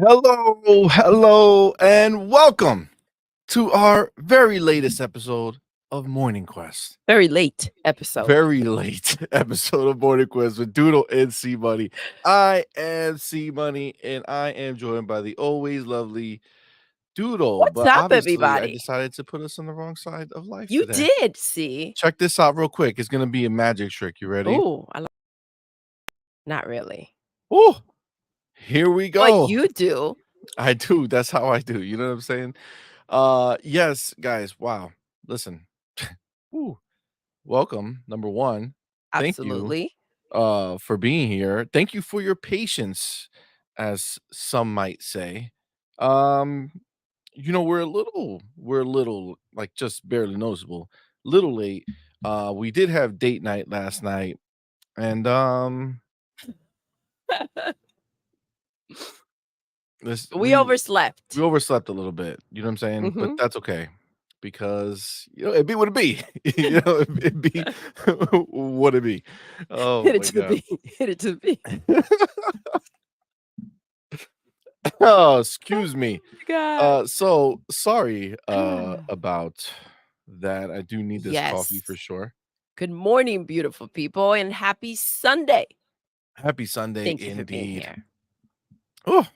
Hello, and welcome to our very latest episode of Morning Quest. Very late episode. Very late episode of Morning Quest with Doodle and CMoney. I am CMoney, and I am joined by the always lovely Doodle. What's But up, obviously, I everybody? decided to put us on the wrong side of life You today. did see. Check this out real quick. It's gonna be a magic trick. You ready? Oh, not really. Oh, here we But go. you do. I do. That's how I do. You know what I'm saying? Yes, guys. Wow. Listen. Ooh, welcome. Number one, thank you Absolutely. for being here. Thank you for your patience, as some might say. Um, we're a little like just barely noticeable, little late. We did have date night last night, and this We overslept. we overslept a little bit, you know what I'm saying? But Mhm. that's okay because, it be what it be. It be what it be. Oh Hit it my to the god. beat. Hit it to the beat. Oh, Oh excuse me. my god. So sorry, about that. I do need this coffee for Yes. sure. Good morning, beautiful people, and happy Sunday. Happy Sunday Thank you for being indeed. here. Oh,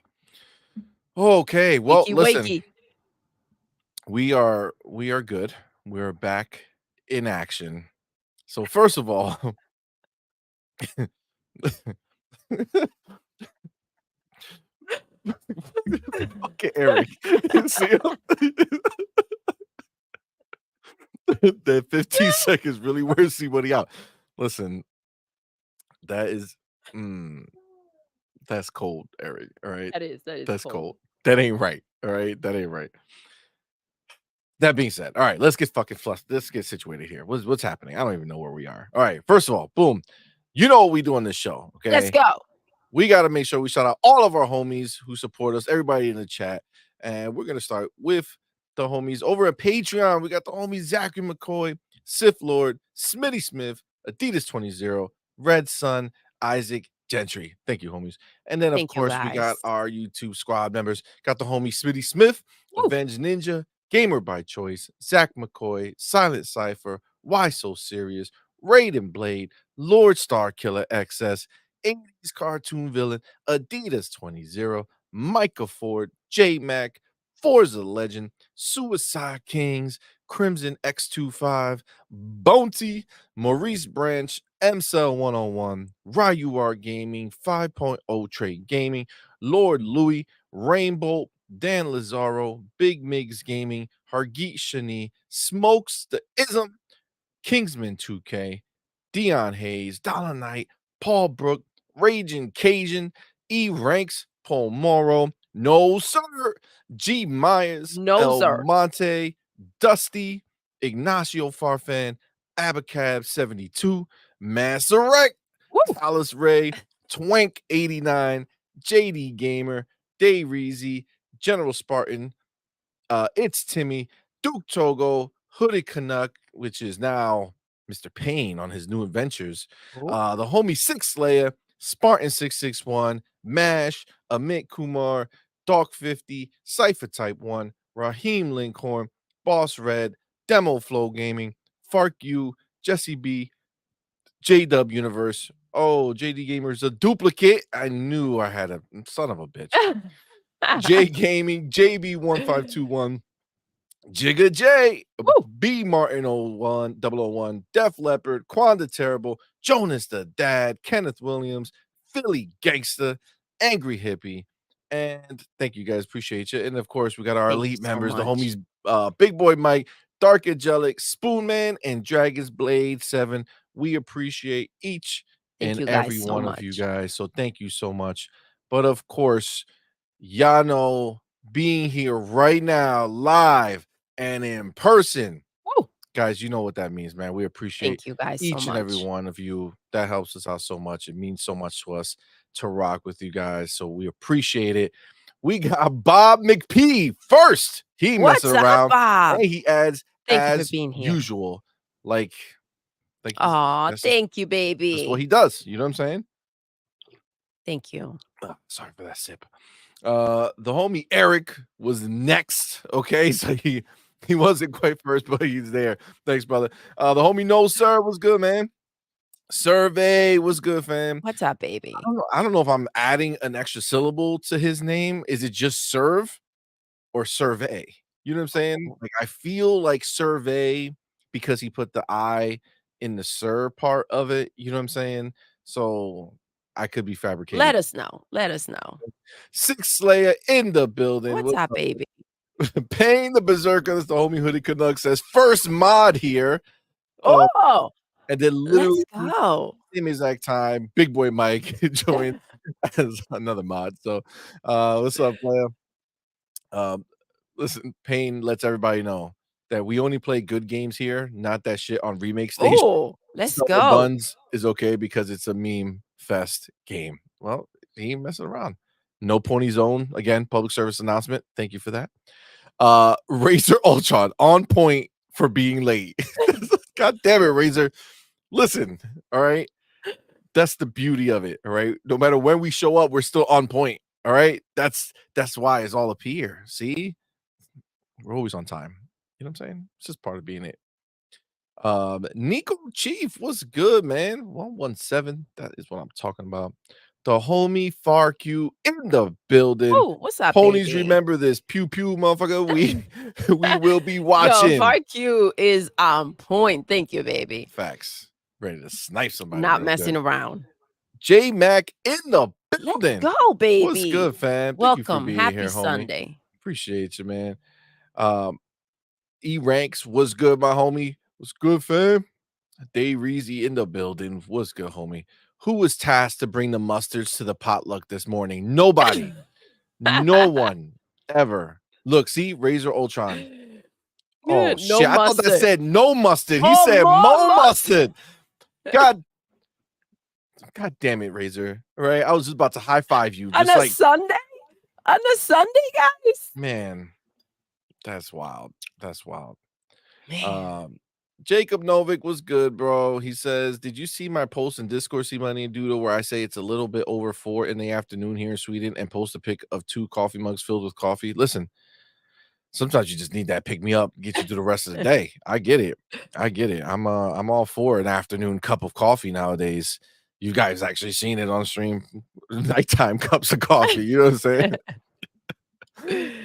okay. Well, Wakey, listen, wakey. we are good. We're back in action. So first of all, okay, Eric. See him? That 15 seconds really wears somebody out. Listen, that is mm, that's cold, Eric. All right. That is That's cold. cold. That ain't right. All right. That ain't right. That being said, all right, let's get fucking flushed. Let's get situated here. What's happening? I don't even know where we are. All right. First of all, boom. You know what we do on this show, Let's okay? go. We got to make sure we shout out all of our homies who support us, everybody in the chat. And we're going to start with the homies over at Patreon. We got the homies Zachary McCoy, Sith Lord, Smitty Smith, Adidas 20, Red Sun, Isaac Gentry. Thank you, homies. And then, of Thank you, course, we got guys. our YouTube squad members. Got the homie Smitty Smith, Woo. Avenged Ninja, Gamer by Choice, Zach McCoy, Silent Cypher, Why So Serious, Raiden Blade, Lord Star Killer XS, 80s cartoon villain, Adidas 20, Micah Ford, J Mac, Forza Legend, Suicide Kings, Crimson X25, Bounty, Maurice Branch, MCell 101, Ryuar Gaming, 5.0 Trade Gaming, Lord Louis, Rainbow, Dan Lazaro, Big Migs Gaming, Hargeet Shani, Smokes the Ism, Kingsman 2K, Dion Hayes, Dollar Knight, Paul Brook, Raging Cajun, E Ranks, Paul Morrow, No Sir, G Myers, No, El sir. Monte, Dusty, Ignacio Farfan, Abacab 72, Masserek, Woo. Alice Ray, Twank 89, JD Gamer, Day Reezy, General Spartan, it's Timmy, Duke Togo, Hoodie Canuck, which is now Mr. Payne on his new adventures. Oh. The homie Six Slayer, Spartan 661, Mash, Amit Kumar, Dark 50, Cypher Type 1, Raheem Linkhorn, Boss Red, Demo Flow Gaming, Fark U, Jesse B, J Dub Universe. Oh, JD Gamer's a duplicate. I knew I had a son of a bitch. J Gaming, JB1521, Jigga J, Woo. B Martin 01, 001, Def Leopard, Quanda Terrible, Jonas the Dad, Kenneth Williams, Philly Gangsta, Angry Hippie. And thank you guys. Appreciate you. And of course, we got our Thank you elite so members, the much. homies Big Boy Mike, Dark Angelic, Spoonman, and Dragon's Blade 7. We appreciate each Thank and you every guys so one of you much. guys. So thank you so much. But of course, y'all know being here right now, live and in person. Woo. Guys, you know what that means, man. We appreciate Thank you guys so each and every much. one of you. That helps us out so much. It means so much to us to rock with you guys. So we appreciate it. We got Bob McPee first. He messing What's up, around and Bob? he adds Thank you for as being here. usual. Like, he's Aw, that's just thank you, that's what baby. he does. You know what I'm saying? Thank you. Sorry for that sip. The homie Eric was next. Okay, so he wasn't quite first, but he's there. Thanks, brother. The homie No Sir was good, man. Survey was good, fam. What's up, I baby? don't know. I don't know if I'm adding an extra syllable to his name. Is it just serve or survey? You know what I'm saying? Oh, Like I feel like survey because he put the I in the sir part of it. You know what I'm saying? So I could be fabricating. let us know. Let us know. Six Slayer in the building. What's What's up, up? baby? Paying the Berserker, that's the homie Hoodie Canuck says, first mod here. Uh, Oh, and then let's literally go. same exact time, Big Boy Mike joined as another mod. So, what's up, player? Um, listen, Payne lets everybody know that we only play good games here, not that shit on remake station. Oh, let's Summer go. Buns is okay because it's a meme fest game. Well, he ain't messing around. No Pony Zone again. Public service announcement. Thank you for that. Razor Ultron on point for being late. God damn it, Razor. Listen, all right. That's the beauty of it. All right. No matter when we show up, we're still on point. All right. That's why it's all up here. See, we're always on time. You know what I'm saying? It's just part of being it. Nico Chief, what's good, man? 117. That is what I'm talking about. The homie Farq in the building. Oh, what's up, Ponies, baby? remember this. Pew pew, motherfucker. We will be Yo, watching. FarQ is on point. Thank you, baby. Facts. Ready to snipe somebody Not real messing good. around. J Mac in the Let's building. go, What's baby. good, fam? Thank you for Welcome. being Happy here, homie. Sunday. Appreciate you, man. E Ranks was good, my homie. What's good, fam? Dave Reezy in the building. What's good, homie? Who was tasked to bring the mustards to the potluck this morning? Nobody. No one ever. Look, see, Razor Ultron. Oh No shit. I thought that mustard. said no mustard. He Oh, said more mo mustard. mustard. God, God damn it, Razor. All right. I was just about to high five you. On Just a like, Sunday? On a Sunday, guys? man, that's wild. That's wild. Man. Um, Jacob Novik was good, bro. He says, "Did you see my post in Discord, CMoney and Doodle, where I say it's a little bit over 4 in the afternoon here in Sweden and post a pic of 2 coffee mugs filled with coffee?" Listen, sometimes you just need that pick me up, get you through the rest of the day. I get it. I get it. I'm all for an afternoon cup of coffee nowadays. You guys actually seen it on stream. Nighttime cups of coffee. You know what I'm saying?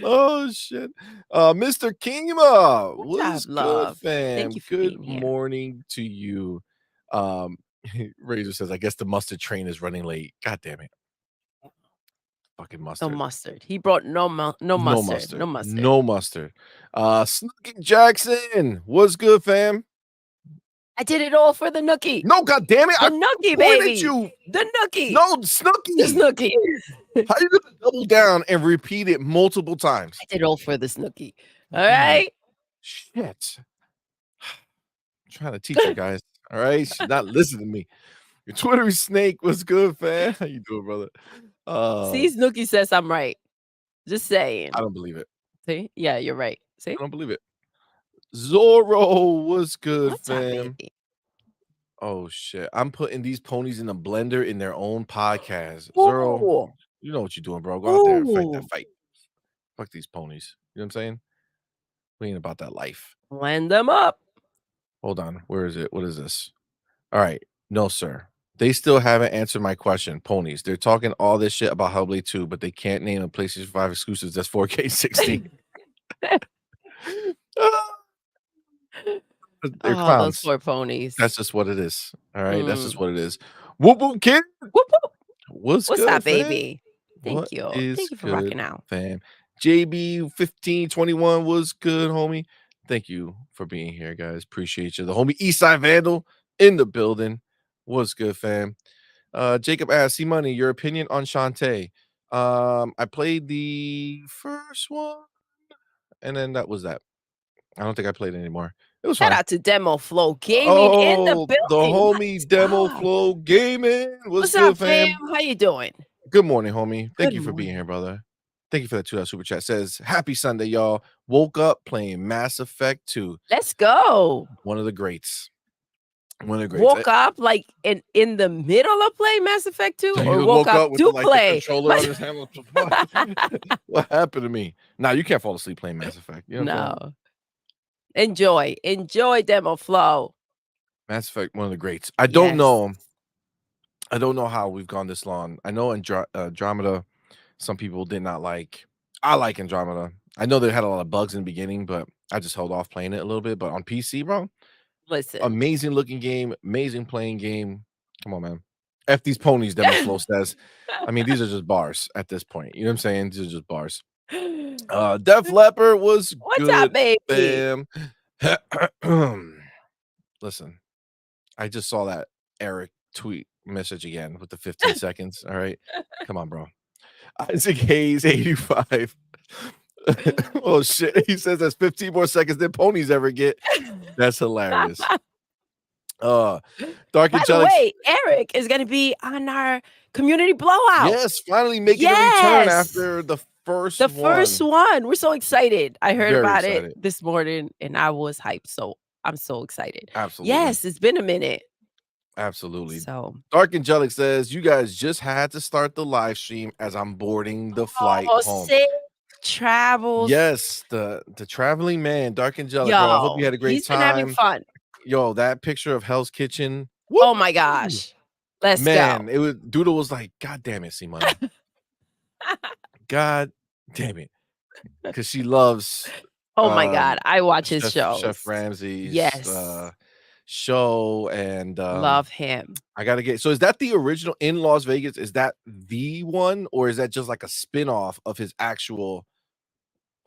Oh shit. Mr. Kima What's up, was good, love? Thank fam. you for Good being here. morning to you. Um Razor says, I guess the mustard train is running late. God damn it. Fucking No mustard. mustard. He brought no No mustard. No mustard. mustard. No mustard. Snooky Jackson. What's good, fam? I did it all for the nookie. No, god damn it. The I nookie, pointed baby. you. The nookie. No, Snooky. The snookie. How you gonna double down and repeat it multiple times? I did all for the snookie. All Man, right. shit. I'm trying to teach her, guys. All right. She's not listening to me. Your Twitter snake was good, fam. How you doing, brother? See, Snooki says I'm right. Just saying. I don't believe it. See? Yeah, you're right. See? I don't believe it. Zorro was good, What's up, fam. baby? Oh shit. I'm putting these ponies in a blender in their own podcast. Zorro, Ooh. you know what you're doing, bro. Go out there and fight that Ooh. fight. Fuck these ponies. You know what I'm saying? We ain't about that life. Blend them up. Hold on. Where is it? What is this? All right. No, sir. They still haven't answered my question. Ponies. They're talking all this shit about Hellblade 2, but they can't name a PlayStation 5 exclusives that's 4K 60. They're Oh, those clowns. poor ponies. That's just what it is. All right. That's just Mm. what it is. Whoop whoop kid. Whoop, whoop. What's What's good, up, fam? baby? Thank What you. is Thank you for good, rocking out. fam? JB 1521 was good, homie. Thank you for being here, guys. Appreciate you. The homie Eastside Vandal in the building. What's good, fam? Jacob asks, CMoney, your opinion on Shantae. I played the first one, and then that was that. I don't think I played it anymore. It was Shout fine. out to Demo Flow Gaming in the Oh, the building. homie What's Demo up? Flow Gaming. What's What's up, good, fam? fam? How you doing? Good morning, homie. Thank Good you for being here, morning. brother. Thank you for that $2 super chat. Says, happy Sunday, y'all. Woke up playing Mass Effect 2. Let's go. One of the greats. One of the greats. Woke up, like, in the middle of playing Mass Effect 2 So or he woke woke up up with to the play controller on Mass his hand. What the fuck? What happened to me? Nah, you can't fall asleep playing Mass Effect. You know what I'm saying? No. Enjoy demo flow. Mass Effect, one of the greats. Yes. I don't know how we've gone this long. I know Andromeda, some people did not like. I like Andromeda. I know they had a lot of bugs in the beginning, but I just held off playing it a little bit. But on PC, bro, Listen. amazing looking game, amazing playing game. Come on, man. F these ponies, Demo Flow says. I mean, these are just bars at this point. You know what I'm saying? These are just bars. Def Leppard was What's up, good, baby? fam. Listen, I just saw that Eric tweet message again with the 15 seconds. All right. Come on, bro. Isaac Hayes, 85. Oh shit. He says that's 15 more seconds than ponies ever get. That's hilarious. Dark By the Angelics. way, Eric is gonna be on our community blowout. Yes, finally making a return Yes. after the first The first one. one. We're so excited. I heard Very about it excited. this morning and I was hyped. So I'm so excited. Absolutely. Yes, it's been a minute. Absolutely. So Dark Angelic says, "You guys just had to start the live stream as I'm boarding the flight oh, home." safe travels. Yes, the traveling man, Dark Angelic, bro. I hope you Yo, had a great he's been having time. fun. Yo, that picture of Hell's Kitchen. Woo! Oh my gosh. Let's go. Man, it was Doodle was like, "God damn it, CMoney. God damn it." Because she loves Oh my god. I watch his Chef shows. Ramsay's Yes. show, and Love him. I gotta get. So is that the original in Las Vegas? Is that the one, or is that just like a spin-off of his actual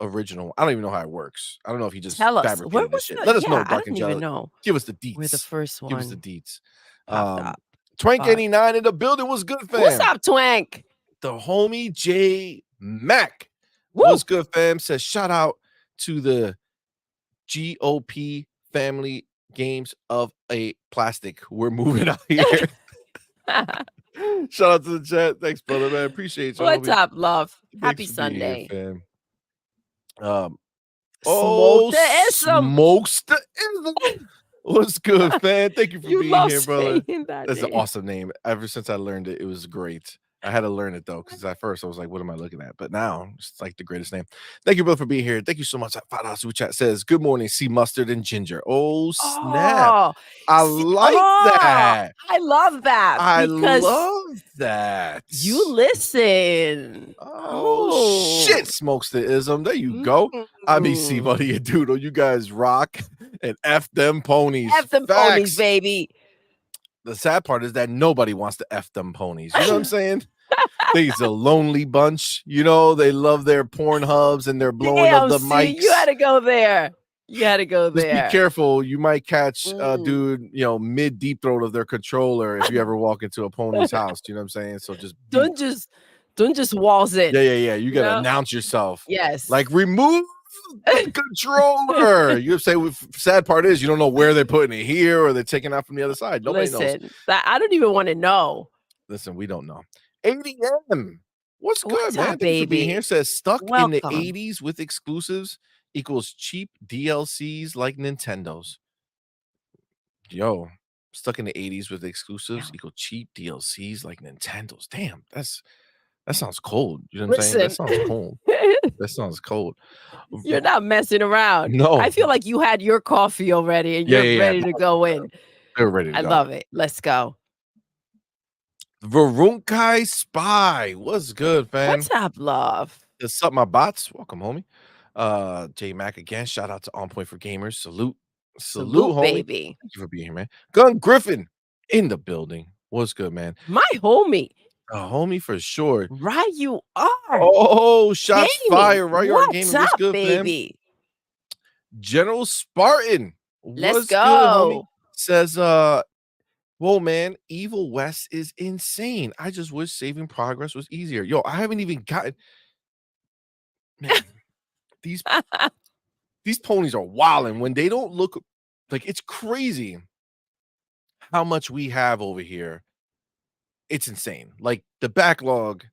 original? I don't even know how it works. I don't know if he just Tell us, where fabricated this was shit. the Let us know, yeah, I Dark don't even Angelic. know Give us the where the deets. first Give us the one deets. popped up. Twank But 89 in the building was good, what's fam. up, Twank? The homie J Mac was Woo! good, fam. Says shout out to the GOP family games of a plastic. We're moving out here. Shout out to the chat. Thanks, brother, man. Appreciate you, What's homie. up, love? Thanks Happy for being here, Sunday. fam. Smoke the ism. Smokes the ism. What's good, fam? Thank you for You being love here, brother. saying that That's an name. awesome name. Ever since I learned it, it was great. I had to learn it though, because at first I was like, "What am I looking at?" But now it's like the greatest name. Thank you, brother, for being here. Thank you so much. $5 super chat says, "Good morning, sea mustard and ginger." Oh snap! Oh, I see, like oh, that. I love that I because love that. you listen. Oh shit, Oh. smokes the ism. There you go. I mean, see, Mm. buddy and Doodle, you guys rock and F them ponies. F them ponies, Facts. baby. The sad part is that nobody wants to F them ponies. You know what I'm saying? They's a lonely bunch. You know, they love their porn hubs and their blowing of Damn, the see, you mics. had to go there. You had to go Just be there. careful. You might catch a Mm. dude, mid deep throat of their controller if you ever walk into a pony's house. You know what I'm saying? So just be Don't just don't just walls in, yeah. You you gotta know? announce yourself. Yes. Like, remove the controller. You say, sad part is you don't know where they're putting it here or they're taking it out from the other side. Nobody knows. Listen, that I don't even wanna know. Listen, we don't know. ADM, what's good, What's man? up, Thank you for being here. baby? Says stuck in the Welcome. 80s with exclusives equals cheap DLCs like Nintendo's. Yo, stuck in the 80s with exclusives equal cheap DLCs like Nintendo's. Damn, that sounds cold. You know what I'm saying? That Listen, sounds cold. That sounds cold. you're not messing around. I No. feel like you had your coffee already and you're Yeah. ready to go in. They're ready to I go. love it. Let's go. Varunkai Spy. What's good, fam? What's up, love? What's up, my bots? Welcome, homie. J Mac again. Shout out to On Point for Gamers. Salute. Salute, Salute, homie. baby. Thank you for being here, man. Gun Griffin in the building. What's good, man? My homie. A homie for sure. Right you are. Oh, shots Gaming. fired. Right, you are What's gaming. What's up, good, fam? baby? General Spartan. Let's What's good, homie? go. Says, whoa, man, Evil West is insane. I just wish saving progress was easier. Yo, I haven't even gotten man, these ponies are wilding when they don't look like it's crazy how much we have over here. It's insane. Like the backlog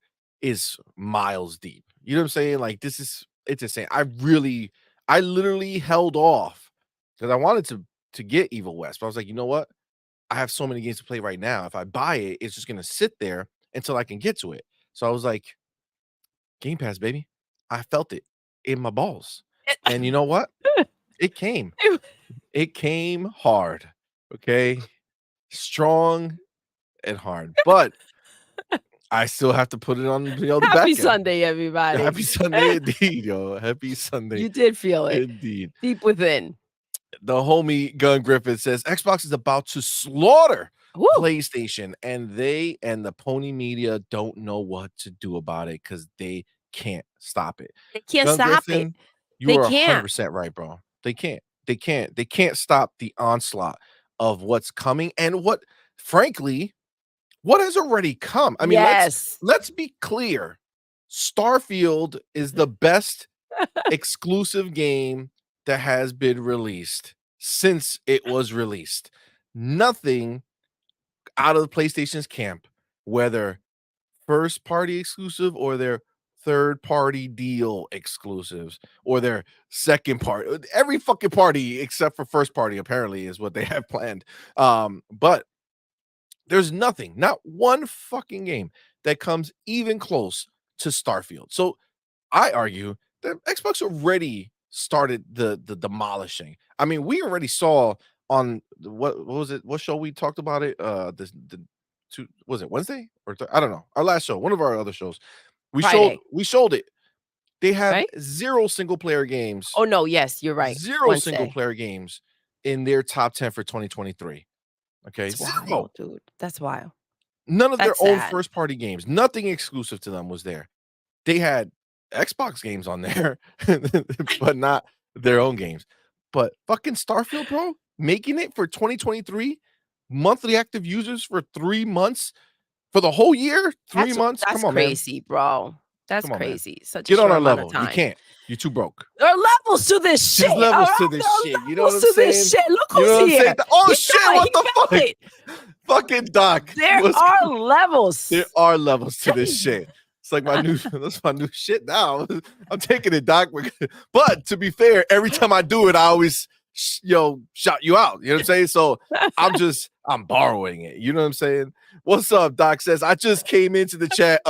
is miles deep. You know what I'm saying? Like it's insane. I literally held off because I wanted to get Evil West, but I was like, you know what? I have so many games to play right now. If I buy it, it's just gonna sit there until I can get to it. So I was like, Game Pass, baby. I felt it in my balls. And you know what? It came. It came hard. Okay. Strong and hard. But I still have to put it on, the Happy back end. Sunday, everybody. Happy Sunday indeed, yo. Happy Sunday You did feel it indeed. deep within. The homie Gun Griffin says Xbox is about to slaughter Woo! PlayStation, and they and the pony media don't know what to do about it because they can't stop it. They can't Gun stop it. Griffin, you They are can't. 100% right, bro. They can't. They can't. They can't stop the onslaught of what's coming and what, frankly, what has already come. I mean, Yes. let's be clear. Starfield is the best exclusive game that has been released since it was released. Nothing out of the PlayStation's camp, whether first party exclusive or their third party deal exclusives or their second part, every fucking party except for first party apparently is what they have planned. But there's nothing, not one fucking game that comes even close to Starfield. So I argue that Xbox already started the demolishing. I mean, we already saw on what was it? What show we talked about it? The two, was it Wednesday or I don't know. Our last show, one of our other shows. Friday. We showed it. They have Right? 0 single player games. Oh, no, yes, you're right. 0 single player games in their top 10 for 2023. Okay, That's 0. wild, dude. That's wild. None of their That's own sad. first party games. Nothing exclusive to them was there. They had Xbox games on there, but not their own games. But fucking Starfield, bro, making it for 2023, monthly active users for 3 months, for the whole year, 3 months. That's Come on, man. crazy, bro. That's Come on, man. crazy. Such a Get on short our amount of level. You time. can't. You're too broke. There are levels to this shit. There's levels to alright? this There are shit. You know what I'm levels to this saying? shit. Look You know what I'm who's here. saying? Oh He shit! got it. What He the got fuck? it. Fucking Doc. There What's are good? levels. There are levels to this shit. It's like my new that's my new shit now. I'm taking it, Doc. But to be fair, every time I do it, I always shout you out. You know what I'm saying? So I'm borrowing it. You know what I'm saying? What's up? Doc says, I just came into the chat.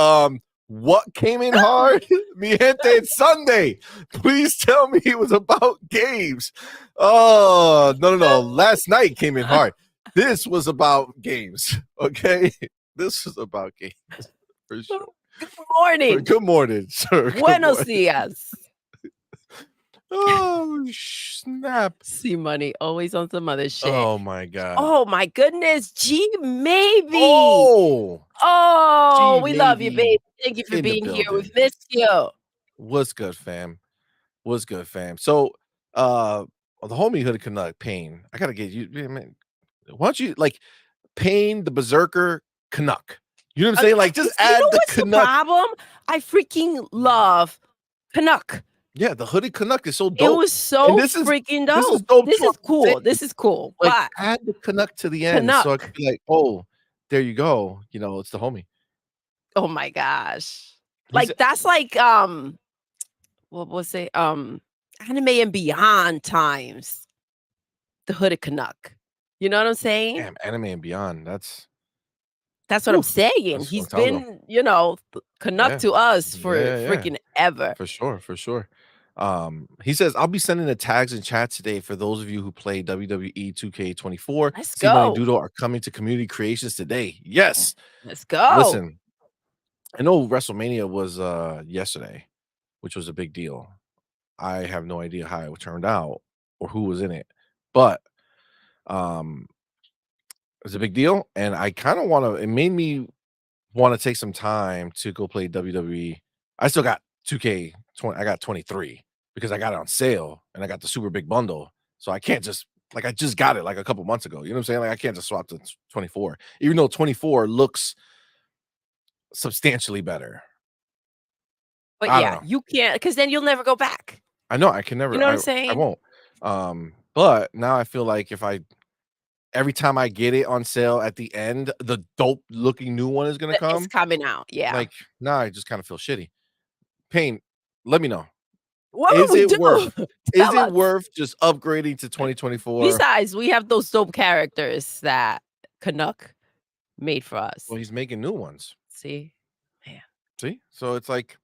What came in hard? Mi gente, it's Sunday. Please tell me it was about games. Oh, no. Last night came in hard. This was about games. Okay. This was about games. For sure. Good morning. Good morning, sir. Buenos dias. Oh, snap. CMoney, always on some other shit. Oh, my God. Oh, my goodness. G, maybe. Oh, we love you, G-Maybe baby. Thank you for in the being here. We've building. missed you. What's good, fam? What's good, fam? So, the homie Hood Canuck, Pain. I gotta get you, man. Why don't you Pain the Berserker Canuck? You know what I'm saying? Like, just add the what's Canuck. the problem? I freaking love Canuck. Yeah, the hooded Canuck is so dope. It was so freaking dope. This is dope. This is cool. This is cool. Like, But add the Canuck to the end, so I could be like, oh, there you go. You know, it's the homie. Oh my gosh. That's like what was it? Anime and Beyond times the hooded Canuck. You know what I'm saying? Damn, Anime and Beyond. That's what I'm saying. He's been, Canuck to us for freaking ever. For sure. He says, I'll be sending the tags in chat today for those of you who play WWE 2K24. Let's CMoney go. and Doodle are coming to community creations today. Yes. Let's go. Listen, I know WrestleMania was yesterday, which was a big deal. I have no idea how it turned out or who was in it, but it's a big deal, and I kind of want to. It made me want to take some time to go play WWE. I still got 2K20. I got 23 because I got it on sale and I got the super big bundle. So I can't just I just got it like a couple months ago. You know what I'm saying? Like I can't just swap to 24, even though 24 looks substantially better. But yeah, you can't, because then you'll never go back. I know I can never. You know what I'm saying? I won't. But now I feel like every time I get it on sale at the end, the dope looking new one is gonna come. It's coming out. Yeah. Like now, I just kind of feel shitty. Pain. Let me know. What is would we it do? worth? Tell Is us. it worth just upgrading to 2024? Besides, we have those dope characters that Canuck made for us. Well, he's making new ones. See? Man. See? So it's like,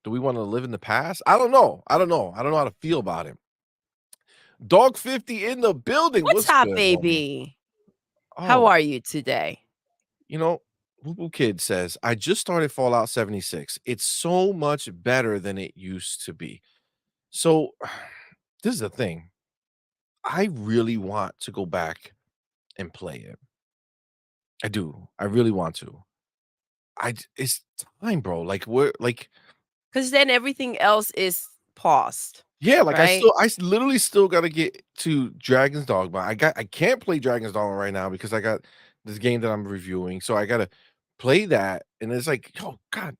do we wanna live in the past? I don't know. I don't know. I don't know how to feel about it. Dog 50 in the building. What's What's up, good, homie? baby? How Oh, are you today? you know, Boo Boo Kid says, "I just started Fallout 76. It's so much better than it used to be." So, this is the thing. I really want to go back and play it. I do. I really want to. It's time, bro. Like, we're like, Because then everything else is paused, yeah, like right? literally still gotta get to Dragon's Dogma. I can't play Dragon's Dogma right now because I got this game that I'm reviewing. So I gotta play that. And it's like, oh God,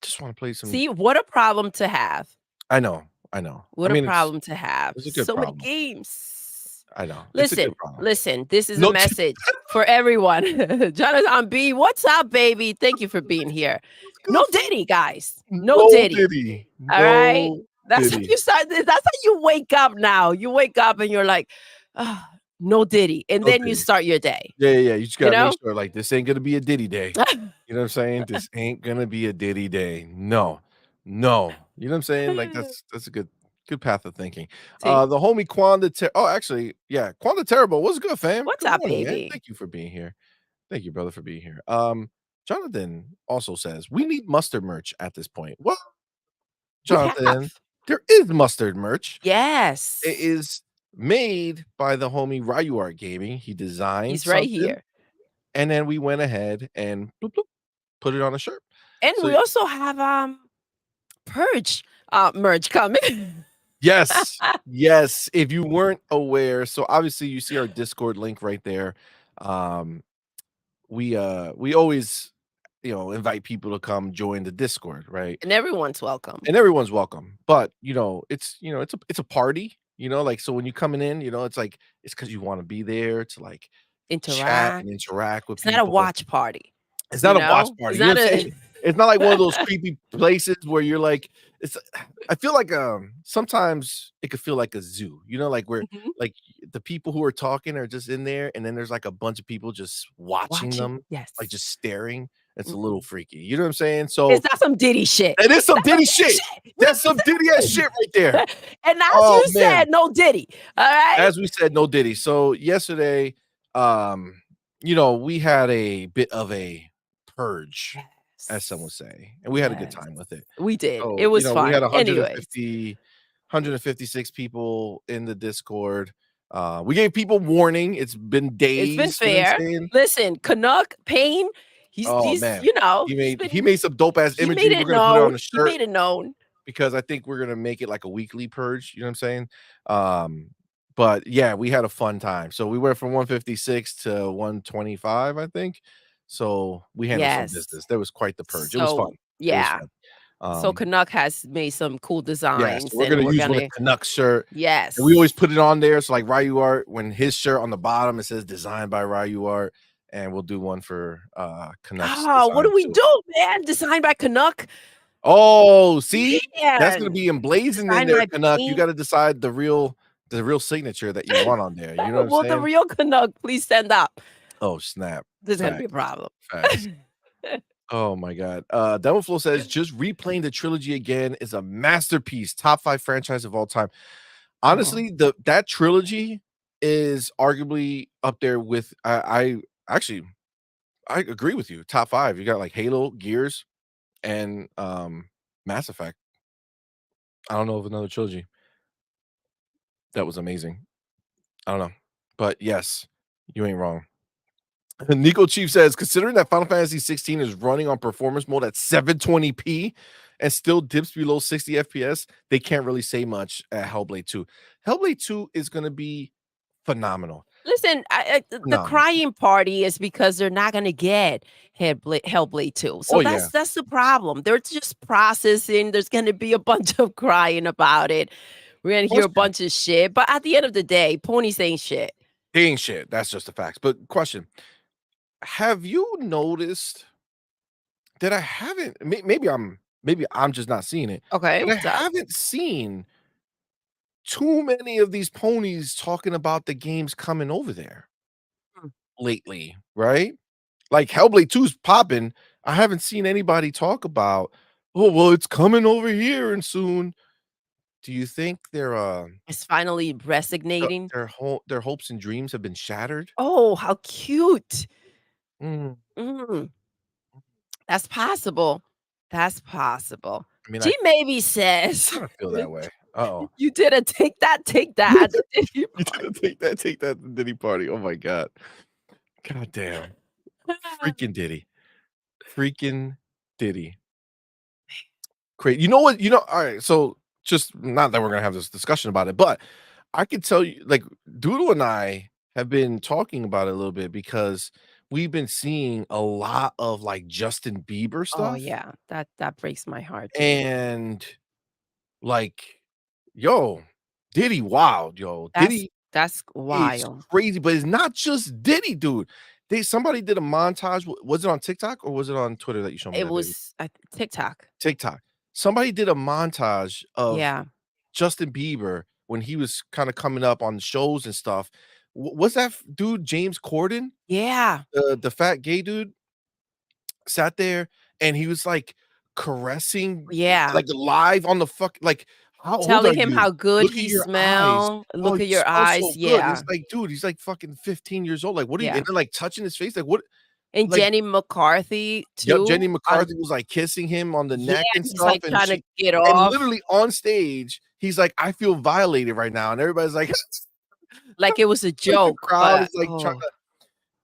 just want to play some. See, what a problem to have. I know. I know. I What a mean, problem to have. it's a good So many problem. games. I know. It's a Listen, good problem. listen, this is a No, message for everyone. Jonathan B, what's up, baby? Thank you for being here. it's No good, fam. Diddy, guys. No No Diddy. Diddy. All right. No That's how Diddy. you start. That's how you wake up now. You wake up and you're like, "Ah, no Diddy. And No then you Diddy. start your day, Yeah, yeah, yeah. You just you gotta make know? sure, like, this ain't gonna be a Diddy day. You know what I'm saying? This ain't gonna be a Diddy day. No. No. You know what I'm saying? Like, that's a good path of thinking. See? The homie Quanda oh, actually, yeah, Quanda Terrible. What's good, fam? What's Good up, morning, man. baby? Thank you for being here. Thank you, brother, for being here. Jonathan also says, "We need mustard merch at this point." Well, We Jonathan, have. there is mustard merch. It Yes. is made by the homie Ryu Art Gaming. He designed He's right something, here. and then we went ahead and bloop, bloop, put it on a shirt. And So we also have Purge merch coming. yes, yes. If you weren't aware, so obviously you see our Discord link right there. Um, we always invite people to come join the Discord, right? And everyone's welcome. And everyone's welcome. But it's a party, like so when you coming in, it's like it's because you want to be there to like chat Interact. and interact with It's not a people. watch party, It's you not a watch know? It's party, you know not what I'm a saying? It's not like one of those creepy places where you're like it's I feel like, sometimes it could feel like a zoo, like, where, Mhm. like, the people who are talking are just in there, and then there's, like, a bunch of people just watching Watching? them, like, Yes. just staring. It's a little Mm-mm. freaky, you know what I'm saying? Is So, that some Diddy shit? it is some That's some Diddy Diddy shit. shit. That's some Diddy ass shit right there. And as Oh, you man. said, no Diddy. All right? As we said, no Diddy. So, yesterday, um, we had a bit of a purge, as some would Yes. say, and we had a good Yes. time with it. We did. It So, was we had fun. Anyways, 156 people in the Discord. We gave people warning. It's been it's been days, you know what fair. I'm saying? Listen, Canuck Payne, Oh, he's man. you know, He made some dope ass he imagery. made We're it gonna put it on known. the He shirt made it known. because I think we're gonna make it like a weekly purge, you know what I'm saying? Um, but yeah, we had a fun time. So we went from 156 to 125, I think. So we handled some Yes. business. That was quite the purge. It was fun. So, It was yeah. fun. So Um, Canuck has made some cool yeah, so designs we're and gonna we're use one of gonna Canuck's shirt. And we always yes. put it on there. So like Ryu Art, when his shirt on the bottom, it says designed by Ryu Art. And we'll do one for Canuck's Oh, what design do we too. do, man? Designed by Canuck? Oh, see? That's gonna Man. be emblazoned in Designed there, by Canuck. You Payne. gotta decide the real signature that you want on there. You know what I'm Will the saying? real Canuck please stand up? Oh, snap. There's gonna be a Facts, problem. facts. Oh my god. Devil Flow says, "Just replaying the trilogy again is a masterpiece. Top 5 franchise of all time." Oh, Honestly, that trilogy is arguably up there with actually, I agree with you. Top 5. You got, like, Halo, Gears, and, Mass Effect. I don't know of another trilogy that was amazing. I don't know. But yes, you ain't wrong. Nico Chief says, considering that Final Fantasy 16 is running on performance mode at 720p and still dips below 60 FPS, they can't really say much at Hellblade 2. Hellblade 2 is going to be phenomenal. listen, the Phenomenal. crying party is because they're not gonna get Hellblade 2. Oh, So yeah. that's the problem. They're just processing. There's gonna be a bunch of crying about it. We're gonna hear a Question. bunch of shit. But at the end of the day, ponies ain't shit. They ain't shit. That's just the facts. But question, have you noticed that I haven't maybe I'm just not seeing it, Okay, but I what's up? haven't seen too many of these ponies talking about the games coming over there. lately, right? Like Hellblade 2's popping. I haven't seen anybody talk about, "Oh, well, it's coming over here and soon." Do you think It's finally resignating. their hopes and dreams have been shattered? Oh, how cute. Mm, Mm, that's possible. That's possible. I mean, She maybe says, kinda feel that way. Uh-oh. "You didn't take that at the dinner You didn't take that to Diddy party. Oh my god. God damn. party." Freaking Diddy. Freaking Diddy. You know what? Alright, so just not that we're gonna have this discussion about it, but I can tell you, like, Doodle and I have been talking about it a little bit because we've been seeing a lot of, like, Justin Bieber Oh, stuff, yeah. That breaks my heart too. and, like, yo, Diddy wild, yo. That's Diddy that's is wild. crazy, but it's not just Diddy, dude. Somebody did a montage. Was it on TikTok or was it on Twitter that you showed me It that video? was, TikTok. TikTok. Somebody did a montage of Yeah. Justin Bieber when he was kinda coming up on shows and stuff. What's that dude, James Corden? Yeah. The fat gay dude sat there and he was, like, caressing, Yeah. like, live on the like, "How old are Telling him you? how good Look at he your eyes. smell. Oh, Look you at your smell so eyes. good." And it's Yeah. like, dude, he's, like, fucking 15 years old, like, what are you, Yeah. and then, like, touching his face, like, what, And like, Jenny McCarthy yep, Jenny too on McCarthy was, like, kissing him on the yeah, neck and he's, stuff, like, trying to get and off literally on stage, he's like, "I feel violated right now," and everybody's like like it was a like, the joke, crowd is, but like, trying oh. to,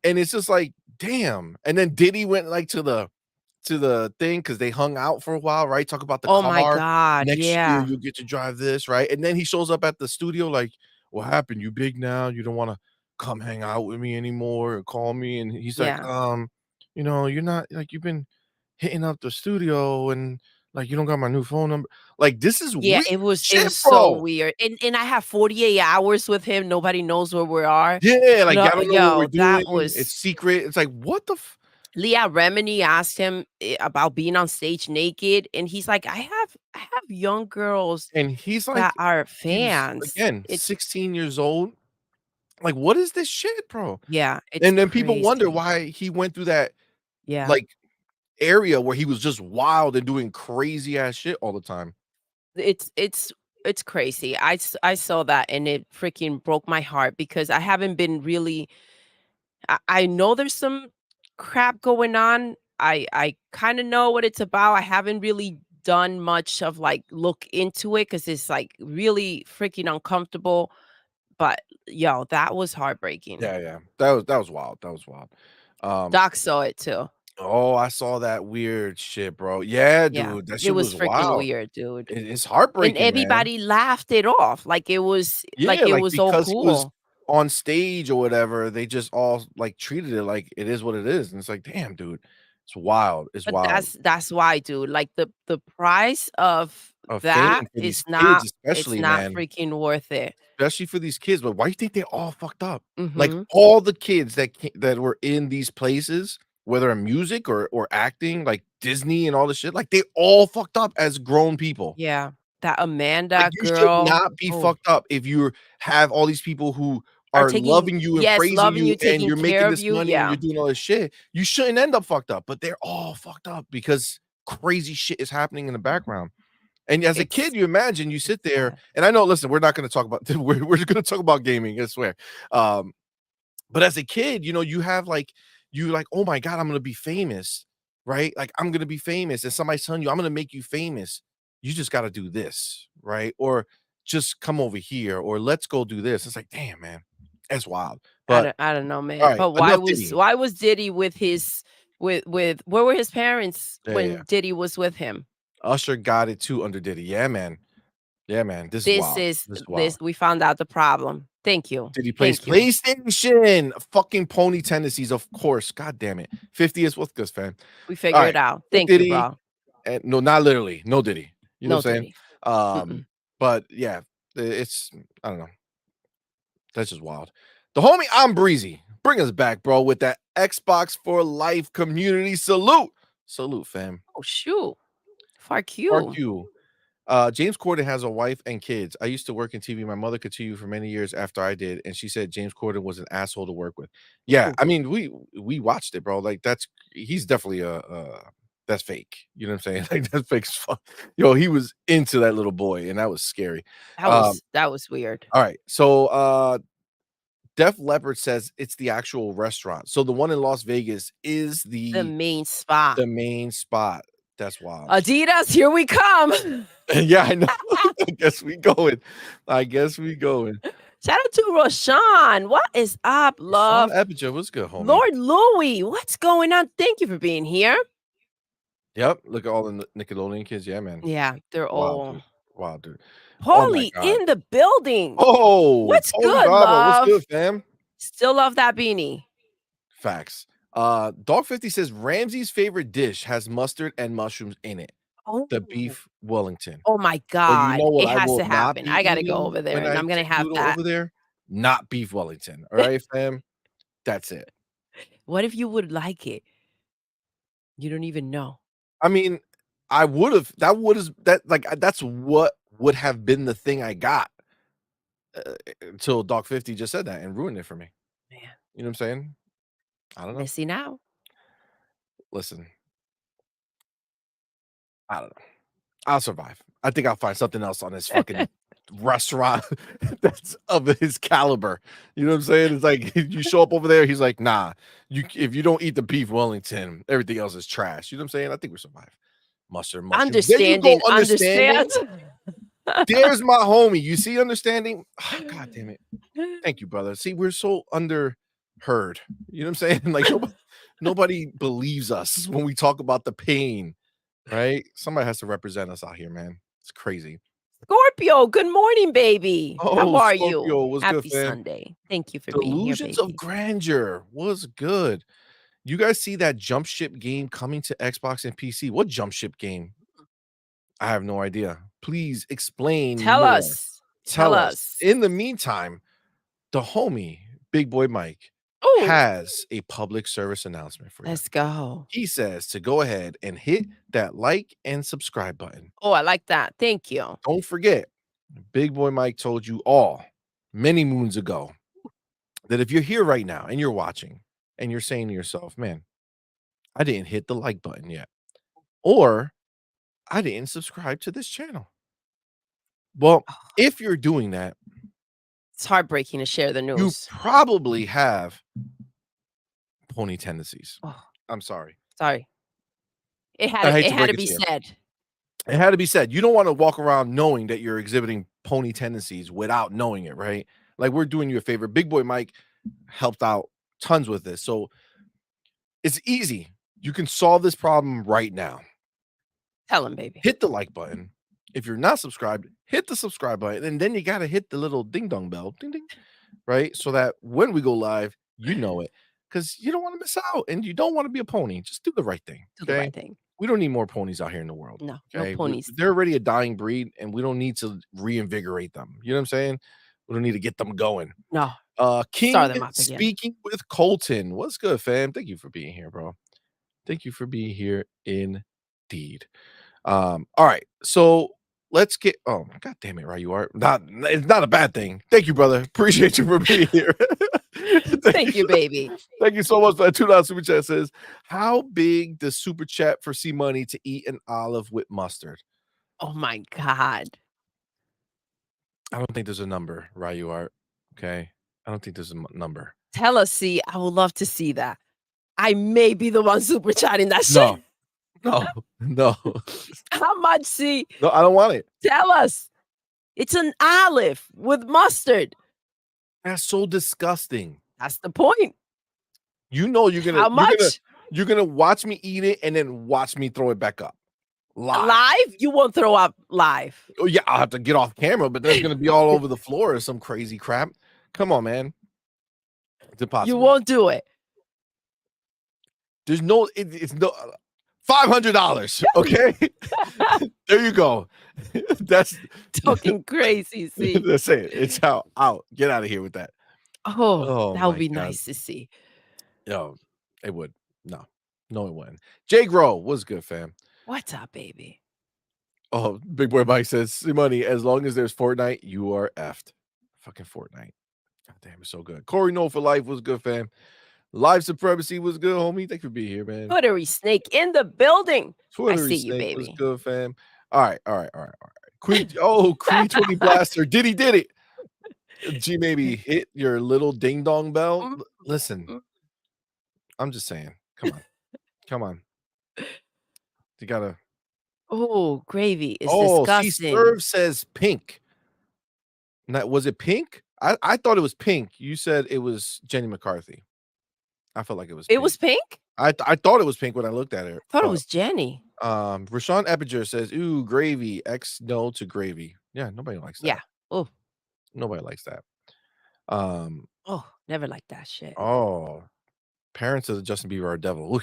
and it's just like, "Damn," and then Diddy went, like, to the thing because they hung out for a while, right? Talk about the Oh my car. god, "Next year, yeah. you'll get to drive this," right? And then he shows up at the studio like, "What happened? You big now? You don't wanna come hang out with me anymore or call me?" And he's like, Yeah. you're not like, you've been hitting up the studio and, like, you don't got my new phone number." Like, this is Yeah, weird it shit, was so bro. weird, and I have 48 hours with him, nobody knows where we are. Yeah, like, No "I don't know what we're yo, doing. that was It's secret." It's like, "What the f" Leah Remini asked him, about being on stage naked, and he's like, I have young girls And he's that like, are he's, fans." again, It's 16 years old. Like, what is this shit, bro? yeah, it's And then people wonder crazy. why he went through that, Yeah. like, area where he was just wild and doing crazy ass shit all the time. It's crazy. I saw that and it freaking broke my heart because I haven't been really I know there's some crap going on. I kinda know what it's about. I haven't really done much of, like, look into it because it's, like, really freaking uncomfortable, but, yo, that was heartbreaking. Yeah, yeah. That was wild. That was wild. Um, Doc saw it too. oh, I saw that weird shit, bro. Yeah, Yeah. dude, that It shit was was freaking wild. weird, dude. It's And heartbreaking, man. everybody laughed it off Yeah, like it like, was all because he was cool. on stage or whatever, they just all, like, treated it like it is what it is, and it's like, "Damn, dude." It's wild. It's But wild. that's why, dude, like, the price of Of that fame for is these kids it's especially, not man. freaking worth it. Especially for these kids, but why you think they all fucked up? Like, Mhm. all the kids that were in these places, whether in music or acting, like Disney and all this shit, like, they all fucked up as grown people. Yeah. That Like, Amanda you should girl. not be Oh, fucked up if you have all these people who are are taking loving you and yes, praising loving you, you, and taking you're care making of this you, money and you're yeah. doing all this shit. You shouldn't end up fucked up, but they're all fucked up because crazy shit is happening in the background. And as a kid, It's you imagine you it's sit there, sad. and I know, listen, we're not gonna talk about we're gonna talk about gaming, I swear. Um, but as a kid, you have, like, you like, "Oh my god, I'm gonna be famous," right? Like, "I'm gonna be famous," and somebody's telling you, "I'm gonna make you famous. You just gotta do this," right? Or, "Just come over here," or, "Let's go do this." It's like, "Damn, man." That's wild. But, I don't know, man. alright, But enough Diddy. why was Diddy with his with where were his parents Yeah, yeah, yeah. when Diddy was with him? Usher got it too under Diddy. Yeah, man. Yeah, man. This is This wild. is This is wild. this we found out the problem. Thank you. Did he plays Thank you. PlayStation? Fucking pony tendencies, of course. God damn it. 50th with Gus fan. We figured it Alright. out. No Thank you, Diddy, bro. and no, not literally. No Diddy. You know No what I'm saying? Diddy. Um, Mm-mm. but yeah, it's, I don't know. That's just wild. The homie I'm Breezy. Bring us back, bro, with that Xbox for Life community salute. Salute, fam. Oh, shoot. Fuck Fuck you. you. James Corden has a wife and kids. I used to work in TV. My mother continued for many years after I did, and she said James Corden was an asshole to work with. Yeah, Ooh, I mean, we watched it, bro. Like he's definitely that's fake. You know what I'm saying? Like that's fake as fuck. Yo, he was into that little boy, and that was scary. that was weird. All right, so Def Leppard says it's the actual restaurant. So the one in Las Vegas is The the main spot. main spot. That's wild. Adidas, here we come. Yeah, I know. I guess we going. I guess we going. Shout out to Roshan. What is up, Sean love? Eppinger, what's good, homie? Lord Louie, what's going on? Thank you for being here. Yep, look at all the Nickelodeon kids. Yeah, man. Yeah, they're Wow, all dude. Wow, dude. Oh my Paulie god. in the building. Oh, What's Holy good, Bravo. What's love? good, fam? Still love that beanie. Facts. Dog 50 says Ramsey's favorite dish has mustard and mushrooms in it. Oh, The beef Wellington. oh my But you God. know what It I has will to not happen. be I got to go eating over there when and I I'm going to take have Doodle that. over there? Not beef Wellington. All right, fam? That's it. What if you would like it? You don't even know. I mean, I would've that's what would have been the thing I got, uh, until Doc 50 just said that and ruined it for me. Man, You know what I'm saying? I don't know. missy now. Listen, I don't know. I'll survive. I think I'll find something else on this fucking restaurant that's of his caliber. You know what I'm saying? It's like you show up over there, he's like, "Nah, if you don't eat the beef Wellington, everything else is trash." You know what I'm saying? I think we survive. Mustard mushrooms. There you go, Understanding, understanding. understand. There's my homie. You see understanding? Ah, God damn it. Thank you, brother. See, we're so underheard. You know what I'm saying? Like nobody believes us when we talk about the pain, right? Somebody has to represent us out here, man. It's crazy. Scorpio, good morning, baby. How Oh, are you? Scorpio, what's good, Happy fam? Sunday. Thank you for being here, Delusions of baby. Grandeur was good. You guys see that jump ship game coming to Xbox and PC? What jump ship game? I have no idea. Please explain Tell more. us. Tell Tell us. us. In the meantime, the homie, Big Boy Mike, Oh, has a public service announcement for you. let's go. He says to go ahead and hit that like and subscribe button. Oh, I like that. Thank you. Don't forget, Big Boy Mike told you all many moons ago that if you're here right now and you're watching and you're saying to yourself, man, I didn't hit the like button yet, or I didn't subscribe to this channel. Well, if you're doing that, It's heartbreaking to share the you news. probably have pony tendencies. Oh, I'm sorry. sorry. I hate It to had break to it be to you. said. It had to be said. You don't want to walk around knowing that you're exhibiting pony tendencies without knowing it, right? Like we're doing you a favor. Big Boy Mike helped out tons with this. So it's easy. You can solve this problem right now. Tell him, baby. Hit the like button. If you're not subscribed, hit the subscribe button. And then you got to hit the little ding dong bell, ding ding, right? So that when we go live, you know it because you don't want to miss out and you don't want to be a pony. Just do the right thing. Do the Okay. right thing. We don't need more ponies out here in the world. No, no Okay. ponies. They're already a dying breed and we don't need to reinvigorate them. You know what I'm saying? We don't need to get them going. No. Start King them up again. speaking with Colton. What's good, fam? Thank you for being here, bro. Thank you for being here indeed. All right. So let's get god damn it, right? You are not it's not a bad thing. Thank you, brother. Appreciate you for being here. Thank you, baby. Thank you so much for that $2 super chat says, how big does super chat for C Money to eat an olive with mustard? Oh my God. I don't think there's a number, right? You are okay. I don't think there's a number. Tell us, see. I would love to see that. I may be the one super chatting that shit. No, no, no, How much, see? no, I don't want it. Tell us. It's an olive with mustard. That's so disgusting. That's the point. You know How much? you're gonna watch me eat it and then watch me throw it back up. Live. Live? You won't throw up live. Oh, yeah, I'll have to get off camera, but that's gonna be all over the floor or some crazy crap. Come on, man. It's impossible. You won't do it. There's no it's no $500. Okay. There you go. That's Talking crazy, see. that's it. It's out. Get out of here with that. Oh, Oh that would my be God. nice to see. No, it would. No, it wouldn't. Jay Grow, what's good, fam? What's up, baby? Oh, Big Boy Mike says, "CMoney, as long as there's Fortnite, you are effed." Fucking Fortnite. God damn, it's so good. Corey No for Life was good, fam. Live Supremacy was good, homie. Thank you for being here, man. Buttery Snake in the building. I Twittery see you, Snake was baby. good, fam. All right. Creed 20 Blaster. Did it. G maybe hit your little ding dong bell. Mm, Listen, mm. I'm just saying. Come on. Come on. You gotta. Oh, gravy is Oh, see, disgusting. Serve says pink. Was it pink? I thought it was pink. You said it was Jenny McCarthy. I felt like it was It pink. was pink? I thought it was pink when I looked at it. I thought it was Jenny. Rashawn Epinger says, "Ooh, gravy. X no to gravy." Yeah, nobody likes Yeah. that. Oh, Nobody likes that. Um, oh, never liked that shit. oh, parents of Justin Bieber are devil.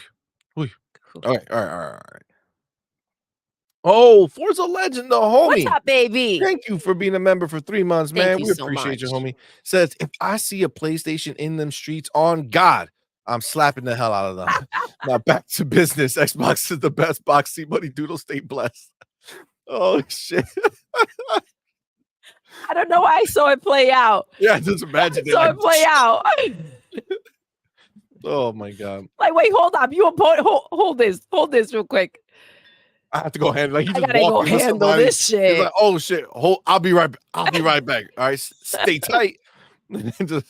Ooh, ooh. Cool. All right. Oh, Forza Legend, the What's homie. up, baby? Thank you for being a member for 3 months, Thank man. you We so appreciate you, much. homie. Says, if I see a PlayStation in them streets, on God, I'm slapping the hell out of them. Now back to business. Xbox is the best box. CMoney Doodle, stay blessed. Oh shit. I don't know why I saw it play out. Yeah, just imagine I saw it play out. Oh my god. Like, wait, hold up. Hold this real quick. I have to go handle like he I just gotta go walking with handle somebody. this He's shit. like, oh shit, I'll be right back. All right, stay tight. And then just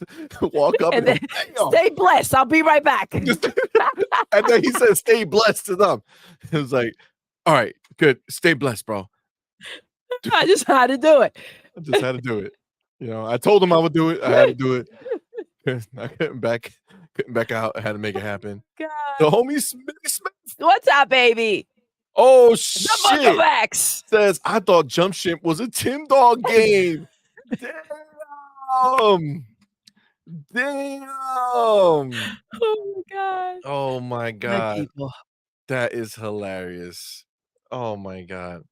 walk up And and then stay blessed. I'll be right back. and then he said, stay blessed to them. It was like, all right, good. Stay blessed, bro. I just had to do it. I just had to do it. You know, I told him I would do it. I had to do it. I couldn't back out. I had to make it happen. God. The homie Smith. What's up, baby? Oh The Book of shit. X Says, I thought Jump Ship was a Tim Dog game. Damn. Oh my god. Oh my Good god. people. That is hilarious. Oh my god.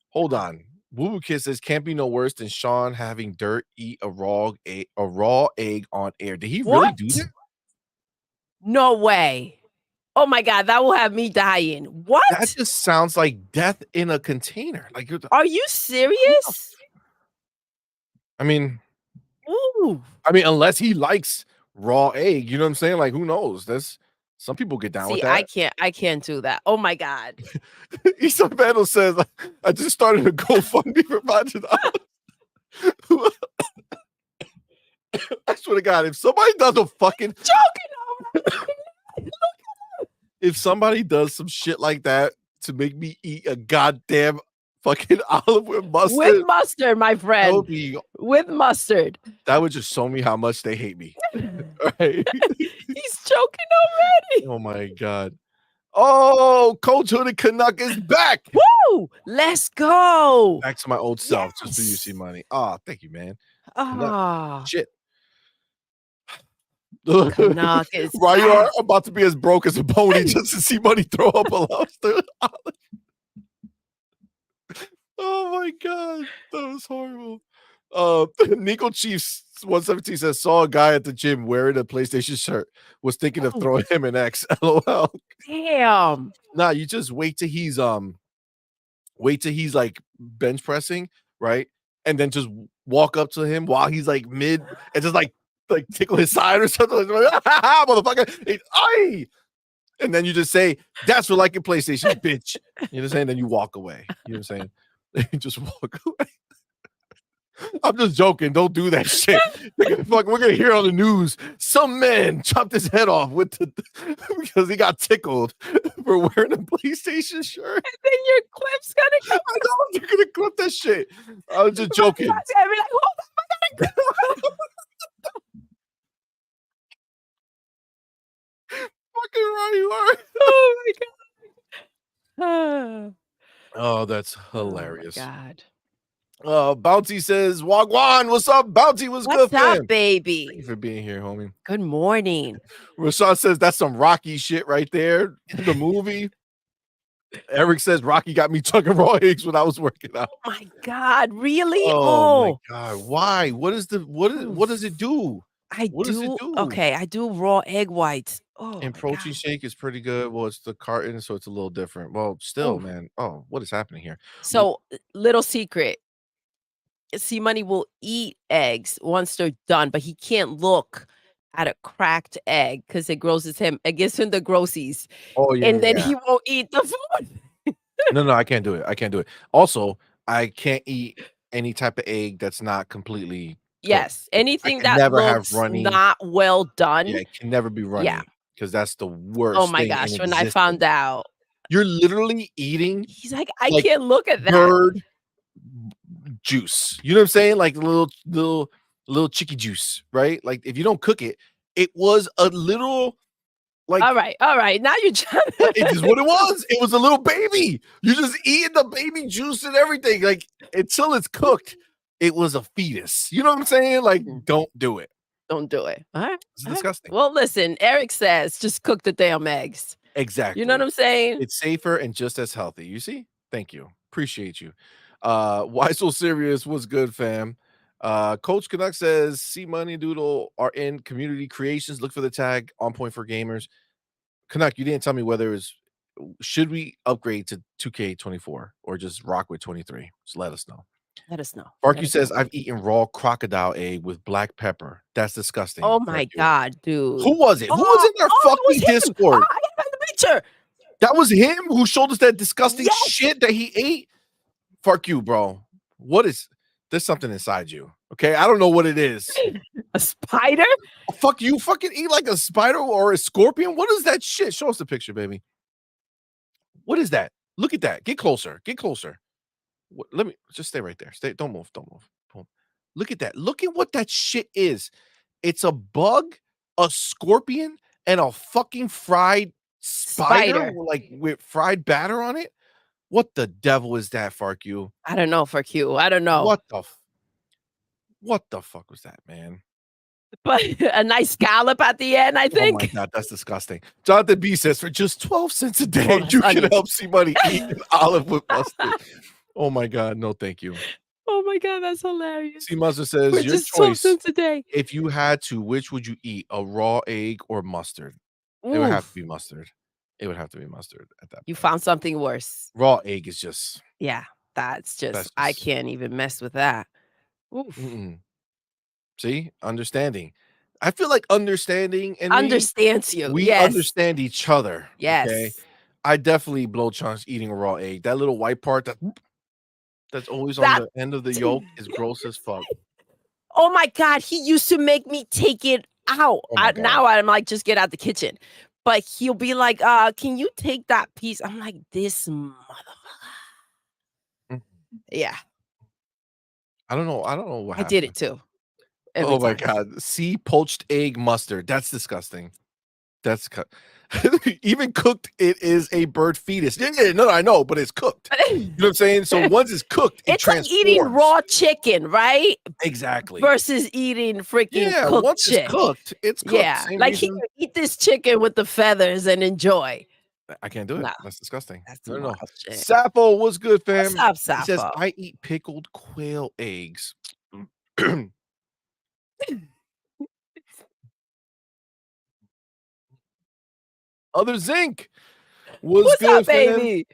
Hold on. Woo Woo Kid says, can't be no worse than Sean having Dirt eat a raw egg on air. Did he really do What? that? No way. Oh my god, that will have me dying. That What? just sounds like death in a container. Like Are you serious? I mean, Ooh. unless he likes raw egg, you know what I'm saying? Like, who knows? That's some people get down with See, that. I can't do that. Oh my god. Issa Vandal says, I just started a GoFundMe for $500. I swear to God, if somebody does a fucking if somebody does some shit like that to make me eat a goddamn fucking olive with mustard, With mustard, my friend. With mustard. That would just show me how much they hate me. Right? He's choking already. Oh my god. Oh, Coach Hooded Canuck is back. Woo! Let's go. Back to my old self, just for you, CMoney. Oh, thank you, man. Ah. Shit. Canuck is Why you are about to be as broke as a pony just to see money throw up a lobster? Oh my god, that was horrible. Nico Chiefs 117 says, saw a guy at the gym wearing a PlayStation shirt. Was thinking of throwing him an X. LOL. Damn. Nah, you just wait till he's like bench pressing, right? And then just walk up to him while he's like mid and just like tickle his side or something. Like, motherfucker. Aye. And then you just say, that's for liking PlayStation, bitch. You know what I'm saying? Then you walk away. You know what I'm saying? You just walk away. I'm just joking. Don't do that shit. We're gonna hear on the news some man chopped his head off because he got tickled for wearing a PlayStation shirt. And then your clip's gonna come. I know you're gonna clip that shit. I was just joking. I'll be like, hold on, I gotta clip. Fucking right you are. Oh my god. Oh, that's hilarious. Oh my god. Bounty says, Wagwan, what's up? Bounty, what's good, fam? Up, baby? Thank you for being here, homie. Good morning. Rashad says that's some Rocky shit right there. The movie. Eric says Rocky got me chugging raw eggs when I was working out. Oh my god, really? Oh my god, why? What does it do? I What does it do do? okay, I do raw egg whites. Oh And my protein god. shake is pretty good. Well, it's the carton, so it's a little different. Well, still, Oof. man. Oh, what is happening here? W So, little secret, C-Money will eat eggs once they're done, but he can't look at a cracked egg because it grosses him it gives him the grossies, Oh, yeah, and yeah, then yeah. he won't eat the food. No, no, I can't do it. I can't do it. Also, I can't eat any type of egg that's not completely cooked. Yes, Like, I anything can that never have looks runny. not well Yeah, done, it can never be yeah. runny because that's the Oh worst my thing in gosh, when I existence. found out, You're literally eating, he's like, "I like, can't look at that." bird juice. You know what I'm saying? Like, little chicky juice, right? Like, if you don't cook it, it was a little, like, Alright, now you're trying it is what it was. It was a little baby. You're just eating the baby juice and everything, like, until it's cooked, it was a fetus. You know what I'm saying? Like, Mhm. don't do it. Don't do it. It's Alright. disgusting. Well, listen, Eric says, "Just cook the damn eggs." You know what Exactly. I'm saying? It's safer and just as healthy. You see? Thank you. Appreciate you. Why so serious? What's good, fam? Coach Canuck says, "See Money Doodle are in community creations. Look for the tag on point for gamers." Canuck, you didn't tell me whether it's should we upgrade to 2K24 or just rock with 23? Just let us know. Let us know. Let Farky us know, says, "I've baby. eaten raw crocodile egg with black pepper. That's disgusting, Oh my Farky." god, dude. Who was it? Who was Oh, in our oh, it was fucking him! Oh, Discord? I got the picture! That was him who showed us that disgusting Yes! shit that he ate? Fuck you, bro. What is there's something inside you, okay? I don't know what it is. A spider? Fuck you fucking eat like a spider or a scorpion? What is that shit? Show us the picture, baby. What is that? Look at that. Get closer. Get closer. Let me just stay right there. Stay. Don't move. Don't move. Boom. Look at that. Look at what that shit is. It's a bug, a scorpion, and a fucking fried spider, Spider. like with fried batter on it. What the devil is that, Fark you? I don't know for Q. I don't know. What the fuck was that, man? But a nice scallop at the end, I Oh my think. god, that's disgusting. Jonathan B says for just 12 cents a Oh, day, that's you can onions. help see money eat an olive with mustard. Oh my god, no, thank you. Oh my god, that's See hilarious. Mustard For says your just 12 choice. cents a day. If you had to, which would you eat? A raw egg or mustard? It would have to Oof. be mustard. It would have to be mustard at that You point. found something worse. Raw egg is just Yeah, that's just that's I just can't even mess with that. Oof. mm-mm. See? Understanding. I feel like understanding and me, Understands you. we Yes. understand each other, okay? Yes. I definitely blow chunks eating a raw egg. That little white part that's always on That the end of the yolk is gross as fuck. Oh my god, he used to make me take it out. Oh my god. Now I'm like, "Just get out the kitchen." But he'll be like, can you take that piece?" I'm like, "This motherfucker." Mm. Yeah, I don't know what I did happened. it too, every Oh my time. god. See poached egg mustard. That's disgusting. That's co even cooked, it is a bird fetus. Yeah, yeah, no, I know, but it's cooked. You know what I'm saying? So once it's cooked, it It's like eating transforms. raw chicken, right? Exactly. Versus eating freaking Yeah, cooked once it's chick. cooked, it's cooked. Yeah, Same like, "Here, reason eat this chicken with the feathers and enjoy." I can't do it. No, That's disgusting. that's No, some no, no. wild shit. Sappho, what's good, What's fam? up, He says, Sappho? "I eat pickled quail eggs." Other Zinc, what's What's up, good, fam? baby?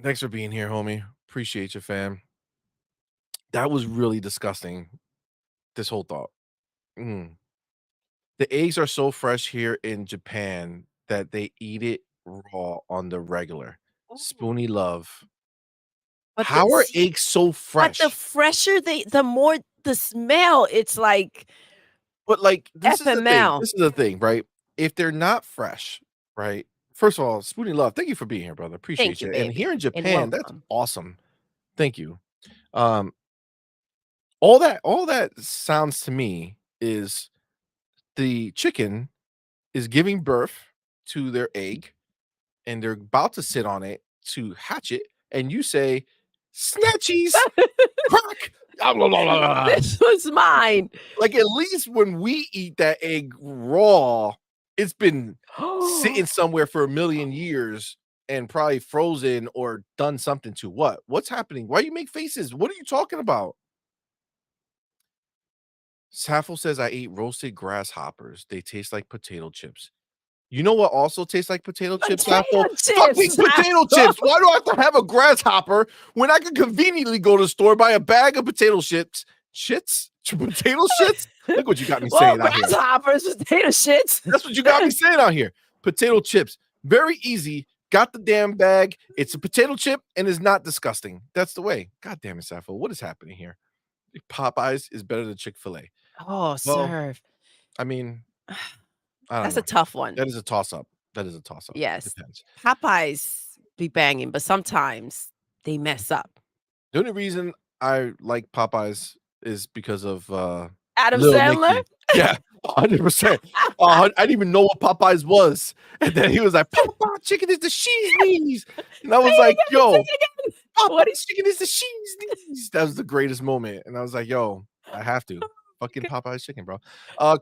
Thanks for being here, homie. Appreciate you, fam. That was really disgusting, this whole thought. Mm. The eggs are so fresh here in Japan that they eat it raw on the regular. Ooh. Spoony love. But the How are see, eggs so but the fresh? fresher the more the smell, it's like But, like, this is the thing, FML. this is the thing, right? If they're not fresh, right? First of all, Spoony love, thank you for being here, brother. Thank Appreciate you, you. And here baby, in and Japan, that's welcome. awesome. Thank you. Um, all that sounds to me is the chicken is giving birth to their egg and they're about to sit on it to hatch it, and you say, "Snatchies, crack." This was mine. Like, at least when we eat that egg raw, it's been sitting somewhere for a million years and probably frozen or done something to what? What's happening? Why you make faces? What are you talking about? Sappho says, "I ate roasted grasshoppers. They taste like potato chips." You know what also tastes like potato chips, Potato Sappho? chips, Fucking potato Safo. chips. Why do I have to have a grasshopper when I can conveniently go to the store, buy a bag of potato chips? Shits? Potato shits? Look what you got me Well, saying out here. grasshoppers, potato shits. That's what you got me saying out here. Potato chips. Very easy. Got the damn bag. It's a potato chip and is not disgusting. That's the way. God damn it, Sappho. What is happening here? Popeyes is better than Chick-fil-A. Oh, Well, serve. I mean, I don't That's a know. tough one. That is a toss-up. That is a toss-up. Yes. Depends. Popeyes be banging, but sometimes they mess up. The only reason I like Popeyes is because of, Adam Lil Sandler? Nicky. Yeah, 100%. I didn't even know what Popeyes was, and then he was like, "Popeye chicken is the cheese knees," and I Say was it like, again, say "Yo, it again. What Popeye's chicken is the cheese knees." That was the greatest moment, and I was like, "Yo, I have to." Fucking Popeye's chicken, bro.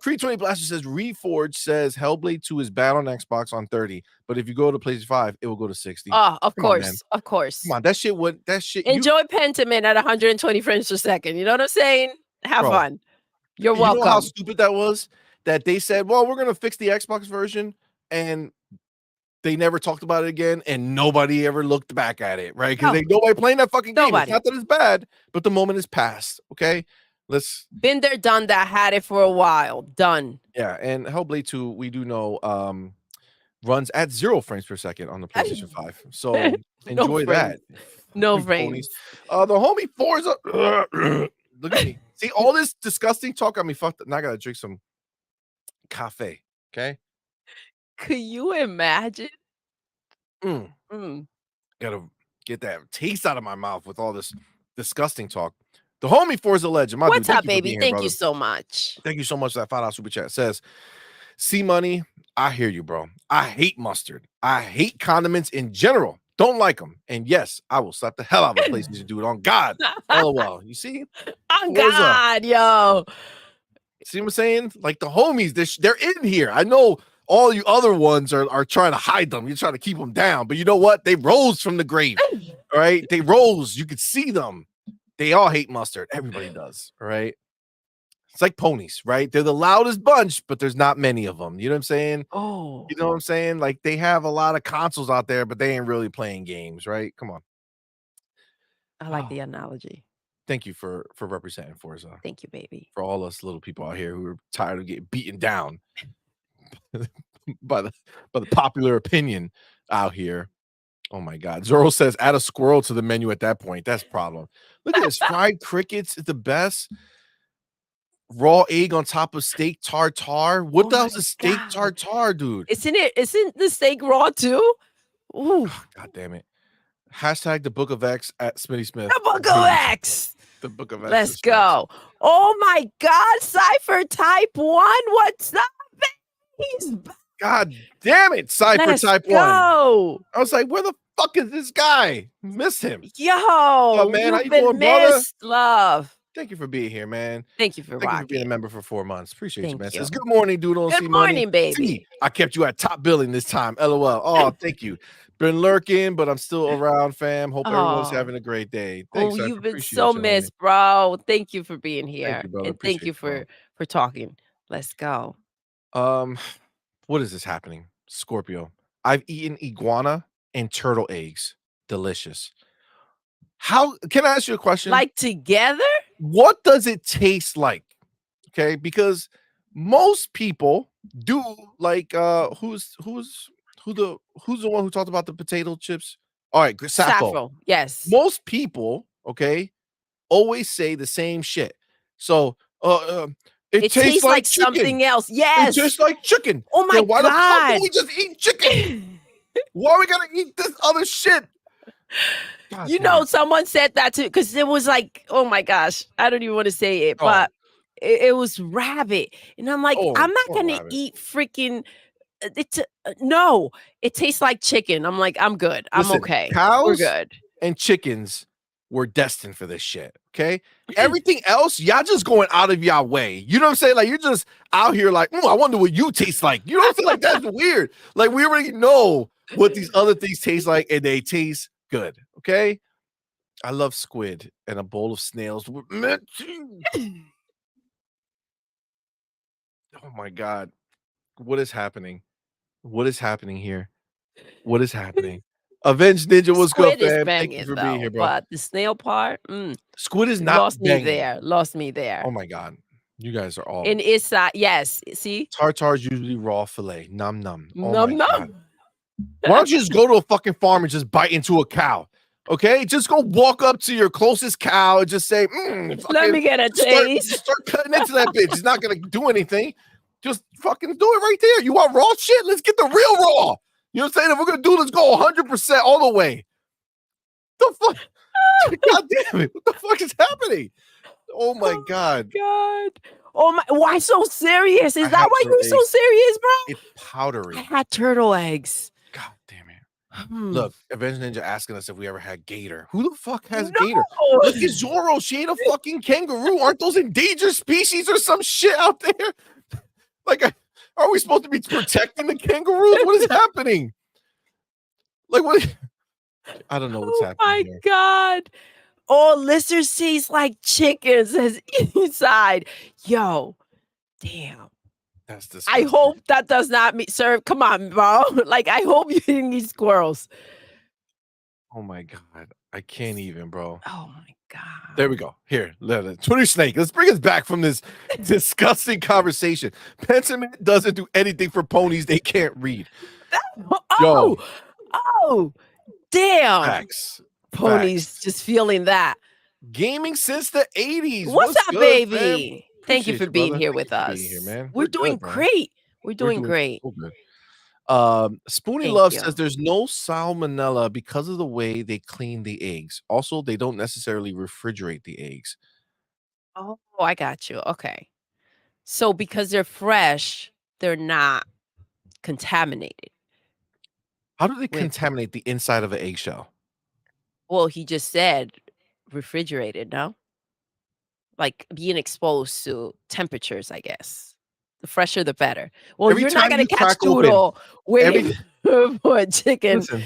Creed 20 Blaster says, "Reforged says Hellblade 2 is bad on Xbox on 30, but if you go to PlayStation 5, it will go to 60." Oh, of Come on, man. course, of Come course. on, that shit would that shit you Enjoy Pentiment at 120 frames per second. You know what I'm saying? Have bro. fun. You're You know how welcome. stupid that was? That they said, "Well, we're gonna fix the Xbox version," and they never talked about it again, and nobody ever looked back at it, right? Because No, ain't nobody playing that fucking game. It's nobody. not that it's bad, but the moment is past, okay? Let's Been there, done that, had it for a while. Done. yeah, and Hellblade 2, we do know, runs at 0 frames per second on the PlayStation 5, so No enjoy frames. that, No fucking ponies. frames. The homie Forza look at me. See, all this disgusting talk got me fucked up. Now I gotta drink some cafe, okay? Could you imagine? Mm. Mm. Gotta get that taste out of my mouth with all this disgusting talk. The homie Forza Legend, my dude, What's thank up, you for baby? being here, Thank you brother. so much. Thank you so much for that $5 super chat. Says, "C Money, I hear you, bro. I hate mustard. I hate condiments in general. Don't like them. And yes, I will slap the hell out of a PlayStation dude on God. LOL." You see? Oh Forza. God, yo. See what I'm saying? Like the homies, they're in here. I know all you other ones are trying to hide them. You're trying to keep them down. But you know what? They rose from the grave. All right. They rose. You could see them. They all hate mustard. Everybody does. All right. It's like ponies, right? They're the loudest bunch, but there's not many of them. You know what I'm saying? You Oh, know what I'm saying? Like they have a lot of consoles out there, but they ain't really playing games, right? Come on. I like Oh, the analogy. thank you for representing Forza Thank you, baby. for all us little people out here who are tired of getting beaten down by the popular opinion out here. Oh my God. Zoro says add a squirrel to the menu at that point. That's a problem. Look at this. Fried crickets is the best. Raw egg on top of steak tartare. What Oh the my hell's a steak God. tartare, dude? Isn't the steak raw too? Ooh, God damn it. Hashtag the Book of X at Smitty Smith. the Book of X. The Book of X Let's is facts. go. Oh my God, Cypher Type 1. What's up? He's back. God damn it, Cypher Let's Type 1. go. I was like, where the fuck is this guy? Miss him. What up, Yo, man? How you've you doing, been brother? missed, love. Thank you for being here, man. Thank you for Thank you for being a rocking. member for 4 months. Appreciate you, man. Thank you. Says, good morning, Doodle and Good CMoney. morning, baby. See, I kept you at top billing this time. LOL. Oh, thank you. Been lurking, but I'm still around, fam. Hope everyone's Oh, having a great day. oh, Thanks, I you've been so appreciate you, homie. missed, bro. Thank you for being Thank here. you, brother. And thank Appreciate you you, bro. for talking. Let's go. Um, what is this happening? Scorpio. I've eaten iguana and turtle eggs. Delicious. How can I ask you a question? Like together? What does it taste like? Okay, because most people do like who's the one who talked about the potato chips? All right, Sappho. Saffron. Yes. Most people, okay, always say the same shit. So, it It tastes tastes like like chicken. something else. It Yes. tastes like chicken. Oh my Then why the fuck don't God. we just eat chicken? Why are we gonna eat this other shit? God You damn know, it. someone said that too, because it was like, oh my gosh, I don't even want to say it, Oh, but it was rabbit. And I'm like, oh, I'm not poor gonna rabbit. eat freaking no, it tastes like chicken. I'm like, I'm good. I'm Listen, okay. We're cows good. and chickens were destined for this shit. Okay. Everything else, y'all just going out of y'all way. You know what I'm saying? Like you're just out here like, I wonder what you taste like. You know what I'm saying? Like that's weird. Like we already know what these other things taste like, and they taste good. Okay. I love squid and a bowl of snails with mint. Oh my god. What is happening? What is happening here? What is happening? Avenged Ninja, what's good, Squid is fam? Thank you banging for being here, though, bro. but the snail part, Squid is not lost me banging. there, lost me there. Oh my god. You guys are all And it's, yes, see? tartar's usually raw filet. Num num. Oh Num my num. god. Why don't you just go to a fucking farm and just bite into a cow? Okay? Just go walk up to your closest cow and just say, Let fucking me get a start taste. start cutting into that bitch. It's not gonna do anything. Just fucking do it right there. You want raw shit? Let's get the real raw. You know what I'm saying? If we're gonna do, let's go 100% all the way. The fuck? God damn it. What the fuck is happening? Oh my Oh my god. god. Oh my, why so serious? I Is that had why turtle you're so eggs. serious, bro? It's I powdery. had turtle eggs. God damn it. Hmm. Look, Avenged Ninja asking us if we ever had gator. Who the fuck has gator? No. Look at Zoro. She ate a fucking kangaroo. Aren't those endangered species or some shit out there? Like, are we supposed to be protecting the kangaroos? What is happening? Like, what? I don't know what's Oh happening my here. god. Oh, lizards taste like chicken, says inside. Yo, damn. That's I disgusting. hope that does not mean, sir. Come on, bro. Like, I hope you didn't eat squirrels. Oh my god. I can't even, bro. Oh my god. There we go. Here, Twitter snake. Let's bring us back from this disgusting conversation. Pentiment doesn't do anything for ponies they can't read. Yo, Oh, oh, damn. facts. Ponies Facts. just feeling that. Gaming since the 80s. What's What's up, good, fam? baby? Thank you Appreciate for you, being brother. here Thank you with for being here, us. man. We're We're doing good, man. great. We're We're doing doing great. so good. Spoonie Thank Love you. says there's no salmonella because of the way they clean the eggs. Also, they don't necessarily refrigerate the eggs. Oh, I got you. Okay. So because they're fresh, they're not contaminated How do they with, contaminate the inside of an eggshell? well, he just said refrigerated, no? Like being exposed to temperatures, I guess. The fresher, the better. Well, Every you're not time gonna you catch crack open, Doodle every waiting for a chicken listen,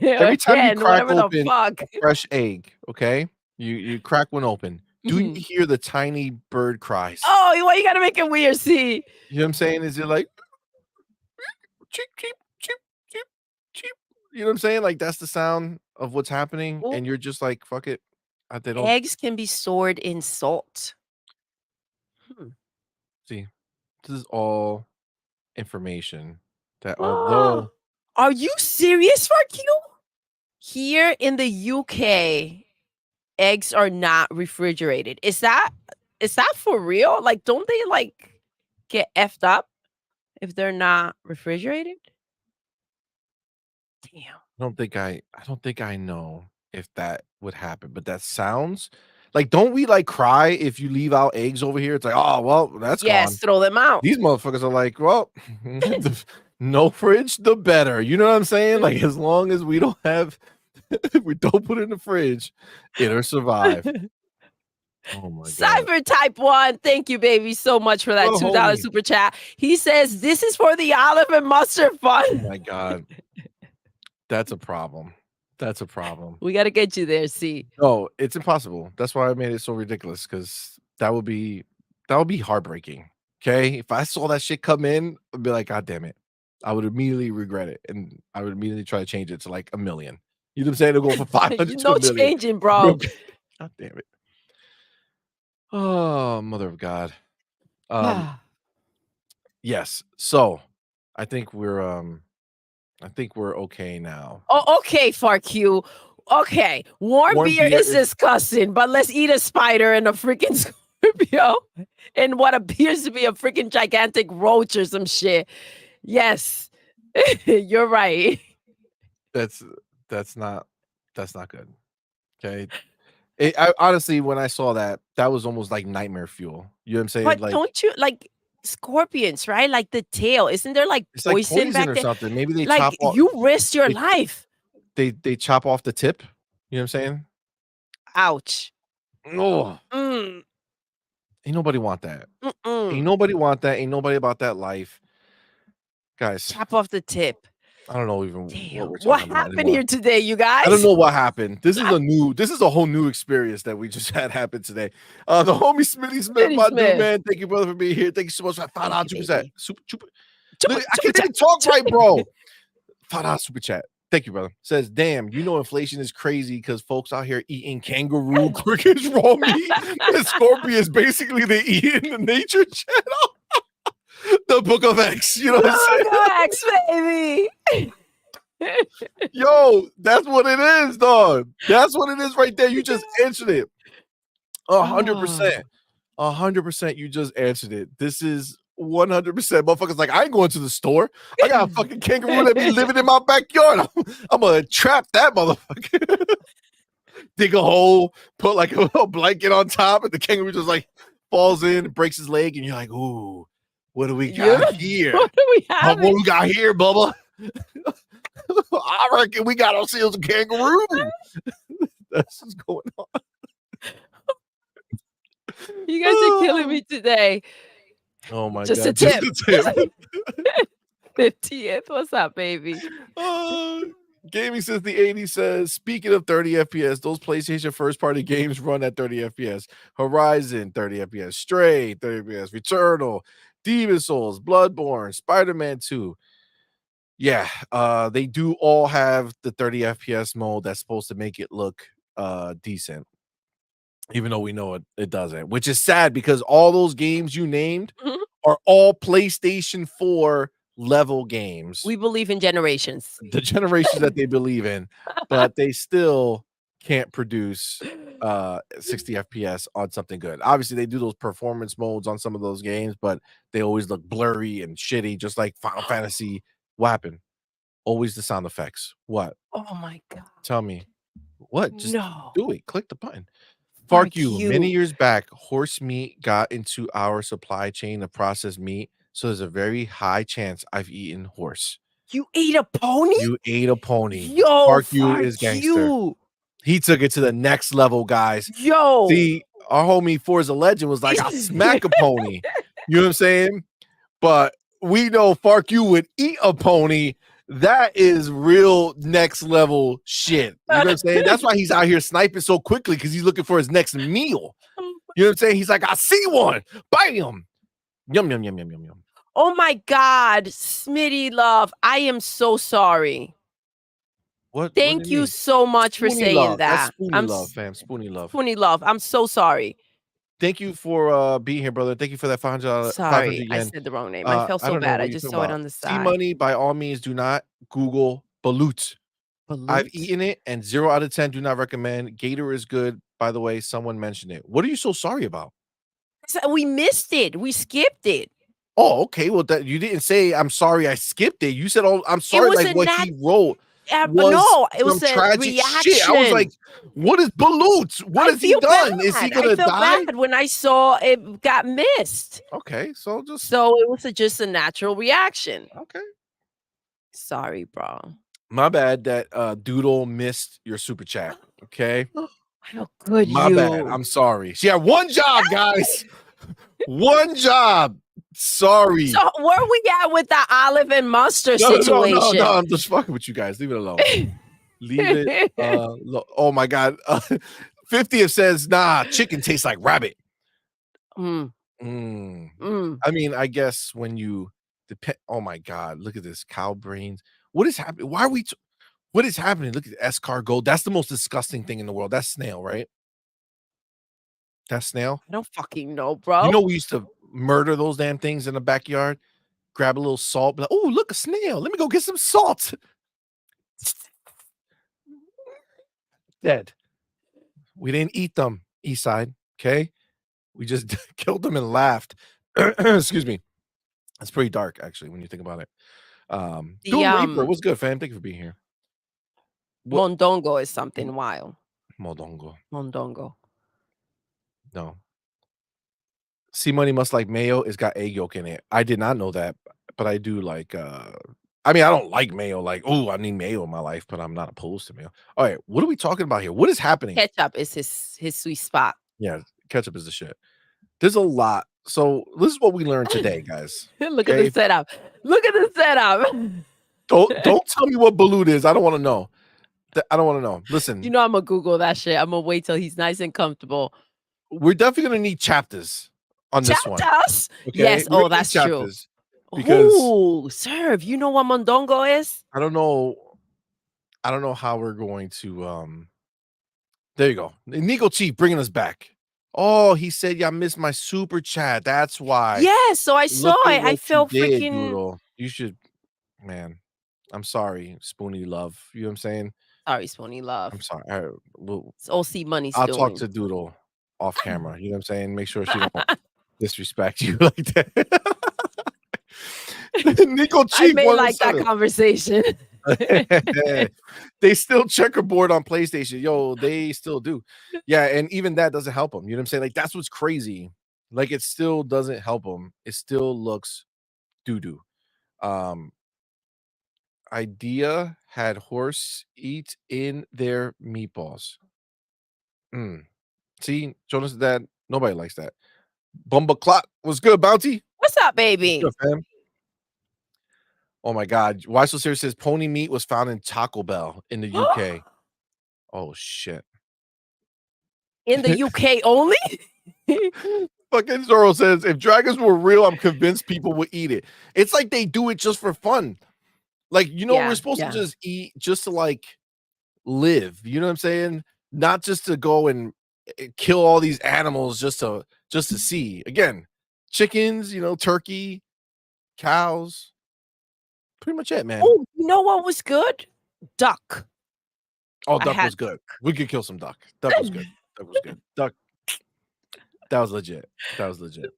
or every time you hen, crack whatever the open fuck. a fresh egg, okay? You crack one open. Do you Mhm. hear the tiny bird cries? Oh, why you gotta make it weird? See, You know what I'm saying? Is it like cheep, cheep, cheep, cheep, cheep? You know what I'm saying? Like that's the sound of what's happening, well, and you're just like, fuck it. They don't eggs can be stored in salt. Hmm. see. This is all information that although Are you serious, Farq? Here in the UK, eggs are not refrigerated. Is that for real? Like, don't they like get effed up if they're not refrigerated? Damn. I don't think I know if that would happen, but that sounds like don't we like cry if you leave out eggs over here? It's like, oh well, that's Yes, gone. throw them out. These motherfuckers are like, well, the no fridge, the better. You know what I'm saying? Like as long as we don't have we don't put it in the fridge, it'll survive. Oh my god. Cypher Type 1, thank you, baby, so much for that Well, $2 homie. super chat. He says, "This is for the olive and mustard Oh fund." my god. That's a problem. That's a problem. We gotta get you there, see. No, it's impossible. That's why I made it so ridiculous because that would be heartbreaking. Okay. If I saw that shit come in, I'd be like, God damn it. I would immediately regret it. And I would immediately try to change it to like a million. You know what I'm saying? It'll go from 500 You to a know million. changing, Real bro. quick. God damn it. Oh, mother of God. Um, Ah. yes. So I think we're okay now. Oh, okay, Farq. Okay, warm Warm beer beer is is disgusting, but let's eat a spider and a freaking Scorpio and what appears to be a freaking gigantic roach or some shit. Yes, you're right. that's that's not that's not good. Okay. I honestly, when I saw that, that was almost like nightmare fuel. You know what I'm saying? But Like, don't you like scorpions, right? Like the tail, isn't there like it's like poison poison back or there? something. Maybe Like you risked your they life. they chop off the tip. You know what I'm saying? Ouch. Oh, Mm, ain't nobody want that. Ain't mm-mm. nobody want that. Ain't nobody about that life. Guys, Chop off the tip. I don't know even what Damn, we're what talking about happened anymore. here today, you I don't guys? know what happened. This is a whole new experience that we just had happen today. The homie Smitty Smith, Eddie my dude, Smith. man. Thank you, brother, for being here. Thank you so much for that Thank $5 you, super chat. baby. Super. Chupa Look, I chupa can't chup even talk chup right, bro. $5 super chat. Thank you, brother. Says, damn, you know inflation is crazy because folks out here eating kangaroo, crickets, raw meat, and scorpions. Basically, they eat in the nature channel. The Book of X. You know what I'm saying? Look, X, baby. Yo, that's what it is, dog. That's what it is right there. You just answered it. Oh, 100%. 100% you just answered it. This is 100%. Motherfuckers like, I ain't going to the store. I got a fucking kangaroo that be living in my backyard. I'm gonna trap that motherfucker. Dig a hole, put like a little blanket on top, and the kangaroo just like falls in and breaks his leg, and you're like, ooh, what do we you? got here? What do we What having? we got here, Bubba? I reckon we got ourselves a kangaroo. That's what's going on. You guys are killing me today. Oh my Just a god, just tip. a tip. 50th. What's up, baby? Gaming since the 80s says, speaking of 30 FPS, those PlayStation first party games run at 30 FPS. Horizon, 30 FPS. Stray, 30 FPS. Returnal, Demon Souls, Bloodborne, Spider-Man 2. Yeah, they do all have the 30 FPS mode that's supposed to make it look decent. Even though we know it doesn't, which is sad because all those games you named Mhm. are all PlayStation 4 level games. We believe in generations. The generations that they believe in, but they still can't produce 60 FPS on something good. Obviously, they do those performance modes on some of those games, but they always look blurry and shitty, just like Final Fantasy. What happened? Always the sound effects. What? Oh my god. Tell me. What? Just No. do it. Click the button. Fark Fuck you. Many you. years back, horse meat got into our supply chain of processed meat, so there's a very high chance I've eaten horse. You ate a pony? You ate a pony. Yo, Fark you fuck is gangster. you. He took it to the next level, guys. Yo. See, our homie Forza Legend was like, "I'll smack a pony." You know what I'm saying? But we know Fark you would eat a pony. That is real next level shit. You know what I'm saying? That's why he's out here sniping so quickly because he's looking for his next meal. You know what I'm saying? He's like, I see one. Bam. Yum, yum, yum, yum, yum, yum. Oh my God, Smitty love. I am so sorry. What do Thank you mean? so much for Spoonie saying love. That's that. spoonie love, fam. Spoonie love. Spoonie love. I'm so sorry. Thank you for being here, brother. Thank you for that 500 Sorry, I yen. said the wrong name. I felt I so don't know bad. I what you're just talking saw it about. on the side. CMoney, by all means, do not Google balut. I've Balut? eaten it, and 0 out of 10 do not recommend. Gator is good, by the way. Someone mentioned it. What are you so sorry about? We missed it. We skipped it. Oh, okay. Well, that you didn't say I'm sorry I skipped it. You said, "Oh, I'm It sorry," was like a what nat he wrote but was no, it some was a tragic shit. I was like, reaction. "What is balut? What I has he feel done? Is he bad. I gonna felt die?" bad when I saw it got missed. Okay, so just So it was just a natural reaction. okay. Sorry, bro. My bad that Doodle missed your super chat. Okay. How could My bad. you? I'm sorry. She had one job, guys. One job. Sorry. So where we at with the olive and mustard No. situation? I'm just fucking with you guys. Leave it alone. Leave it. Oh my god. 50th says, nah, chicken tastes like rabbit. Mm. I mean, I guess when you depend. Oh my god, look at this cow brains. What is happening? Why are we? What is happening? Look at the escargot. That's the most disgusting thing in the world. That's snail, right? That's snail. I don't fucking know, You bro. know, we used to murder those damn things in the backyard. Grab a little salt. Be like, oh, look, a snail. Let me go get some salt. Dead. We didn't eat them, Eastside. Okay. We just killed them and laughed. Excuse me. It's pretty dark, actually, when you think about it. The Doom Reaper, what's good, fam? Thank you for being here. What mondongo is something wild. Modongo? Mondongo. No. CMoney must like mayo. It's got egg yolk in it. I did not know that, but I do like I mean, I don't like mayo, like, oh, I need mayo in my life, but I'm not opposed to mayo. All right, what are we talking about here? What is happening? Ketchup is his sweet spot. Yeah, ketchup is the shit. There's a lot. So this is what we learned today, guys. Look at the setup. Look at the setup. Don't tell me what balut is. I don't wanna know. I don't wanna know. You Listen, know Imma Google that shit. Imma wait till he's nice and comfortable. we're definitely gonna need chapters on this one, Chapters? okay? Yes, We're oh, gonna need that's true. chapters because Ooh, serve. You know what mondongo is? I don't know how we're going to, there you go. Nico Chief bringing us back. Oh, he said, "Yeah, I missed my super chat. That's why." Yes, so I saw Look at it. I what you felt did, freaking Doodle. You should man, I'm sorry, Spoonie love. You know what I'm saying? sorry, Spoonie I'm Love. sorry. Well, It's OC Money's I'll talk doing. to Doodle off camera. You know what I'm saying? Make sure she don't disrespect you like that. Nico I Cheek may like that 107. conversation. They still checkerboard on PlayStation. Yo, they still do. Yeah, and even that doesn't help them. You know what I'm saying? Like that's what's crazy. Like it still doesn't help them. It still looks doo-doo. Um Idea had horse eat in their meatballs. Mm. See, Jonas, that nobody likes that. Bumba Clot was good, Bounty. What's up, What's good, baby? fam? Oh my God. Why so serious says pony meat was found in Taco Bell in the UK. Oh shit. In the UK only? Fucking Zoro says if dragons were real, I'm convinced people would eat it. It's like they do it just for fun. Like, we're Yeah, supposed to yeah. just eat just to like live. You know what I'm saying? Not just to go and kill all these animals just to see. Again, chickens, turkey, cows, pretty much it, man. Oh, you know what was good? Duck. Oh, I duck had was good. We could kill some duck. Duck was good. Duck was good. Duck, that was legit. That was legit.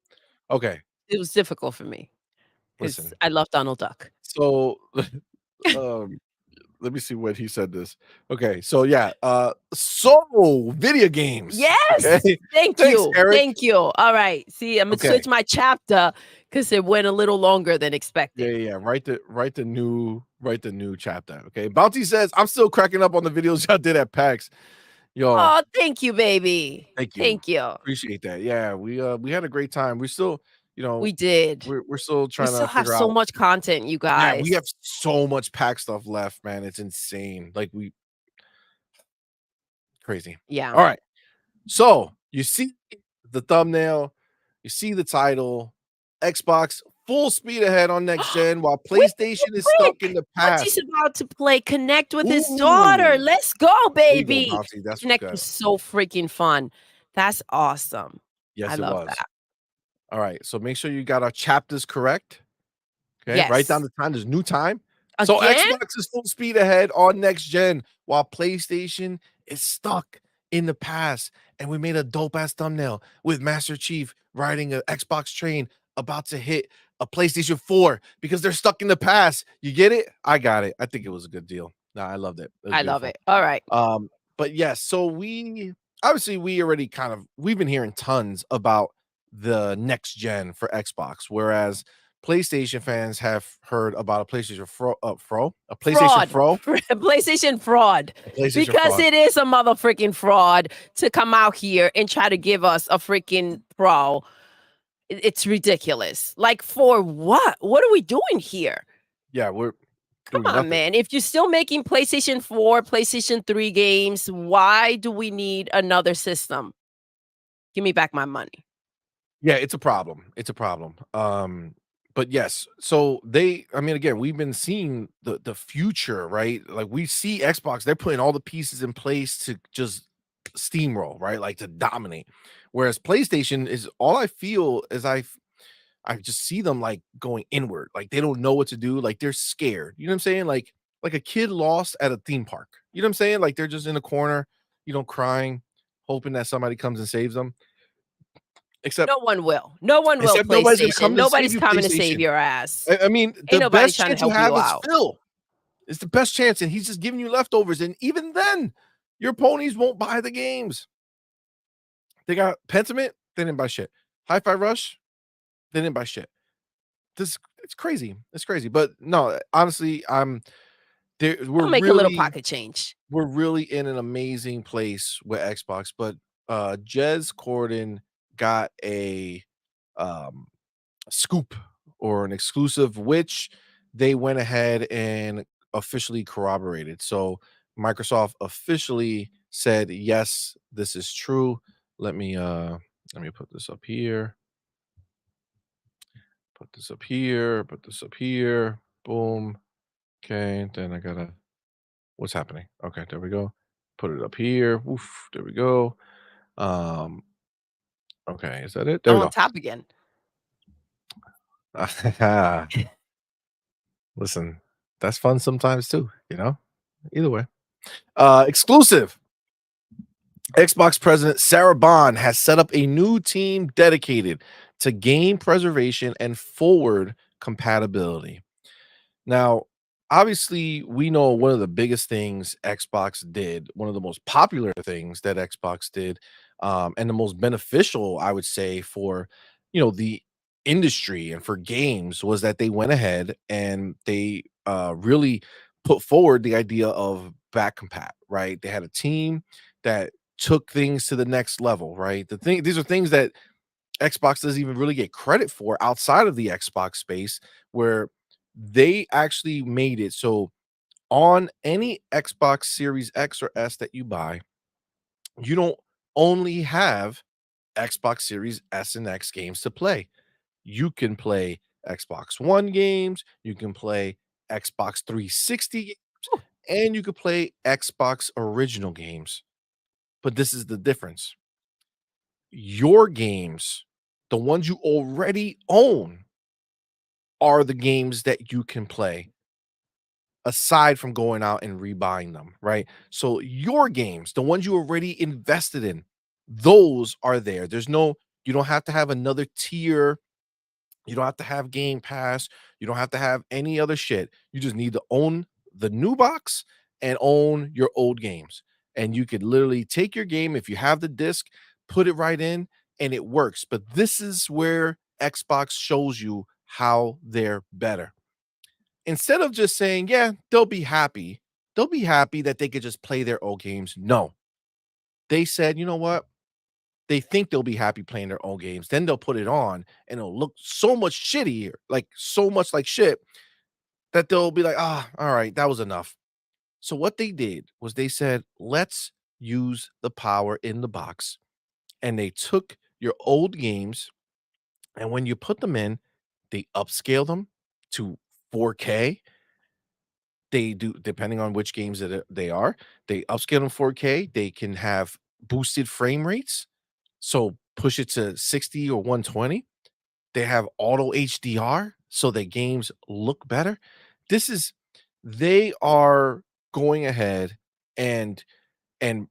Okay, it was difficult for me because listen. I love Donald Duck. So, um, let me see when he said this. Okay, so yeah, so video games. Okay, Yes! Thank thanks, you, Eric. thank you. Alright, see, Imma Okay, switch my chapter because it went a little longer than yeah, expected. yeah, yeah. Write the new chapter. Okay, Bounty says I'm still cracking up on the videos y'all did at PAX. Yo, Oh, thank you, baby. thank you, Thank you. appreciate that. Yeah, we had a great time. We still, We did. we're still We trying still to have figure so out. much content, you Yeah, we guys. have so much pack stuff left, man. It's insane. Like crazy. Yeah. All right. So you see the thumbnail, you see the title, Xbox full speed ahead on next gen while Wait, PlayStation is real stuck in quick. the Auntie's past. about to play Connect with his daughter. Ooh, Let's go, there you go, baby. Bouncy. That's what's Connect good. was so freaking fun. That's awesome. I Yes, it love was. that. All right. So make sure you got our chapters correct. Okay, write down Yes. the time. There's new time. So Again? Xbox is full speed ahead on next gen, while PlayStation is stuck in the past. And we made a dope ass thumbnail with Master Chief riding an Xbox train about to hit a PlayStation 4 because they're stuck in the past. You get it? I got it. I think it was a good deal. No, I loved it. It was I love beautiful. it. All right. But yes, so we already we've been hearing tons about the next gen for Xbox, whereas PlayStation fans have heard about a PlayStation Fraud. Pro, PlayStation fraud. a PlayStation Because fraud. it is a mother freaking fraud to come out here and try to give us a freaking pro. It's ridiculous. Like, for what? What are we doing here? Yeah, we're Come doing on, nothing. man. If you're still making PlayStation 4, PlayStation 3 games, why do we need another system? Give me back my money. Yeah, it's a problem. It's a problem. But yes, so I mean, again, we've been seeing the future, right? Like we see Xbox, they're putting all the pieces in place to just steamroll, right? Like to dominate. Whereas PlayStation is all I feel is I just see them like going inward, like they don't know what to do, like they're scared. You know what I'm saying? Like a kid lost at a theme park. You know what I'm saying? Like they're just in a corner, crying, hoping that somebody comes and saves them. Except No one will. No one will, Except nobody's gonna PlayStation. come and save Nobody's you, coming to save PlayStation. your ass. I mean, Ain't the nobody best trying to chance you help you have is out. Phil. It's the best chance, and he's just giving you leftovers, and even then, your ponies won't buy the games. They got Pentiment, they didn't buy shit. Hi-Fi Rush, they didn't buy shit. It's crazy. It's crazy. But no, honestly, I'm there. I'll make a little pocket change. We're really in an amazing place with Xbox, but Jez Corden got a scoop or an exclusive, which they went ahead and officially corroborated. So Microsoft officially said, yes, this is true. Let me put this up here, put this up here, put this up here. Boom. Okay, then I gotta what's happening? Okay, there we go. Put it up here. Oof, there we go. Um, okay, is that it? There I'm we on go. top again. Listen, that's fun sometimes too, you know? Either way. Exclusive. Xbox president Sarah Bond has set up a new team dedicated to game preservation and forward compatibility. Now, obviously, we know one of the biggest things Xbox did, one of the most popular things that Xbox did, and the most beneficial, I would say, for the industry and for games was that they went ahead and they really put forward the idea of back compat. Right? They had a team that took things to the next level. Right? These are things that Xbox doesn't even really get credit for outside of the Xbox space, where they actually made it so on any Xbox Series X or S that you buy, you don't only have Xbox Series S and X games to play. You can play Xbox One games, you can play Xbox 360 games, Whew. and you can play Xbox original games. But this is the difference. Your games, the ones you already own, are the games that you can play aside from going out and rebuying them, right? So your games, the ones you already invested in, those are there. You don't have to have another tier. You don't have to have Game Pass. You don't have to have any other shit. You just need to own the new box and own your old games. And you could literally take your game if you have the disc, put it right in, and it works. But this is where Xbox shows you how they're better. Instead of just saying, yeah, they'll be happy that they could just play their old games. No, they said, you know what? They think they'll be happy playing their own games. Then they'll put it on and it'll look so much shittier, like so much like shit that they'll be like, ah, all right, that was enough. So what they did was they said, let's use the power in the box. And they took your old games, and when you put them in, they upscale them to 4K. They do, depending on which games they are, they upscale them 4K. They can have boosted frame rates, so push it to 60 or 120. They have auto HDR, so the games look better. This is they are going ahead and and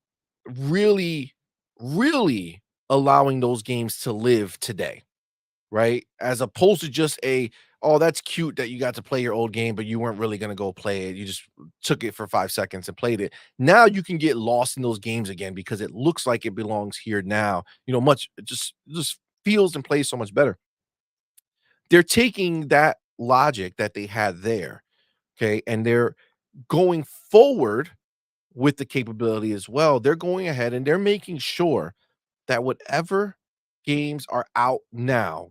really, really allowing those games to live today, right? As opposed to just oh, that's cute that you got to play your old game, but you weren't really going to go play it. You just took it for 5 seconds and played it. Now you can get lost in those games again because it looks like it belongs here now. It just feels and plays so much better. They're taking that logic that they had there, okay, and they're going forward with the capability as well. They're going ahead and they're making sure that whatever games are out now,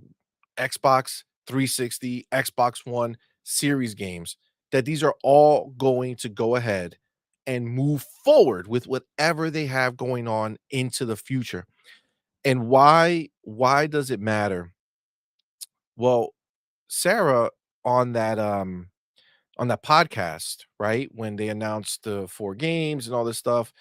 Xbox 360, Xbox One series games, that these are all going to go ahead and move forward with whatever they have going on into the future. And why does it matter? Well, Sarah on that podcast, right? When they announced the 4 games and all this stuff,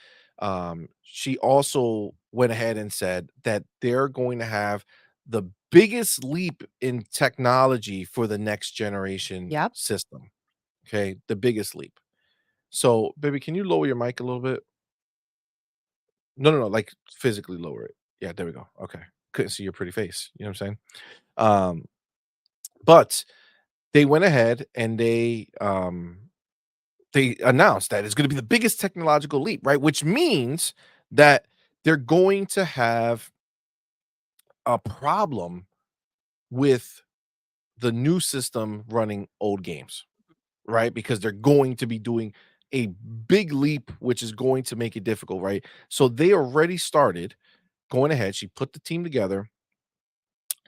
she also went ahead and said that they're going to have the biggest leap in technology for the next generation Yep. system. Okay, the biggest leap. So, baby, can you lower your mic a little bit? No, no, no, like physically lower it. Yeah, there we go. Okay. Couldn't see your pretty face. You know what I'm saying? Um, but they went ahead and they announced that it's gonna be the biggest technological leap, right? Which means that they're going to have a problem with the new system running old games, right? Because they're going to be doing a big leap, which is going to make it difficult, right? So they already started going ahead. She put the team together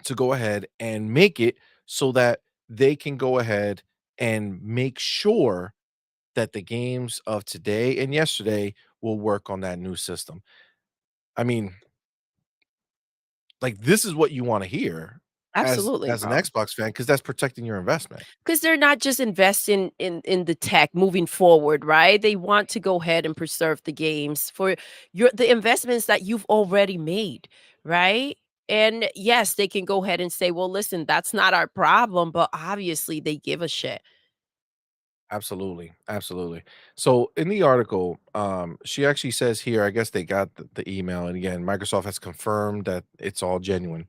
to go ahead and make it so that they can go ahead and make sure that the games of today and yesterday will work on that new system. I mean, like, this is what you wanna hear Absolutely, as an bro. Xbox fan, because that's protecting your investment. 'Cause they're not just investing in the tech moving forward, right? They want to go ahead and preserve the games for the investments that you've already made, right? And yes, they can go ahead and say, "Well, listen, that's not our problem," but obviously they give a shit. Absolutely, absolutely. So in the article, she actually says here, I guess they got the email, and again, Microsoft has confirmed that it's all genuine.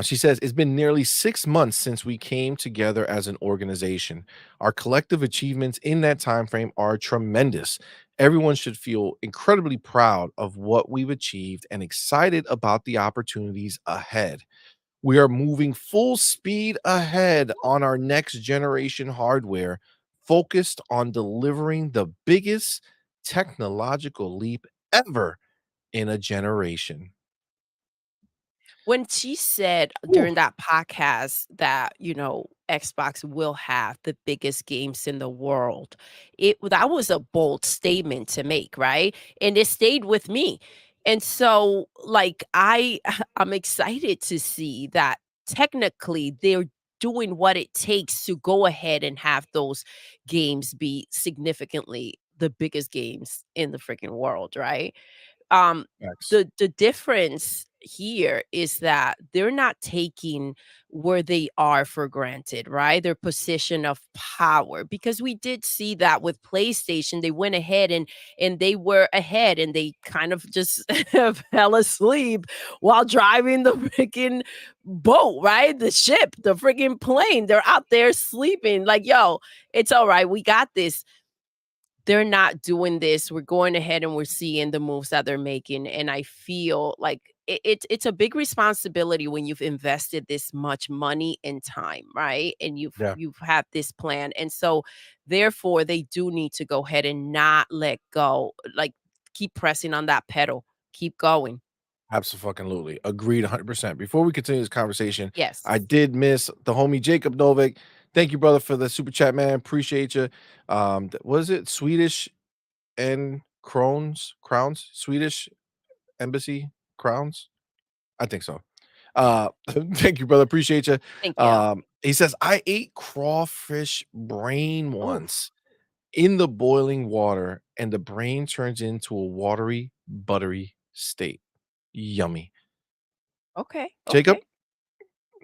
She says it's been nearly 6 months since we came together as an organization. Our collective achievements in that time frame are tremendous. Everyone should feel incredibly proud of what we've achieved and excited about the opportunities ahead. We are moving full speed ahead on our next generation hardware, focused on delivering the biggest technological leap ever in a generation. When she said Whew. during that podcast that, Xbox will have the biggest games in the world, that was a bold statement to make, right? And it stayed with me. And so, like, I'm excited to see that technically they're doing what it takes to go ahead and have those games be significantly the biggest games in the freaking world, right? Um, Facts. the difference here is that they're not taking where they are for granted, right? Their position of power, because we did see that with PlayStation. They went ahead and they were ahead, and they kind of just fell asleep while driving the freaking boat, right? The ship, the freaking plane. They're out there sleeping. Like, yo, it's all right. We got this. They're not doing this. We're going ahead and we're seeing the moves that they're making, and I feel like it's a big responsibility when you've invested this much money and time, right? And Yeah, you've had this plan, and so therefore they do need to go ahead and not let go. Like, keep pressing on that pedal, keep going. absolutely. Agreed 100%. Before we continue this conversation, I Yes, did miss the homie Jacob Novik. Thank you, brother, for the super chat, man. Appreciate you. Was it Swedish and Crowns? Swedish Embassy Crowns? I think so. Thank you, brother. Appreciate you. thank you. He says, I ate crawfish brain Oh, once in the boiling water, and the brain turns into a watery, buttery state. Yummy. okay, Jacob, okay.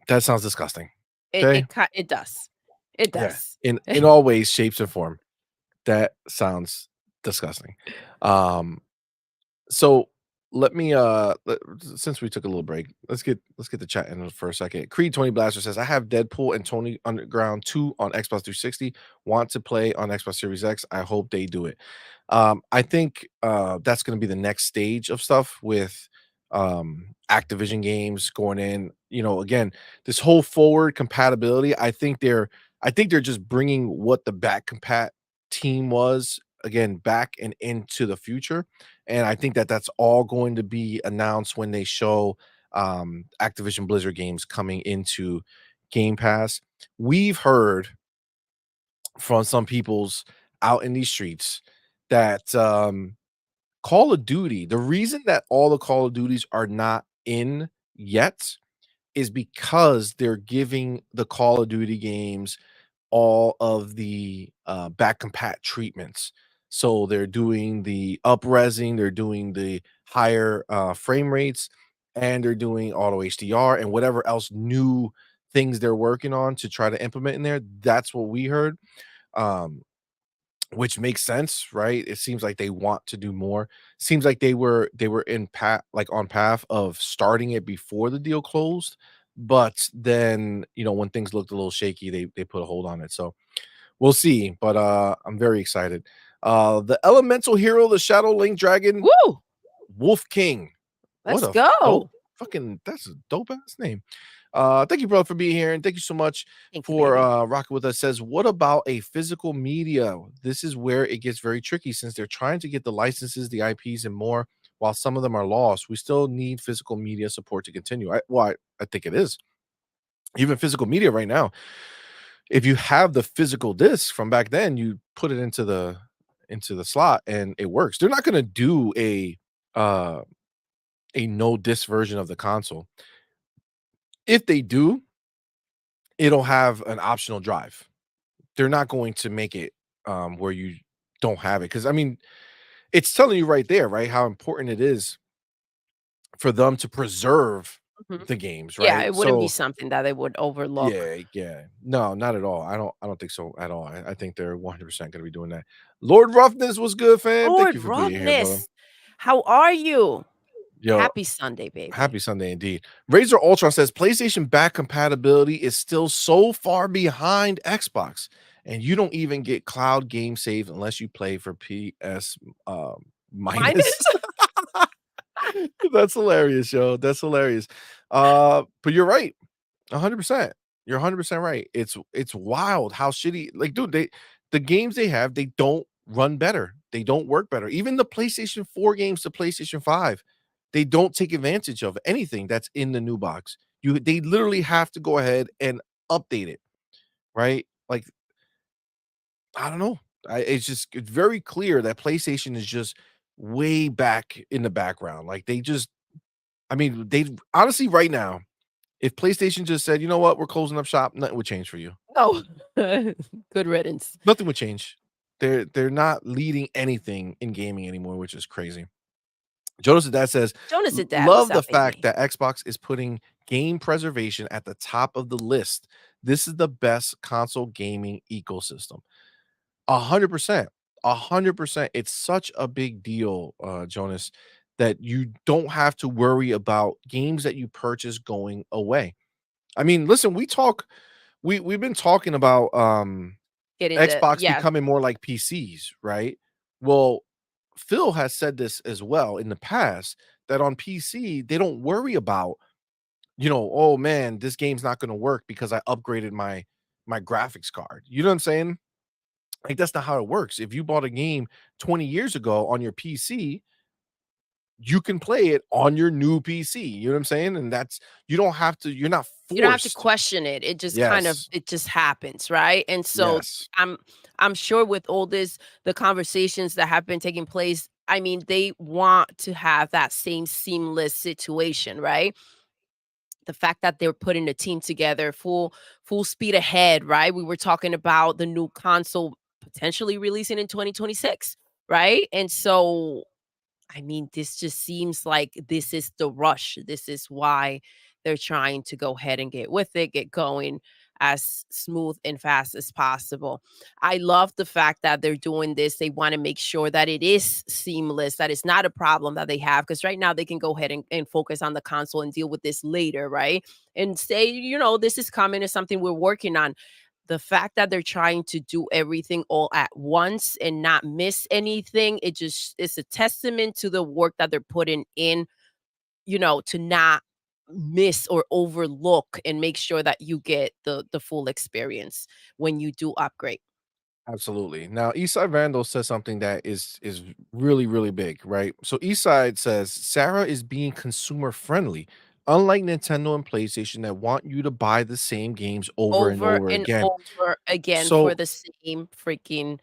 that sounds disgusting. It Okay. it ki- it does, it Yeah. does. In all ways, shapes, and form. That sounds disgusting. Um, So let me since we took a little break, let's get the chat in for a second. Creed 20 Blaster says, I have Deadpool and Tony Underground 2 on Xbox 360. Want to play on Xbox Series X. I hope they do it. I think that's gonna be the next stage of stuff with Activision games going in. Again, this whole forward compatibility. I think they're just bringing what the back compat team was again back and into the future, and I think that that's all going to be announced when they show Activision Blizzard games coming into Game Pass. We've heard from some people's out in these streets that Call of Duty, the reason that all the Call of Duties are not in yet is because they're giving the Call of Duty games all of the back compat treatments. So they're doing the up-resing, they're doing the higher frame rates, and they're doing auto HDR and whatever else new things they're working on to try to implement in there. That's what we heard. Um, which makes sense, right? It seems like they want to do more. Seems like they were in path like on path of starting it before the deal closed, but then when things looked a little shaky, they put a hold on it. So we'll see. But I'm very excited. The elemental hero, the Shadow Link Dragon, Woo! Wolf King. What Let's a dope go. fucking that's a dope ass name. Thank you, brother, for being here, and thank you so much Thank you, for baby. rocking with us. Says, what about a physical media? This is where it gets very tricky since they're trying to get the licenses, the IPs, and more. While some of them are lost, we still need physical media support to continue. I think it is even physical media right now. If you have the physical disc from back then, you put it into the slot and it works. They're not gonna do uh, a no disc version of the console. If they do, it'll have an optional drive. They're not going to make it, where you don't have it because I mean, it's telling you right there, right, how important it is for them to preserve Mhm. the games, Yeah, right? it wouldn't be So something that they would overlook. yeah, yeah. No, not at all. I don't think so at all. I think they're 100% gonna be doing that. Lord Roughness was good, fam. Thank Lord you for being here, brother. Roughness, how are you? Yo, Happy Sunday, baby. happy Sunday indeed. Razor Ultron says PlayStation back compatibility is still so far behind Xbox, and you don't even get cloud game save unless you play for PS minus. Minus? That's hilarious, yo. That's hilarious. But you're right. 100%. You're 100% right. It's wild how shitty like, dude, the games they have, they don't run better. They don't work better. Even the PlayStation 4 games to PlayStation 5, they don't take advantage of anything that's in the new box. They literally have to go ahead and update it, right? Like, I don't know. It's very clear that PlayStation is just way back in the background. Like, they just I mean, they honestly right now, if PlayStation just said, "You know what? We're closing up shop," nothing would change for you. Oh, good riddance. Nothing would change. They're not leading anything in gaming anymore, which is crazy. Jonas' dad says, Jonas the dad, what's Love the up, fact baby? that Xbox is putting game preservation at the top of the list. This is the best console gaming ecosystem." 100%. 100%. It's such a big deal, Jonas, that you don't have to worry about games that you purchase going away. I mean, listen, we've been talking about Getting the Xbox yeah, becoming more like PCs, right? Well, Phil has said this as well in the past that on PC, they don't worry about, oh man, this game's not going to work because I upgraded my graphics card. You know what I'm saying? Like that's not how it works. If you bought a game 20 years ago on your PC, you can play it on your new PC. You know what I'm saying? And that's you don't have to, you're not you don't have to forced. question it. It just kind of Yes. it just happens, right? And so Yes. I'm I'm sure with all this the conversations that have been taking place, I mean, they want to have that same seamless situation, right? The fact that they're putting a team together full speed ahead, right? We were talking about the new console potentially releasing in 2026, right? And so I mean, this just seems like this is the rush. This is why they're trying to go ahead and get with it, get going as smooth and fast as possible. I love the fact that they're doing this. They want to make sure that it is seamless, that it's not a problem that they have. Because right now they can go ahead and focus on the console and deal with this later, right? And say, this is coming as something we're working on. The fact that they're trying to do everything all at once and not miss anything, it's a testament to the work that they're putting in, to not miss or overlook and make sure that you get the full experience when you do upgrade. Absolutely. Now, Eastside Vandal says something that is really, really big, right? So Eastside says Sarah is being consumer friendly, unlike Nintendo and PlayStation that want you to buy the same games over and Over over and again. over again for So the same freaking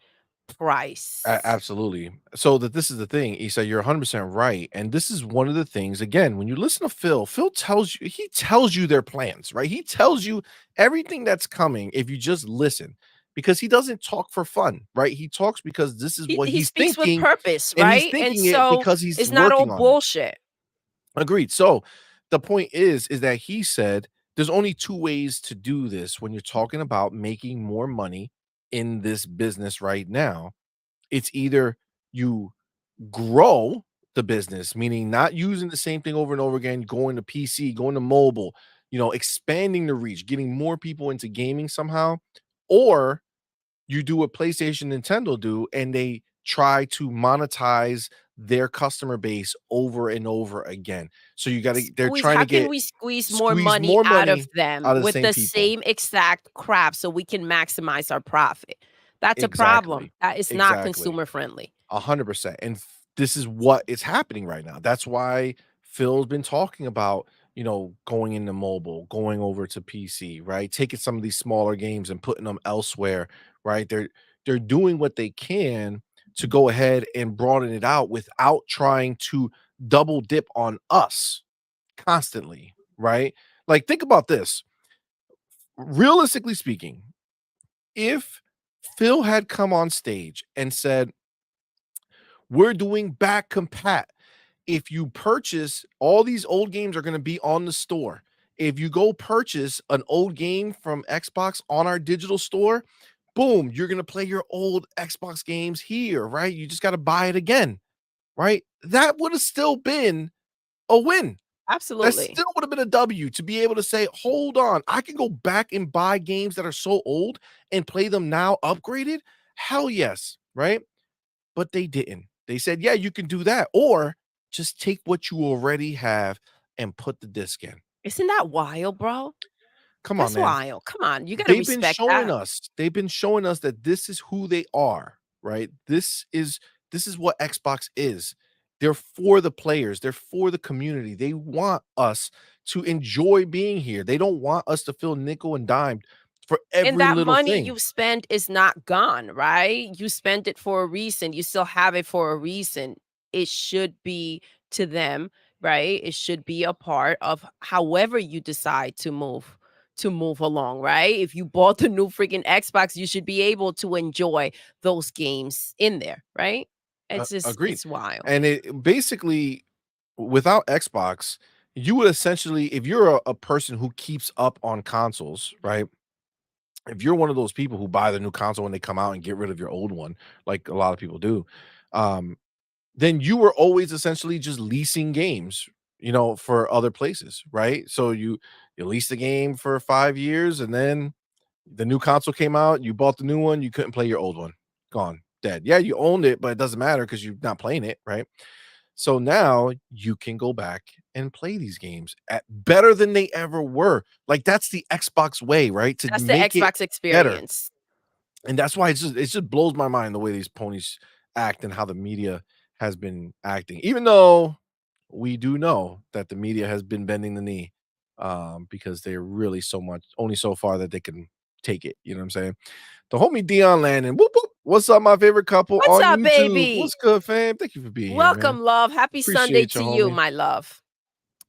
price. absolutely. So that this is the thing, Issa, you're 100% right. And this is one of the things, again, when you listen to Phil, Phil tells you, he tells you their plans, right? He tells you everything that's coming if you just listen because he doesn't talk for fun, right? He talks because this is what He he's speaks with thinking purpose, and he's right? And thinking it so because he's it's not all working on it. bullshit. Agreed. So the point is that he said there's only two ways to do this when you're talking about making more money in this business right now. It's either you grow the business, meaning not using the same thing over and over again, going to PC, going to mobile, expanding the reach, getting more people into gaming somehow, or you do what PlayStation, Nintendo do, and they try to monetize their customer base over and over again. So they're Squeeze trying how to can get we squeeze more squeeze money more out of money them out of the with same the people. same exact crap so we can maximize our profit? That's a problem. Exactly. That is not Exactly. consumer friendly. 100%. And this is what is happening right now. That's why Phil's been talking about going into mobile, going over to PC, right? Taking some of these smaller games and putting them elsewhere, right? They're doing what they can to go ahead and broaden it out without trying to double dip on us constantly, right? Like think about this. Realistically speaking, if Phil had come on stage and said, "We're doing back compat. If you purchase all these old games are going to be on the store. If you go purchase an old game from Xbox on our digital store, boom, you're going to play your old Xbox games here, right? You just got to buy it again, right? That would have still been a win. That Absolutely. still would have been a W to be able to say, hold on, I can go back and buy games that are so old and play them now upgraded. Hell yes, right? But they didn't. They said, "Yeah, you can do that, or just take what you already have and put the disc in." Isn't that wild, bro? Come on, That's man. wild. Come on, you gotta respect that. They've been showing us that this is who they are, right? This is what Xbox is. They're for the players, they're for the community. They want us to enjoy being here. They don't want us to feel nickel and dimed for And every that little money thing. you spend is not gone, right? You spent it for a reason. You still have it for a reason. It should be to them, right? It should be a part of however you decide to move along, right? If you bought the new freaking Xbox, you should be able to enjoy those games in there, right? Agreed. It's wild. And it basically, without Xbox, you would essentially, if you're a person who keeps up on consoles, right? If you're one of those people who buy the new console when they come out and get rid of your old one, like a lot of people do, um, then you were always essentially just leasing games, for other places, right? So you lease the game for 5 years, and then the new console came out, you bought the new one, you couldn't play your old one, gone, dead. Yeah, you owned it, but it doesn't matter because you're not playing it, right? So now you can go back and play these games at better than they ever were. Like that's the Xbox way, right? To That's the make it Xbox better. experience. And that's why it just blows my mind the way these ponies act and how the media has been acting. Even though we do know that the media has been bending the knee because they're really so much only so far that they can take it. You know what I'm saying? The homie Dion Landon. Whoop, whoop. What's up, my favorite couple What's on up, YouTube? baby? What's good, fam? Thank you for being here, man. Welcome, love. Happy Sunday Appreciate you, to you, homie. my love.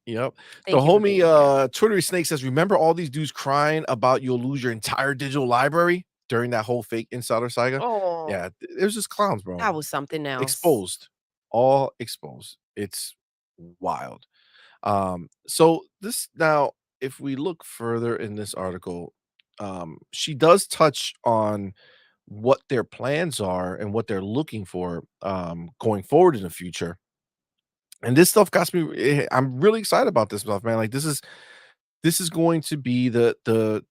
Yep. The Thank you for homie being here. Twittery Snake says, remember all these dudes crying about you'll lose your entire digital library during that whole fake insider saga? Oh, Yeah, it was just clowns, bro. that was something else. Exposed. All exposed. It's wild. So this now, if we look further in this article, she does touch on what their plans are and what they're looking for going forward in the future. And this stuff got me. I'm really excited about this stuff, man. Like this is going to be the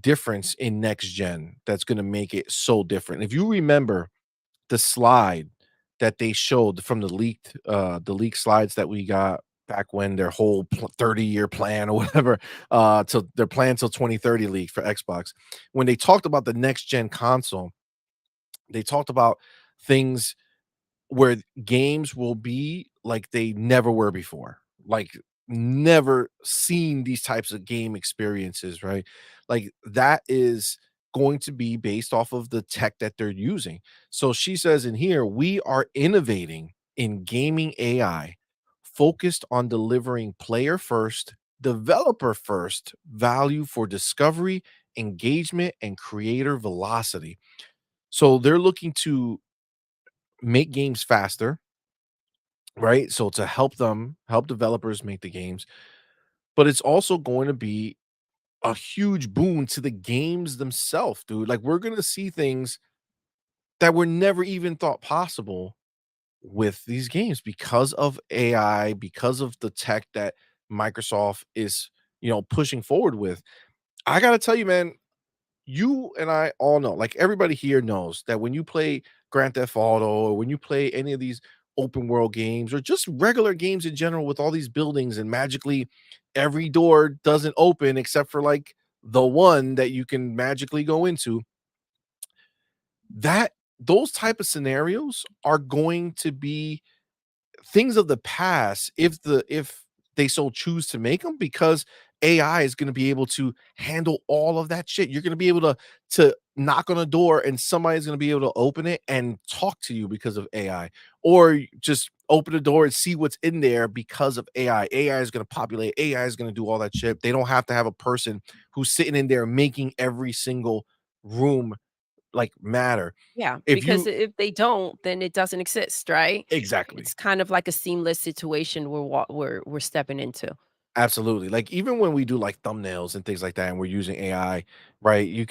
difference in next gen that's going to make it so different. If you remember the slide that they showed from the leaked slides that we got back when their whole 30-year plan or whatever, till their plan till 2030 leaked for Xbox. When they talked about the next gen console, they talked about things where games will be like they never were before, like never seen these types of game experiences, right? Like that is going to be based off of the tech that they're using. So she says in here, we are innovating in gaming AI, focused on delivering player first, developer first value for discovery, engagement, and creator velocity. So they're looking to make games faster, right? So to help developers make the games, but it's also going to be a huge boon to the games themselves, dude. Like we're going to see things that were never even thought possible with these games because of AI, because of the tech that Microsoft is, pushing forward with. I got to tell you, man, you and I all know, like everybody here knows that when you play Grand Theft Auto or when you play any of these open world games or just regular games in general with all these buildings and magically every door doesn't open except for like the one that you can magically go into, that those type of scenarios are going to be things of the past if they so choose to make them, because AI is gonna be able to handle all of that shit. You're gonna be able to knock on a door and somebody's gonna be able to open it and talk to you because of AI, or just open the door and see what's in there because of AI. AI is gonna populate, AI is gonna do all that shit. They don't have to have a person who's sitting in there making every single room, like, matter. Yeah, If because you if they don't, then it doesn't exist, right? Exactly. It's kind of like a seamless situation we're stepping into. Absolutely. Like, even when we do, like, thumbnails and things like that, and we're using AI, right? You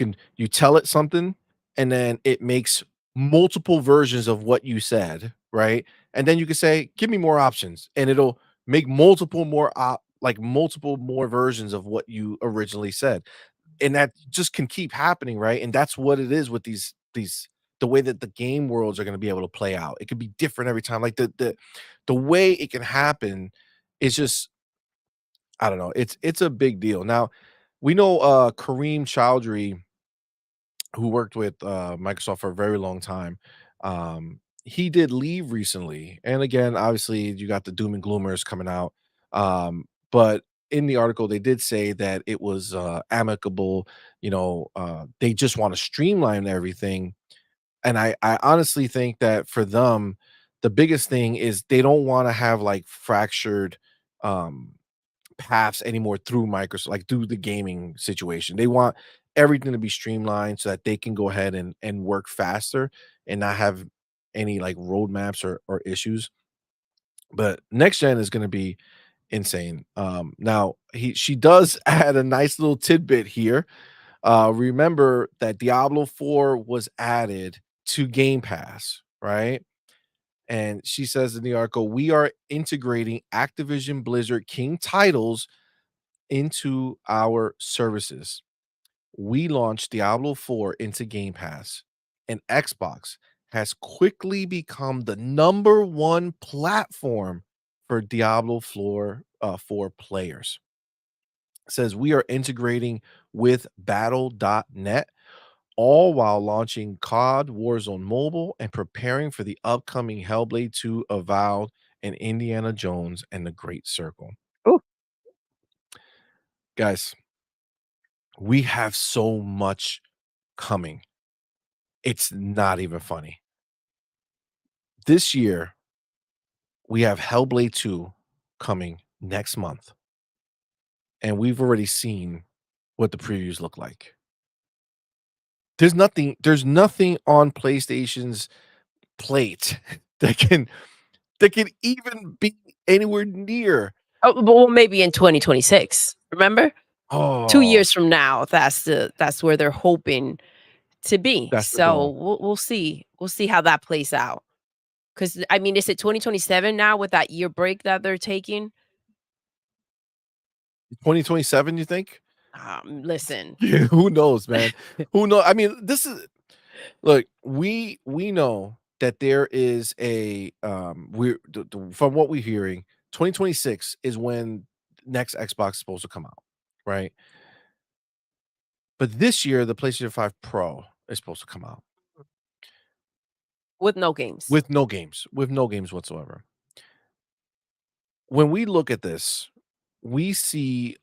tell it something, and then it makes multiple versions of what you said, right? And then you can say, "Give me more options," and it'll make multiple more versions of what you originally said. And that just can keep happening, right? And that's what it is with these the way that the game worlds are gonna be able to play out. It could be different every time. Like, the way it can happen is just, I don't know. It's a big deal. Now, we know Kareem Chowdhury, who worked with Microsoft for a very long time. He did leave recently, and again, obviously, you got the doom and gloomers coming out. But in the article, they did say that it was amicable. They just want to streamline everything, and I honestly think that for them, the biggest thing is they don't want to have like fractured. Um, Paths anymore through Microsoft, like through the gaming situation. They want everything to be streamlined so that they can go ahead and work faster and not have any like roadmaps or issues. But next gen is going to be insane. Now she does add a nice little tidbit here. Remember that Diablo 4 was added to Game Pass, right? And she says in the article, we are integrating Activision Blizzard King titles into our services. We launched Diablo 4 into Game Pass, and Xbox has quickly become the number one platform for Diablo 4 players. It says we are integrating with battle.net, all while launching COD Warzone Mobile and preparing for the upcoming Hellblade 2 Avowed and Indiana Jones and the Great Circle. Ooh, Guys, we have so much coming. It's not even funny. This year, we have Hellblade 2 coming next month, and we've already seen what the previews look like. There's nothing on PlayStation's plate that can even be anywhere near. oh, but well, maybe in 2026. Remember, 2 Oh, years from now, that's where they're hoping to be. that's the So goal. we'll see. We'll see how that plays out. Because I mean, is it 2027 now with that year break that they're taking? 2027, you think? Listen, Yeah, who knows, man? Who know I mean, this is look, we know that there is a, we're from what we're hearing, 2026 is when next Xbox is supposed to come out, right? But this year, the PlayStation 5 Pro is supposed to come out with no games. with no games whatsoever. When we look at this, we see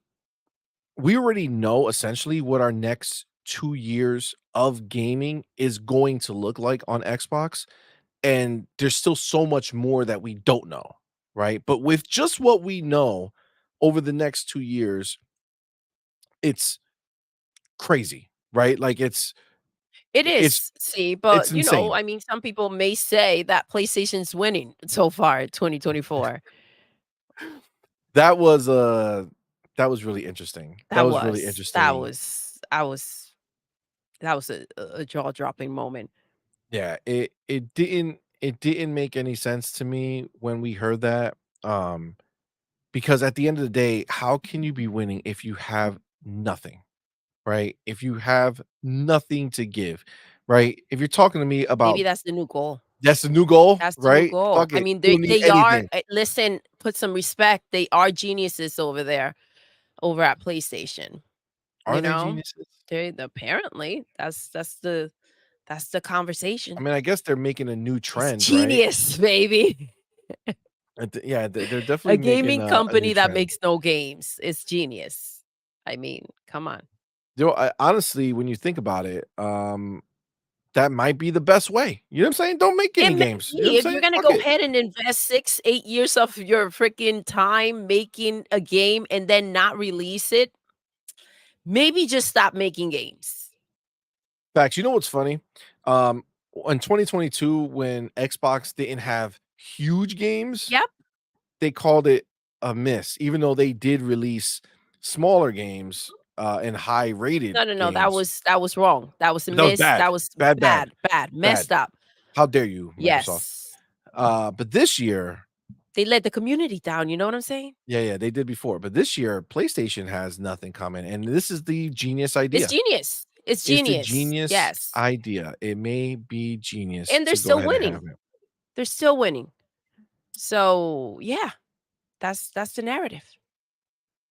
we already know essentially what our next 2 years of gaming is going to look like on Xbox, and there's still so much more that we don't know, right? But with just what we know over the next 2 years, it's crazy, right? Like, It it's is, see, it's but insane. I mean, some people may say that PlayStation's winning so far in 2024. That was, that was really interesting. That That was really was that interesting. was that was that was a jaw-dropping moment. Yeah, it didn't make any sense to me when we heard that, because at the end of the day, how can you be winning if you have nothing? Right? If you have nothing to give, right? If you're talking to me Maybe about that's the new goal. that's the new goal, That's the new right? goal. Fuck I it. mean, You they don't need they are anything. listen, put some respect. They are geniuses over there, over at PlayStation, Are you they know? geniuses? They apparently, that's the I conversation. mean, I guess they're making a new It's trend, right? genius, baby. Yeah, they're A definitely making gaming a new company that trend. makes no games is genius. I mean, come on. You know, honestly, when you think about it, that might be the best way. You know what I'm saying? Don't make It any may games. You know what be I'm if you're saying? gonna Fuck go it. ahead and invest 6, 8 years of your freaking time making a game and then not release it, maybe just stop making games. Facts. You know what's funny? Um, in 2022, when Xbox didn't have huge games, Yep. they called it a miss, even though they did release smaller games and high rated No, no, no, games. that was wrong. That was a But that was miss. bad, That was bad, bad, bad, bad, bad. messed up. How dare you, Microsoft? Yes. But this year, They let the community down, you know what I'm saying? yeah, yeah, they did before. But this year, PlayStation has nothing coming, and this is the genius It's idea. genius. It's It's the genius. genius Yes. idea. It may be genius And they're to go still ahead and have winning. it. They're still winning. So, yeah, that's the narrative.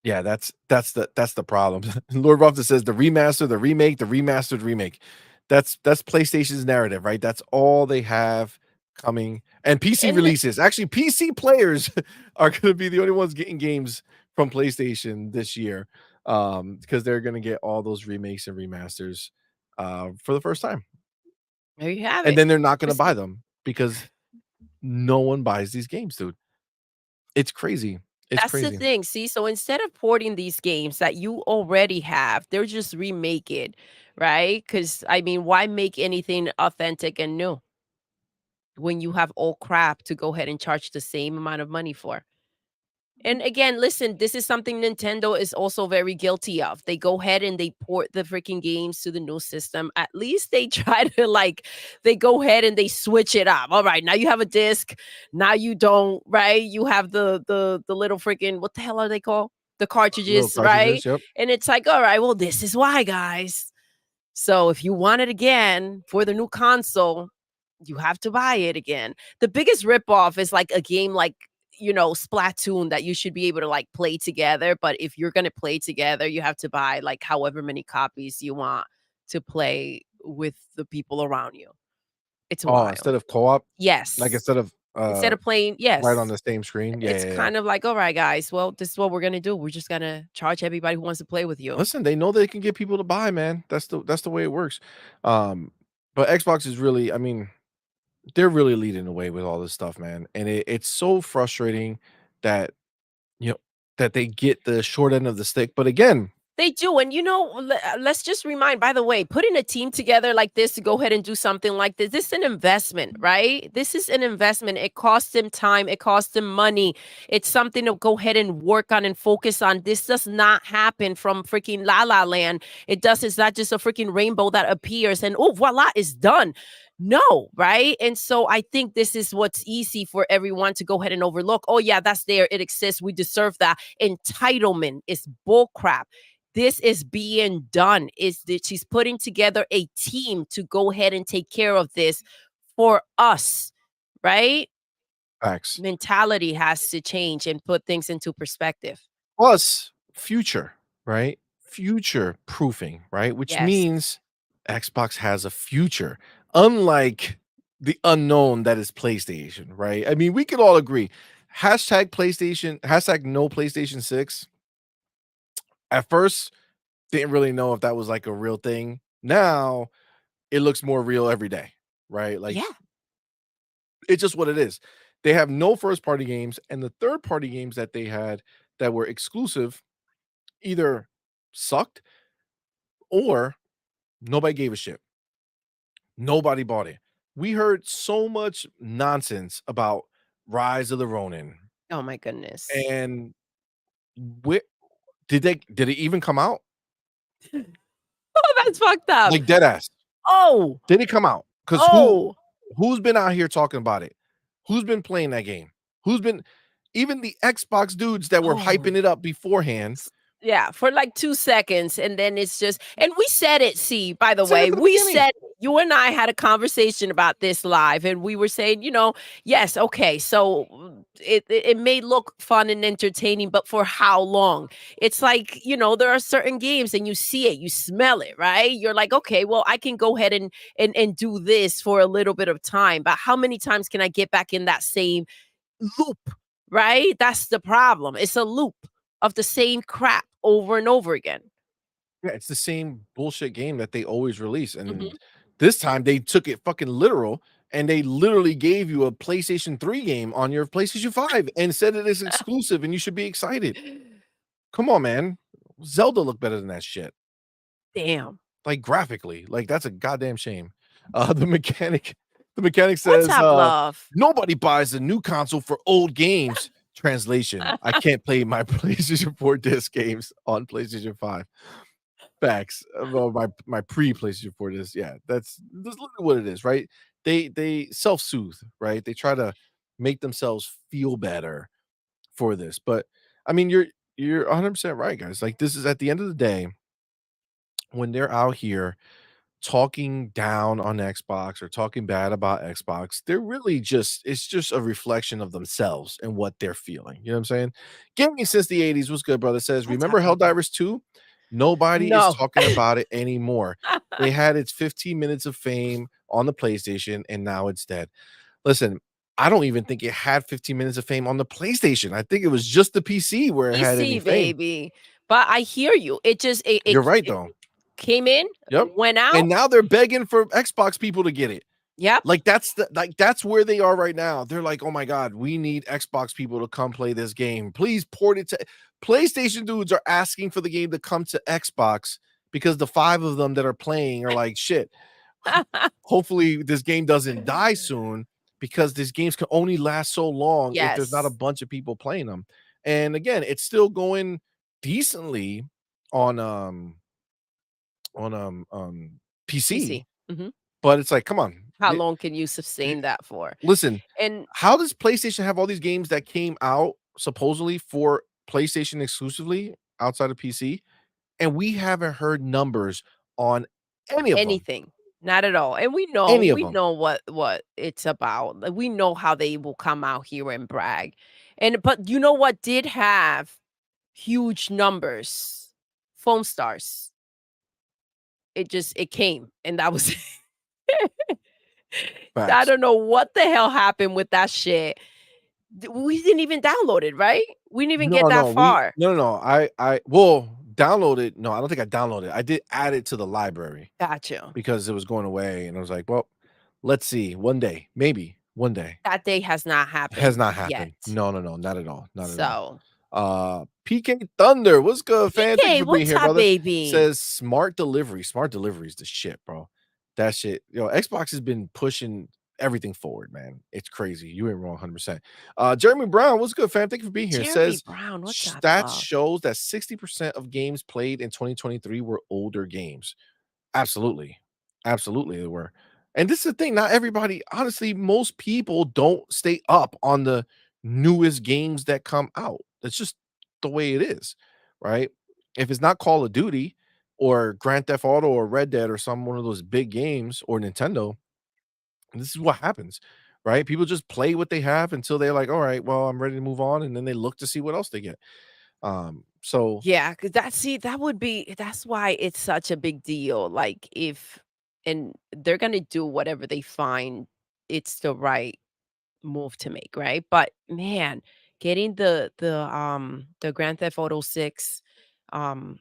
Yeah, that's the problem. Lord Ruffin says the remaster, the remake, the remastered remake. That's PlayStation's narrative, right? That's all they have coming. And PC And releases. Actually, PC players are gonna be the only ones getting games from PlayStation this year. Because they're gonna get all those remakes and remasters for the first time. there you have And it. then they're not gonna Listen, buy them because no one buys these games, dude. It's crazy. It's that's the crazy. thing. See, so instead of porting these games that you already have, they're just remake it, right? Because I mean, why make anything authentic and new when you have old crap to go ahead and charge the same amount of money for? And again, listen, this is something Nintendo is also very guilty of. They go ahead and they port the freaking games to the new system. At least they try to they go ahead and they switch it up. All right, now you have a disc. Now you don't, right? You have the little freaking what the hell are they called? The Little cartridges, right? cartridges, yep. And it's like, all right, well, this is why, guys. So if you want it again for the new console, you have to buy it again. The biggest ripoff is like a game like, Splatoon that you should be able to like play together. But if you're gonna play together, you have to buy like however many copies you want to play with the people around you. It's Oh, wild. instead of co-op? Like, Yes. instead of, Instead of playing, right on yes. the same screen? Yeah, It's yeah, yeah. kind of like, all right, guys, well, this is what we're gonna do. We're just gonna charge everybody who wants to play with you. Listen, they know they can get people to buy, man. That's the way it works. Um, but Xbox is really, I mean, they're really leading the way with all this stuff, man, and it's so frustrating that, you know, that they get the short end of the stick, but again, They do, and let's just remind. By the way, putting a team together like this to go ahead and do something like this is an investment, right? This is an investment. It costs them time. It costs them money. It's something to go ahead and work on and focus on. This does not happen from freaking La La Land. It does. It's not just a freaking rainbow that appears and oh voila, it's done. No, right? And so I think this is what's easy for everyone to go ahead and overlook. Oh yeah, that's there. It exists. We deserve that. Entitlement is bullcrap. This is being done. Is that she's putting together a team to go ahead and take care of this for us, right? facts. Mentality has to change and put things into perspective. Plus future, right? Future proofing, right? Which Yes. means Xbox has a future, unlike the unknown that is PlayStation, right? I mean, we could all agree. Hashtag PlayStation, hashtag no PlayStation 6. At first, didn't really know if that was like a real thing. Now it looks more real every day, right? Like Yeah. it's just what it is. They have no first party games, and the third party games that they had that were exclusive either sucked or nobody gave a shit. Nobody bought it. We heard so much nonsense about Rise of the Ronin, Oh my goodness. and where did it even come out? Oh, that's fucked up. Like dead ass. Oh, Did it come out? Because oh, who's been out here talking about it? Who's been playing that game? Who's been even the Xbox dudes that were oh. hyping it up beforehand Yeah, for like 2 seconds, and then it's just and we said it, see, by the said it way, at the we beginning. said you and I had a conversation about this live, and we were saying, yes, okay, so it may look fun and entertaining, but for how long? It's like, there are certain games and you see it, you smell it, right? You're like, okay, well, I can go ahead and do this for a little bit of time, but how many times can I get back in that same loop? right? That's the problem. It's a loop of the same crap over and over again. Yeah, it's the same bullshit game that they always release, Mhm. and this time they took it fucking literal, and they literally gave you a PlayStation 3 game on your PlayStation 5 and said it is exclusive and you should be excited. Come on, man. Zelda looked better than that shit. Damn. Like, graphically, like, that's a goddamn shame. The mechanic What's says, up, love? "Nobody buys a new console for old games." Translation: I can't play my PlayStation 4 disc games on PlayStation 5. Facts. Well, my pre-PlayStation 4 disc, yeah, that's literally what it is, right? They self-soothe, right? They try to make themselves feel better for this, but, I mean, you're 100% right, guys, like, this is at the end of the day, when they're out here talking down on Xbox or talking bad about Xbox, they're really just it's just a reflection of themselves and what they're feeling. You know what I'm saying? Gaming since the 80s was good, brother. Says, What's up, remember baby? Helldivers 2? Nobody is No. talking about it anymore. It had its 15 minutes of fame on the PlayStation and now it's dead. Listen, I don't even think it had 15 minutes of fame on the PlayStation. I think it was just the PC where it had any PC, fame. baby. But I hear you. It just You're right it though. came in, Yep. went And out. now they're begging for Xbox people to get it. Yep. That's where they are right now. They're like, "Oh my god, we need Xbox people to come play this game. Please port it to." PlayStation dudes are asking for the game to come to Xbox because the 5 of them that are playing are like, "Shit, hopefully this game doesn't die soon because these games can only last so long if there's not a Yes. bunch of people playing them." And again, it's still going decently on PC, PC. Mhm. but it's like, come on. How long can you sustain that for? Listen, And how does PlayStation have all these games that came out supposedly for PlayStation exclusively outside of PC, and we haven't heard numbers on any of them? anything. Not at all. And Any of we them. know what it's about. Like, we know how they will come out here and brag. And but you know what did have huge numbers? Foam stars. It came and that was I Facts. don't know what the hell happened with that shit. We didn't even download it, right? We didn't even get No, that no, we far. no, no, no. I well, downloaded. No, I don't think I downloaded. I did add it to the library Gotcha. because it was going away, and I was like, well, let's see, one day, maybe one day. That day has not Has happened not yet. happened. No, no, no, not at all, not at all. So, PK Thunder, what's good, fan? Thank you PK, for being what's here, up, brother. baby? Says smart delivery. Smart delivery is the shit, bro. That shit, Xbox has been pushing everything forward, man. It's crazy. You ain't wrong 100%. Jeremy Brown, what's good, fam? Thank you for being here. Jeremy Says Brown, what's up, stats love? shows that 60% of games played in 2023 were older games. Absolutely. Absolutely, they were. And this is the thing, not everybody honestly, most people don't stay up on the newest games that come out. That's just the way it is, right? If it's not Call of Duty or Grand Theft Auto or Red Dead or some one of those big games or Nintendo, this is what happens, right? People just play what they have until they're like, "All right, well, I'm ready to move on," and then they look to see what else they get. So Yeah, because that would be that's why it's such a big deal. Like if and they're gonna do whatever they find it's the right move to make, right? But man, getting the Grand Theft Auto 6, um,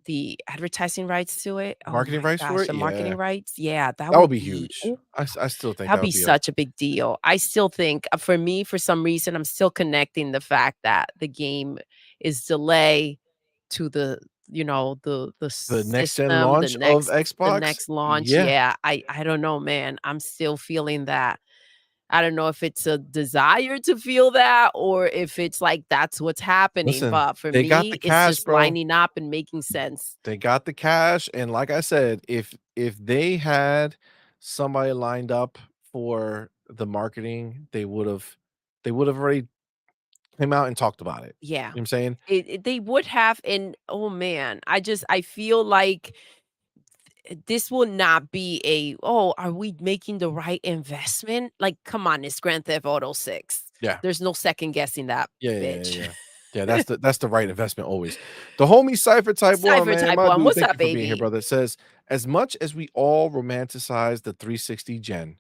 the advertising rights to it, oh marketing my rights for gosh, it, the marketing yeah, rights, yeah, that that would would be be huge. I still think that'd that be would be a such a big deal. I still think, for me, for some reason, I'm still connecting the fact that the game is delay to the the next gen system, launch of the Xbox? next launch. Yeah. Yeah, I don't know, man. I'm still feeling that. I don't know if it's a desire to feel that or if it's like that's what's happening, Listen, but for they got the me, it's cash, just bro. lining up and making sense. They got the cash, and like I said, if they had somebody lined up for the marketing, they would've already came out and talked about it. Yeah. You know what I'm saying? They would have, and oh man, I feel like this will not be a, "Oh, are we making the right investment?" Like, come on, it's Grand Theft Auto 6. Yeah. There's no second guessing that Yeah, yeah, yeah, bitch. yeah. Yeah, that's the right investment always. The homie Cypher Type 1, Cypher man, Type my 1, dude, what's thank up, you for being here, baby? brother. It says, "As much as we all romanticize the 360 gen,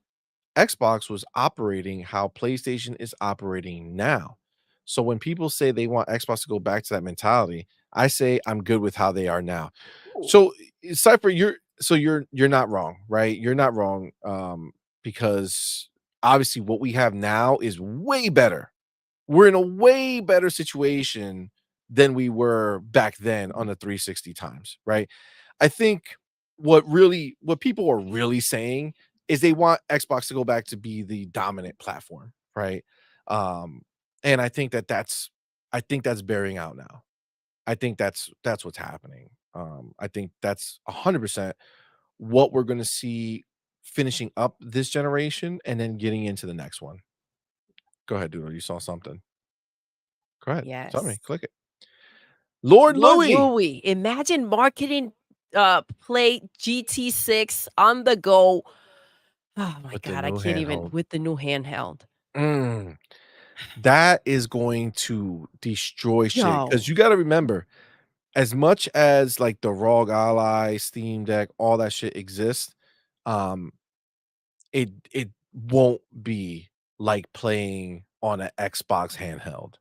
Xbox was operating how PlayStation is operating now. So when people say they want Xbox to go back to that mentality, I say I'm good with how they are now. Ooh, So, Cypher, you're not wrong, right? You're not wrong, because obviously what we have now is way better. We're in a way better situation than we were back then on the 360 times, right? I think what people are really saying is they want Xbox to go back to be the dominant platform, right? Um, and I think that's bearing out now. I think that's what's happening. I think that's 100% what we're gonna see finishing up this generation and then getting into the next one. Go ahead, Doodle. You saw something. Go ahead. Tell me. yes. Click it. Lord Lord Louis. Louie, imagine marketing play GT6 on the go. Oh my With the god, I new can't even handheld. with the new handheld. Mm, that is going to destroy shit. Because Yo, you gotta remember, as much as, like, the ROG Ally, Steam Deck, all that shit exists, um, it won't be like playing on an Xbox handheld.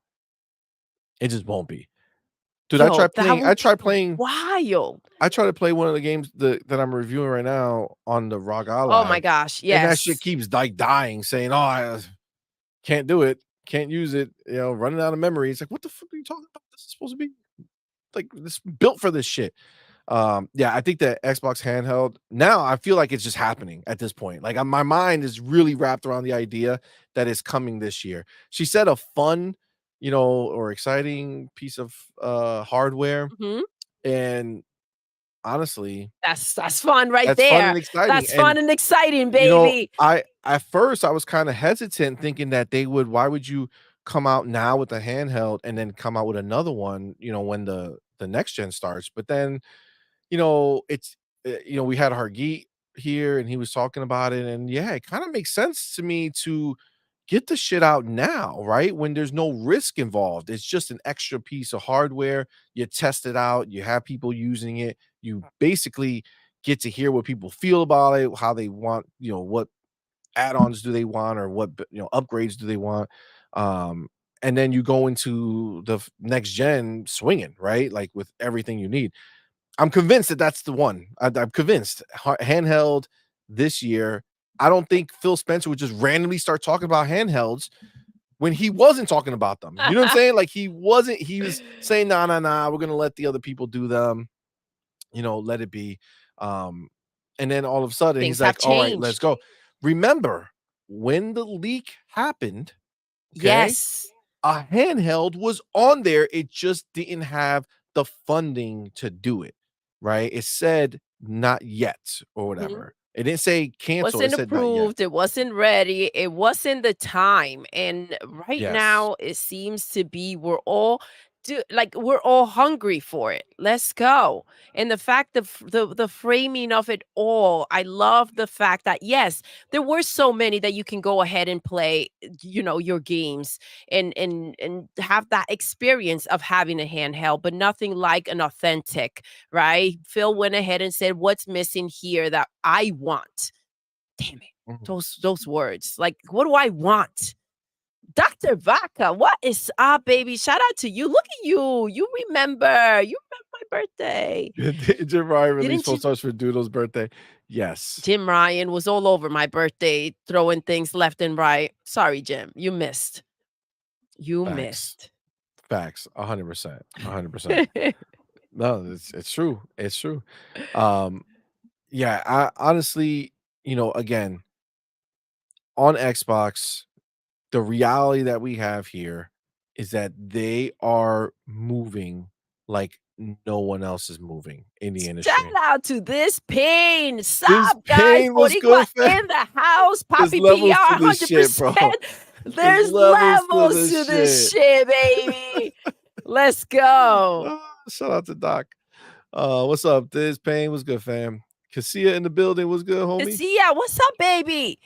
It just won't be. Dude, yo, that would be wild. I tried to play one of the games that I'm reviewing right now on the ROG Oh Ally, my gosh, and that shit yes. keeps, like, dying, saying, "Oh, I can't do it, can't use it," running out of memory. It's like, "What the fuck are you talking about? This is supposed to be, like, this built for this shit." Yeah, I think that Xbox handheld now I feel like it's just happening at this point. Like, my mind is really wrapped around the idea that it's coming this year. She said a fun, or exciting piece of, hardware, Mhm. and honestly, That's fun right that's fun there. and exciting, That's and, fun and exciting, baby. I at first, I was kinda hesitant thinking that they would why would you come out now with a handheld and then come out with another one, when the next gen starts, but then, it's we had Hargeet here, and he was talking about it, and yeah, it kinda makes sense to me to get the shit out now, right? When there's no risk involved. It's just an extra piece of hardware. You test it out, you have people using it. You basically get to hear what people feel about it, how they want, what add-ons do they want or what, upgrades do they want. Um, and then you go into the next gen swinging, right? Like with everything you need. I'm convinced that that's the one. I'm convinced. Handheld this year. I don't think Phil Spencer would just randomly start talking about handhelds when he wasn't talking about them. You know what I'm saying? Like he wasn't. He was saying, "Nah, nah, nah. We're gonna let the other people do them. Let it be." Um, and then all of a sudden, he's Things have like, "All right, let's changed. go." Remember when the leak happened? Okay, Yes. a handheld was on there, it just didn't have the funding to do it, right? It said, "Not yet," or Mhm. whatever. It didn't say cancel, it Wasn't said, "Not yet." approved, it wasn't ready, it wasn't the time, and right Yes. now, it seems to be we're all hungry for it. Let's go. And the fact of the framing of it all, I love the fact that, yes, there were so many that you can go ahead and play, your games and have that experience of having a handheld, but nothing like an authentic, right? Phil went ahead and said, "What's missing here that I want?" Damn it. Mhm. Those words. Like, what do I want? Dr. Vaca, what is up, baby? Shout out to you. Look at you. You remember my birthday. Jim Ryan released Didn't full you? stars for Doodle's birthday. Yes. Jim Ryan was all over my birthday, throwing things left and right. Sorry, Jim. You missed. You Facts. missed. Facts. 100%. 100%. No, it's true. It's true. Um, yeah, I honestly, again, on Xbox, the reality that we have here is that they are moving like no one else is moving in the Shout industry. out to this pain. This Sup, guys? pain was Boricua good, fam. in the house. There's Poppy levels to PR, this shit, bro. 100%. There's There's levels to levels this to this shit. shit, baby. Let's go. Shout out to Doc. What's up? This pain was good, fam. Cassia in the building was good, homie. See ya. What's up, baby?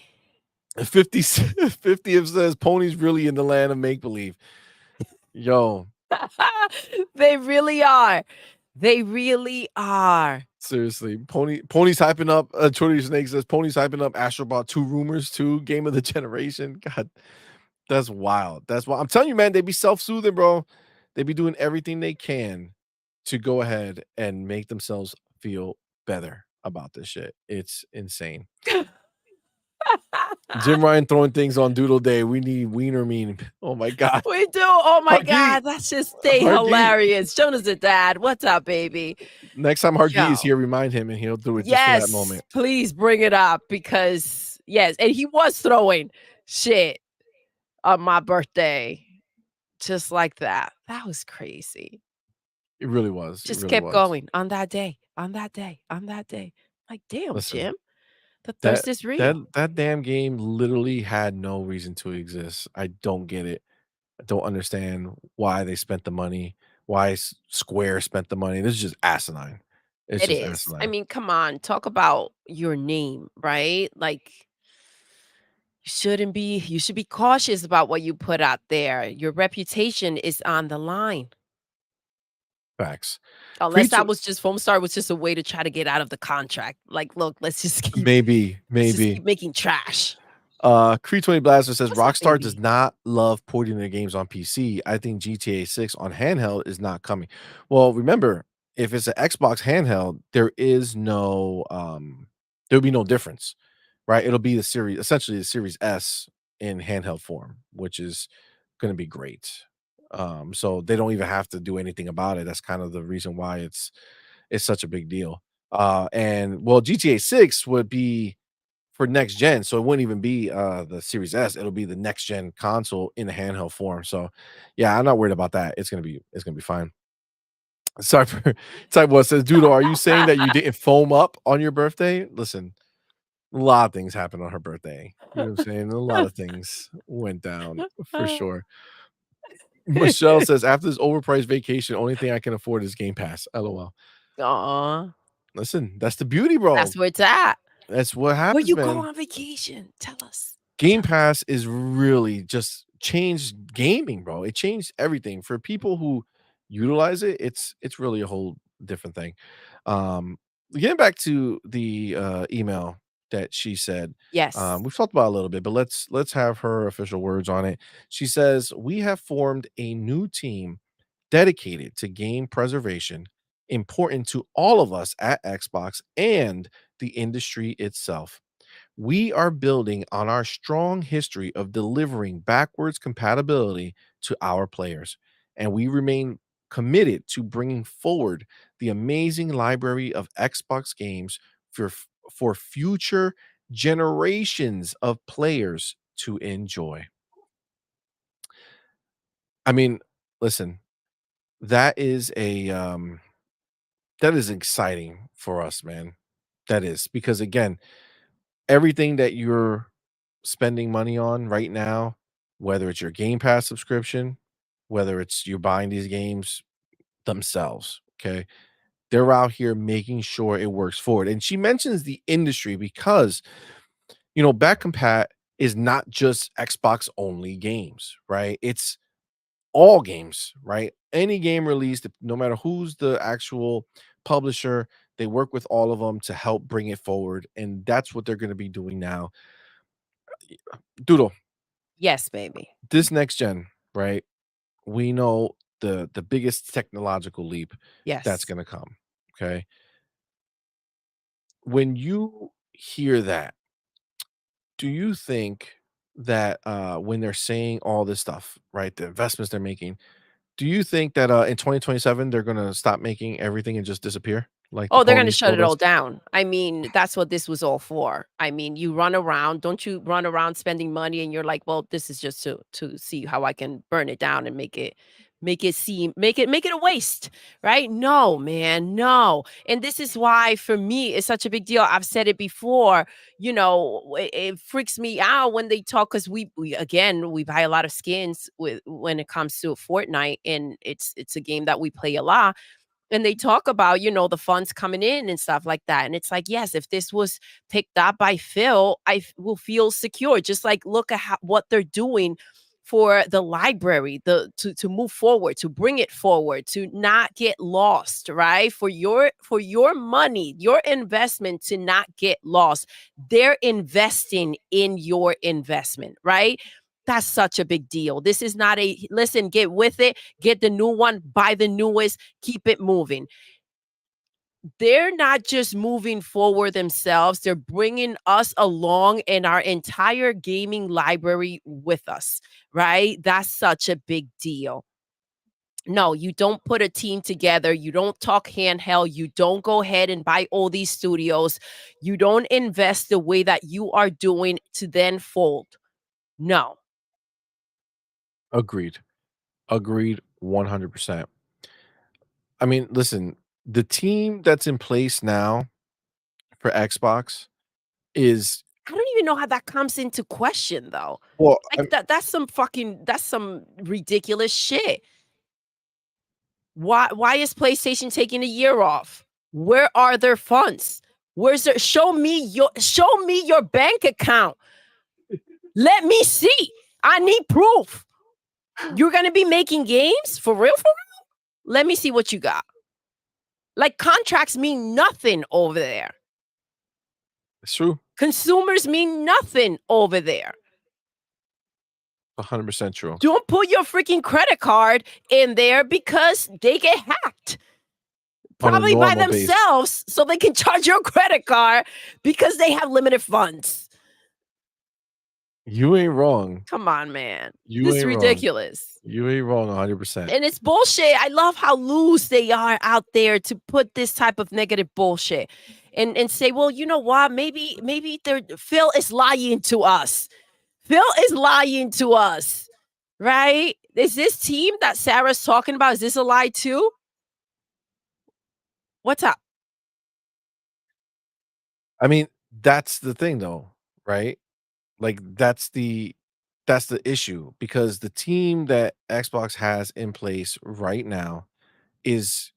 50 50th says ponies really in the land of make believe. Yo, They really are. They really are. seriously, ponies hyping up. Twitter Snake says ponies hyping up Astrobot 2 rumors too. Game of the generation. God, That's wild. That's why I'm telling you, man, they be self-soothing, bro. They be doing everything they can to go ahead and make themselves feel better about this shit. It's insane. Jim Ryan throwing things on Doodle Day. We need wiener meme. Oh my god. We do. Oh my Hargeet, god, that's just stay Hargeet. hilarious. Jonas the dad. What's up, baby? Next time Hargeet is Yo. here, remind him and he'll do it just for that Yes, moment. please bring it up because yes, and he was throwing shit on my birthday just like that. That was crazy. It really was. It Just really kept was. going on that day, on that day, on that day. Like, damn, Listen, Jim, the that thirst is that real. that damn game literally had no reason to exist. I don't get it. I don't understand why they spent the money, why Square spent the money. This is just asinine. It's It just is. I asinine. mean, come on, talk about your name, right? Like, you should be cautious about what you put out there. Your reputation is on the line. Facts. Unless Creed that was just Foamstar was just a way to try to get out of the contract. Like, look, maybe, let's just maybe. keep making trash. Creed 20 Blaster says What's up, Rockstar does baby? not love porting their games on PC. I think GTA 6 on handheld is not coming. Well, remember, if it's an Xbox handheld, there'll be no difference, right? It'll be the series, essentially the Series S in handheld form, which is going to be great. So they don't even have to do anything about it. That's kind of the reason why it's such a big deal. And well, GTA 6 would be for next gen, so it wouldn't even be, the Series S, it'll be the next gen console in a handheld form, so, yeah, I'm not worried about that, it's gonna be fine. Sorry for Type One says, "Doodle, are you saying that you didn't foam up on your birthday?" Listen, a lot of things happened on her birthday, you know what I'm saying? A lot of things went down for sure. Michelle says, "After this overpriced vacation, only thing I can afford is Game Pass, LOL." Aw, Listen, that's the beauty, bro. that's where it's at. That's what Where happens, you go man. on vacation? Tell us. Game Tell us. Pass is really just changed gaming, bro. It changed everything. For people who utilize it, it's really a whole different thing. Um, Getting back to the email that she said, Yes. we've talked about it a little bit, but let's have her official words on it. She says, "We have formed a new team dedicated to game preservation, important to all of us at Xbox and the industry itself. We are building on our strong history of delivering backwards compatibility to our players, and we remain committed to bringing forward the amazing library of Xbox games for future generations of players to enjoy." I mean, listen, that is that is exciting for us, man. That is because again, everything that you're spending money on right now, whether it's your Game Pass subscription, whether it's you're buying these games themselves, okay? They're out here making sure it works forward. And she mentions the industry because, back compat is not just Xbox only games, right? It's all games, right? Any game released, no matter who's the actual publisher, they work with all of them to help bring it forward. And that's what they're going to be doing now. Doodle, Yes, baby. this next gen, right? We know the biggest technological leap that's Yes. gonna come, okay? When you hear that, do you think that, when they're saying all this stuff, right, the investments they're making, do you think that, in 2027, they're gonna stop making everything and just disappear like the Oh, they're gonna ponies shut told it us? all down. I mean, that's what this was all for. I mean, you run around, don't you run around spending money and you're like, "Well, this is just to see how I can burn it down and make it a waste," right? No, man, no. And this is why for me it's such a big deal. I've said it before, it freaks me out when they talk because we again we buy a lot of skins with when it comes to Fortnite, and it's a game that we play a lot, and they talk about, the funds coming in and stuff like that. And it's like, yes, if this was picked up by Phil, will feel secure. Just like look at what they're doing for the library, to move forward, to bring it forward, to not get lost, right? For your money, your investment to not get lost. They're investing in your investment, right? That's such a big deal. This is not a listen, get with it, get the new one, buy the newest, keep it moving. They're not just moving forward themselves, they're bringing us along and our entire gaming library with us, right? That's such a big deal. No, you don't put a team together. You don't talk handheld. You don't go ahead and buy all these studios. You don't invest the way that you are doing to then fold. No. Agreed. Agreed 100%. I mean, listen, the team that's in place now for Xbox is I don't even know how that comes into question though. well, Like that's some ridiculous shit. Why is PlayStation taking a year off? Where are their funds? Where's their show me your bank account. Let me see. I need proof. You're gonna be making games for real? For real? Let me see what you got. Like contracts mean nothing over there. it's true. Consumers mean nothing over there. 100% true. Don't put your freaking credit card in there because they get hacked. On a Probably by normal base. themselves so they can charge your credit card because they have limited funds. You ain't wrong. Come on, man. You This is ain't wrong. ridiculous. You ain't wrong 100%. And it's bullshit. I love how loose they are out there to put this type of negative bullshit and say, well, you know what? Maybe they're Phil is lying to us. Phil is lying to us. Right? Is this team that Sarah's talking about? Is this a lie too? What's up? I mean, that's the thing though, right? Like that's the issue because the team that Xbox has in place right now is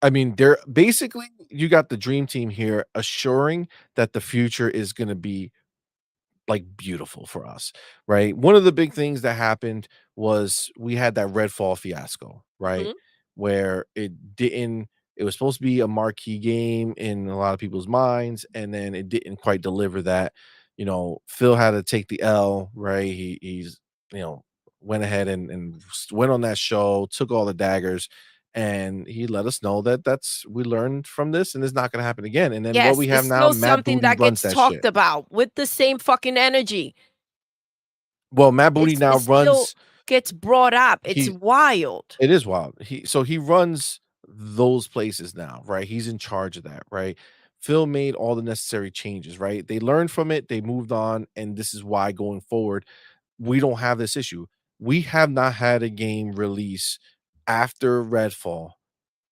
I mean, they're basically you got the dream team here assuring that the future is going to be like beautiful for us, right? One of the big things that happened was we had that Redfall fiasco, right? Mhm. Where it was supposed to be a marquee game in a lot of people's minds, and then it didn't quite deliver that. Phil had to take the L, right? He's you know went ahead and went on that show, took all the daggers, and he let us know that that's we learned from this and it's not going to happen again. And then what Yes, we have it's now, still Matt something Booty that runs gets that talked shit. about with the same fucking energy. Well, Matt Booty It's now it still runs gets brought up. It's he wild. it is wild. He runs those places now, right? He's in charge of that, right? Phil made all the necessary changes, right? They learned from it, they moved on, and this is why going forward, we don't have this issue. We have not had a game release after Redfall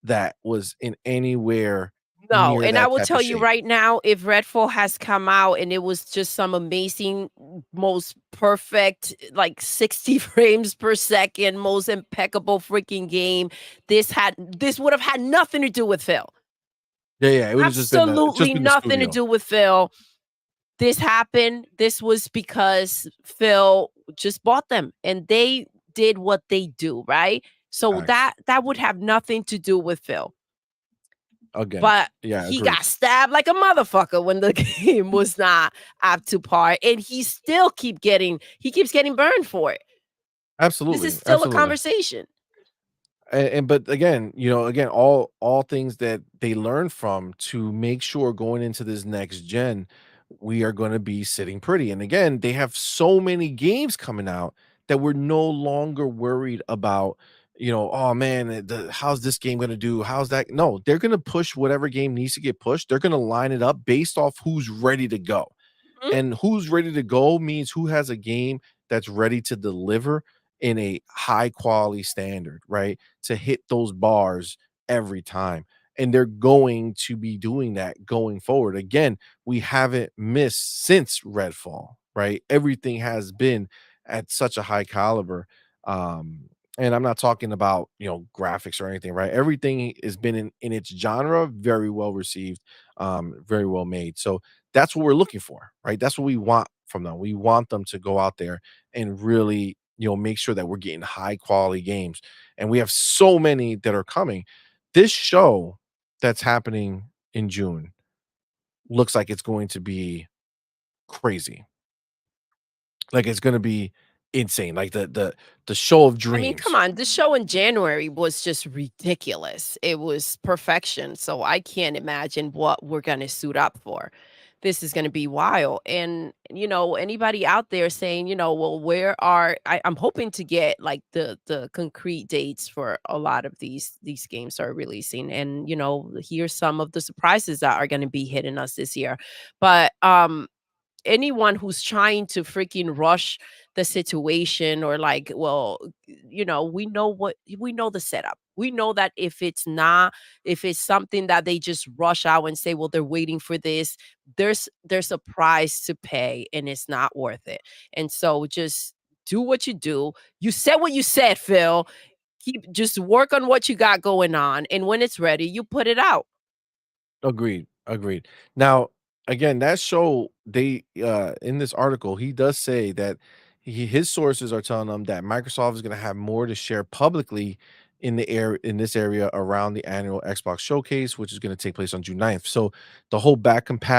that was in anywhere No, near and I that will type of tell you shape. right now, if Redfall has come out and it was just some amazing, most perfect, like 60 frames per second, most impeccable freaking game, this would have had nothing to do with Phil. Yeah, yeah, it would have just Absolutely been the nothing to studio. do with Phil. This happened. This was because Phil just bought them and they did what they do, right? So Facts. that would have nothing to do with Phil. Again. But Yeah, he agreed. got stabbed like a motherfucker when the game was not up to par, and he keeps getting burned for it. This is Absolutely, still a absolutely. conversation. And but again, again, all things that they learn from to make sure going into this next gen, we are going to be sitting pretty. And again, they have so many games coming out that we're no longer worried about, oh man, how's this game going to do? How's that? No, they're going to push whatever game needs to get pushed. They're going to line it up based off who's ready to go. Mhm. And who's ready to go means who has a game that's ready to deliver in a high quality standard, right? To hit those bars every time. And they're going to be doing that going forward. Again, we haven't missed since Redfall, right? Everything has been at such a high caliber. And I'm not talking about, graphics or anything, right? Everything has been in its genre, very well received, very well made. So that's what we're looking for, right? That's what we want from them. We want them to go out there and really, make sure that we're getting high quality games. And we have so many that are coming. This show that's happening in June looks like it's going to be crazy. Like it's going to be insane, like the show of I mean, come dreams. on, the show in January was just ridiculous. It was perfection, so I can't imagine what we're gonna suit up for. This is gonna be wild, and, anybody out there saying, "Well, where are" I'm hoping to get, like, the concrete dates for a lot of these games are releasing, and, here's some of the surprises that are gonna be hitting us this year. But, anyone who's trying to freaking rush the situation or like, well, we know the setup. We know that if it's something that they just rush out and say, well, they're waiting for this, there's a price to pay and it's not worth it. And so just do what you do. You said what you said, Phil. Keep just work on what you got going on. And when it's ready, you put it out. Agreed, agreed. Now, again, that show, they in this article, he does say that his sources are telling him that Microsoft is going to have more to share publicly in this area around the annual Xbox showcase, which is going to take place on June 9th. So the whole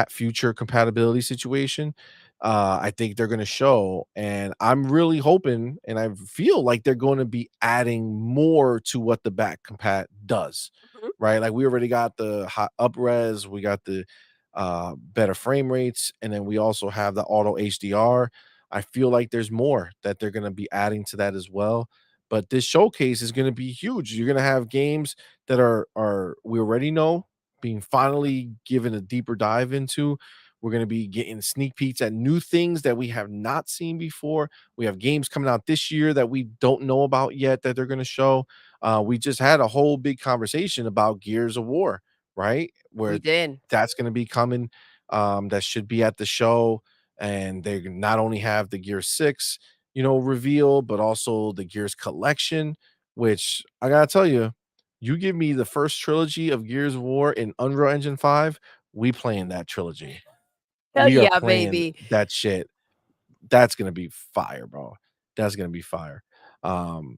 future compatibility situation, I think they're going to show, and I'm really hoping, and I feel like they're going to be adding more to what the back compat does, Mhm. right? Like we already got the hot upres, we got the better frame rates, and then we also have the auto HDR. I feel like there's more that they're going to be adding to that as well. But this showcase is going to be huge. You're going to have games that are we already know being finally given a deeper dive into. We're going to be getting sneak peeks at new things that we have not seen before. We have games coming out this year that we don't know about yet that they're going to show. We just had a whole big conversation about Gears of War, right? We Where did. that's going to be coming. That should be at the show, and they not only have the Gear 6, reveal, but also the Gears collection. Which I gotta tell you, you give me the first trilogy of Gears of War in Unreal Engine 5, we playing that trilogy. Hell We are yeah, playing baby. that shit. That's gonna be fire, bro. That's gonna be fire. Um,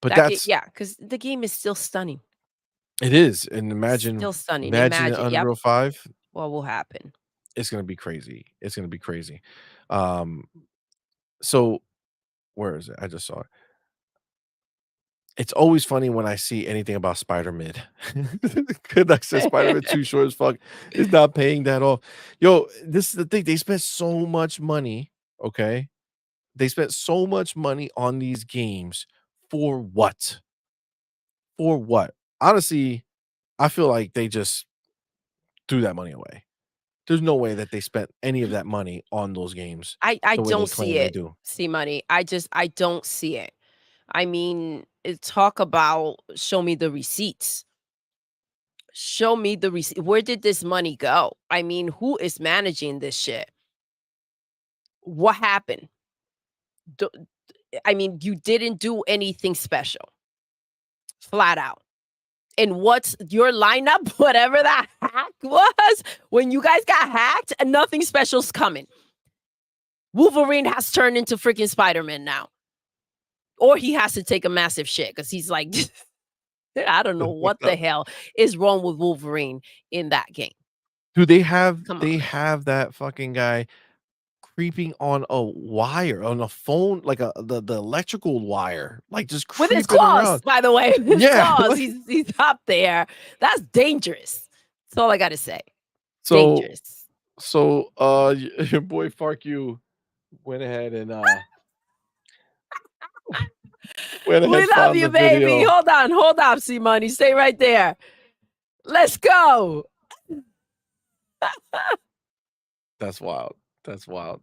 but that's Yeah, because the game is still stunning. it is, and Still stunning. imagine in Imagine, yep, Unreal 5, what will happen. it's gonna be crazy. It's gonna be crazy. Um, so where is it? I just saw it. It's always funny when I see anything about Spider-Man. Good luck says Spider-Man 2 short as fuck is not paying that off. Yo, this is the thing. They spent so much money, okay? They spent so much money on these games for what? For what? Honestly, I feel like they just threw that money away. There's no way that they spent any of that money on those games I the way they don't claim see they it, do. see money. I don't see it. I mean, talk about show me the receipts. Show me the receipt. Where did this money go? I mean, who is managing this shit? What happened? Do I mean, you didn't do anything special, flat out. And what's your lineup? Whatever that hack was, when you guys got hacked, and nothing special's coming. Wolverine has turned into freaking Spider-Man now. Or he has to take a massive shit because he's like, I don't know what the hell is wrong with Wolverine in that game. Dude, Come on, they man. have that fucking guy creeping on a wire, on a phone, like the electrical wire, like just With his creeping claws, around. by the way, with his Yeah, claws, like he's up there. That's dangerous. That's all I gotta say. so Dangerous. your boy Fark you went ahead and We love found you, the baby. video. Hold on, C Money. Stay right there. Let's go. That's wild. That's wild.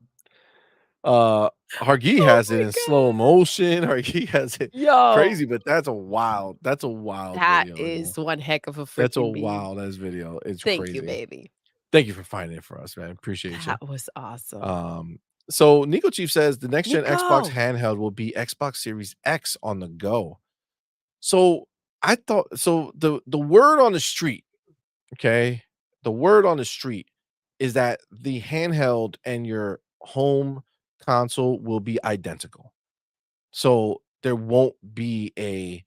Uh, Hargi Oh has it my in slow god. motion. Hargi has it Yo, crazy, but that's a wild that video, yo. is one heck of a That's a freaking beam. wild ass video. It's Thank you, crazy. baby. Thank you for finding it for us, man. Appreciate you. That was awesome. Um, so Nico Chief says the next gen Xbox Nico. handheld will be Xbox Series X on the go. So I thought so the word on the street, okay? The word on the street is that the handheld and your home console will be identical. So there won't be a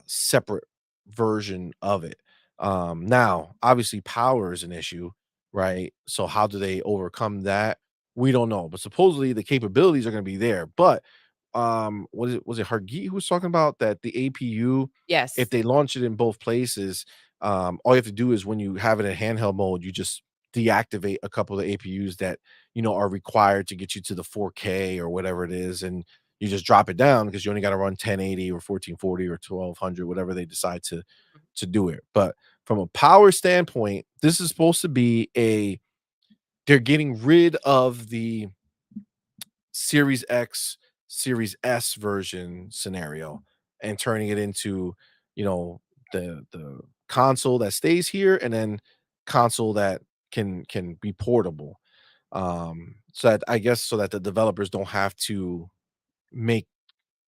separate version of it. Now, obviously power is an issue, right? So how do they overcome that? We don't know, but supposedly the capabilities are going to be there. But what is it was it Hargeet who was talking about that the APU, if Yes. they launch it in both places, all you have to do is when you have it in handheld mode, you just deactivate a couple of APUs that, are required to get you to the 4K or whatever it is, and you just drop it down because you only gotta run 1080 or 1440 or 1200, whatever they decide to do it. But from a power standpoint, this is supposed to be a they're getting rid of the Series X, Series S version scenario and turning it into, you know, the console that stays here and then console that can be portable. So that I guess so that the developers don't have to make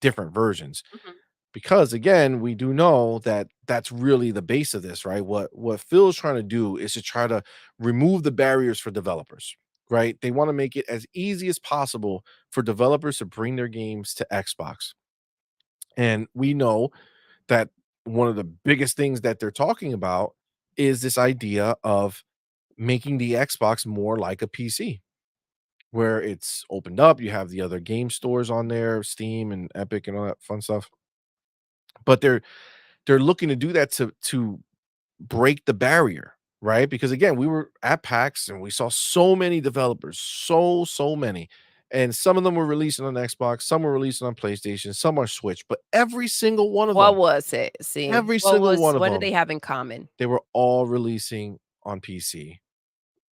different versions. Mhm. Because again, we do know that that's really the base of this, right? What Phil's trying to do is to try to remove the barriers for developers, right? They want to make it as easy as possible for developers to bring their games to Xbox. And we know that one of the biggest things that they're talking about is this idea of making the Xbox more like a PC where it's opened up, you have the other game stores on there, Steam and Epic and all that fun stuff. But they're looking to do that to break the barrier, right? Because again, we were at PAX and we saw so many developers, so many. And some of them were releasing on Xbox, some were releasing on PlayStation, some are Switch, but every single one of What them, was it? See, every single one of what do them, they have in common? they were all releasing on PC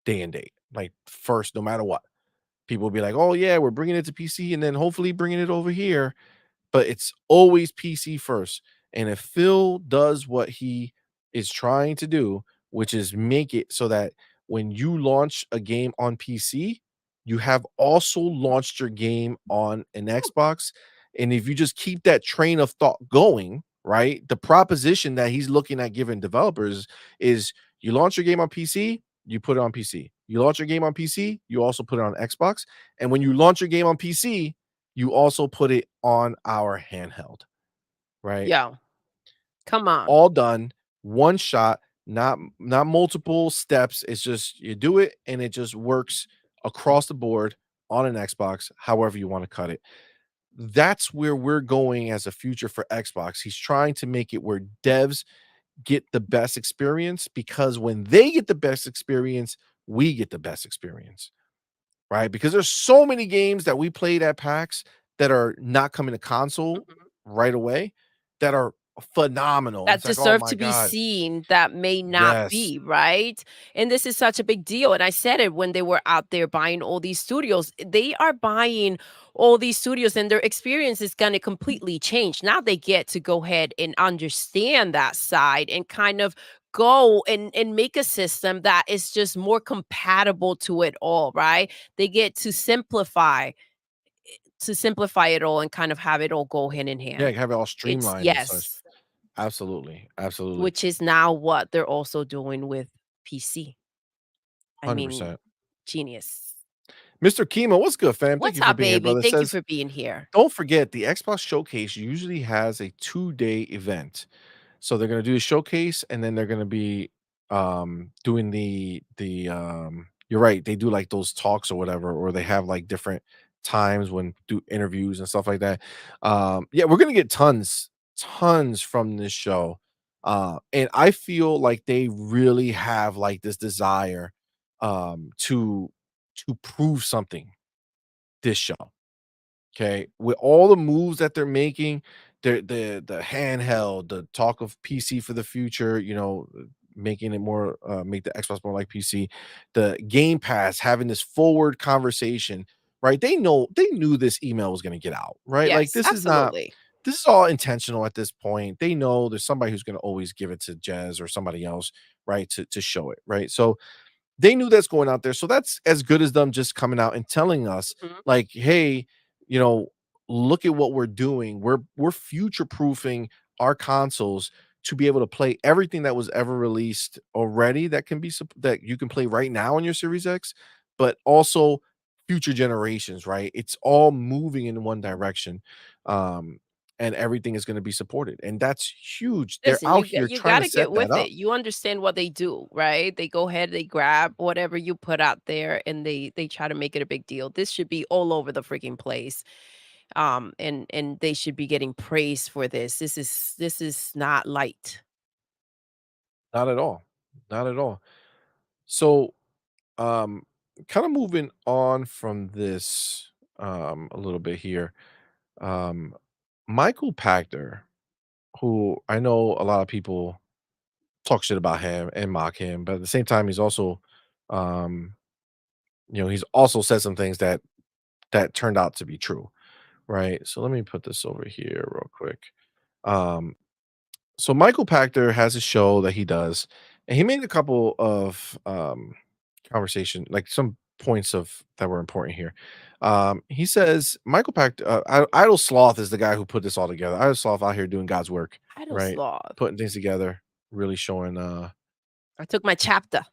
day and date, like first, no matter what. People will be like, "Oh yeah, we're bringing it to PC, and then hopefully bringing it over here." But it's always PC first. And if Phil does what he is trying to do, which is make it so that when you launch a game on PC, you have also launched your game on an Xbox. And if you just keep that train of thought going, right? The proposition that he's looking at giving developers is you launch your game on PC, you put it on PC. You launch your game on PC, you also put it on Xbox. And when you launch your game on PC, you also put it on our handheld, right? Yo, come on. All done, one shot, not multiple steps. It's just you do it and it just works across the board on an Xbox, however you want to cut it. That's where we're going as a future for Xbox. He's trying to make it where devs get the best experience because when they get the best experience, we get the best experience. Right? Because there's so many games that we played at PAX that are not coming to console Mhm. right away that are phenomenal. And That it's like, "Oh deserve my to be god." seen that may not Yes. be, right? And this is such a big deal, and I said it when they were out there buying all these studios. They are buying all these studios and their experience is gonna completely change. Now they get to go ahead and understand that side and kind of go and make a system that is just more compatible to it all, right? They get to simplify it all and kind of have it all go hand in Yeah, hand. have it all It's streamlined and such. yes. Absolutely, absolutely. Which is now what they're also doing with PC. I mean, 100%. genius. Mr. Kimo, what's good, fam? Thank What's you for up, being here, baby? brother. Thank you Says, for being here. don't forget the Xbox Showcase usually has a 2-day event. So they're gonna do a showcase, and then they're gonna be doing you're right, they do like those talks or whatever, or they have like different times when do interviews and stuff like that. Yeah, we're gonna get tons from this show. And I feel like they really have like this desire to prove something this show. Okay, with all the moves that they're making, the handheld, the talk of PC for the future, making it more make the Xbox more like PC, the Game Pass having this forward conversation, right? They knew this email was going to get out, right? Like Yes, absolutely. this is all intentional at this point. They know there's somebody who's going to always give it to Jez or somebody else, right? To show it, right? So they knew that's going out there. So that's as good as them just coming out and telling us, Mhm. like, hey, you know, look at what we're doing. We're future proofing our consoles to be able to play everything that was ever released already that can be that you can play right now on your Series X, but also future generations, right? It's all moving in one direction. Um, and everything is going to be supported. And that's huge. They're Listen, out here you trying to gotta get set that with up. it. You understand what they do, right? They go ahead, they grab whatever you put out there, and they try to make it a big deal. This should be all over the freaking place. and they should be getting praise for this. This is not light. Not at all. Not at all. So, um, kind of moving on from this a little bit here. Um, Michael Pachter, who I know a lot of people talk shit about him and mock him, but at the same time, he's also, um, he's also said some things that turned out to be true, right? So let me put this over here real quick. Um, so Michael Pachter has a show that he does, and he made a couple of conversation, like some points of that were important here. He says Michael Pachter, Idle Sloth is the guy who put this all together. Idle Sloth out here doing God's work, I don't right? sloth. Putting things together, really showing. I took my chapter.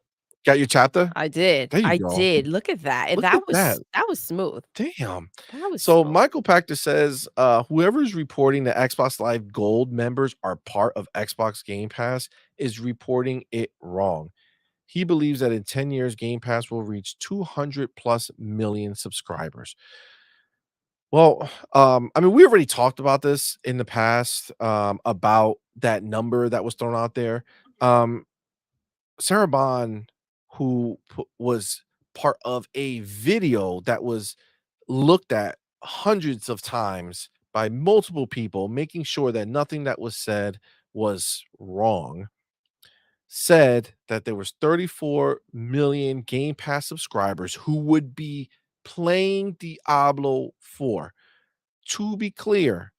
Got your chapter? I did. There you I go. did. Look at that. And Look at that. that was smooth. Damn. That was So smooth. Michael Pachter says, whoever's reporting that Xbox Live Gold members are part of Xbox Game Pass is reporting it wrong. He believes that in 10 years, Game Pass will reach 200 plus million subscribers. Well, I mean, we already talked about this in the past, about that number that was thrown out there. Um, Sarah Bond, who was part of a video that was looked at hundreds of times by multiple people, making sure that nothing that was said was wrong, said that there was 34 million Game Pass subscribers who would be playing Diablo 4. To be clear,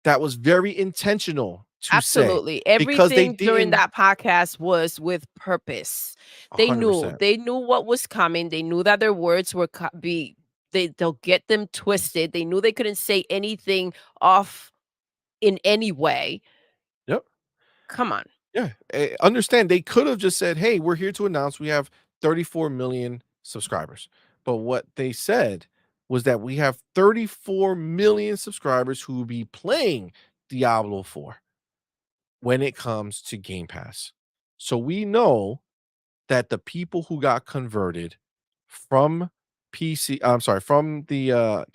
that was very intentional to say Absolutely. because they Everything during didn't that podcast was with purpose. They knew. 100%. They knew what was coming. They knew that their words were they'll get them twisted. They knew they couldn't say anything off in any way. Yep. Come on. Yeah, understand they could have just said, "Hey, we're here to announce we have 34 million subscribers." But what they said was that we have 34 million subscribers who will be playing Diablo 4 when it comes to Game Pass. So we know that the people who got converted from I'm sorry, from the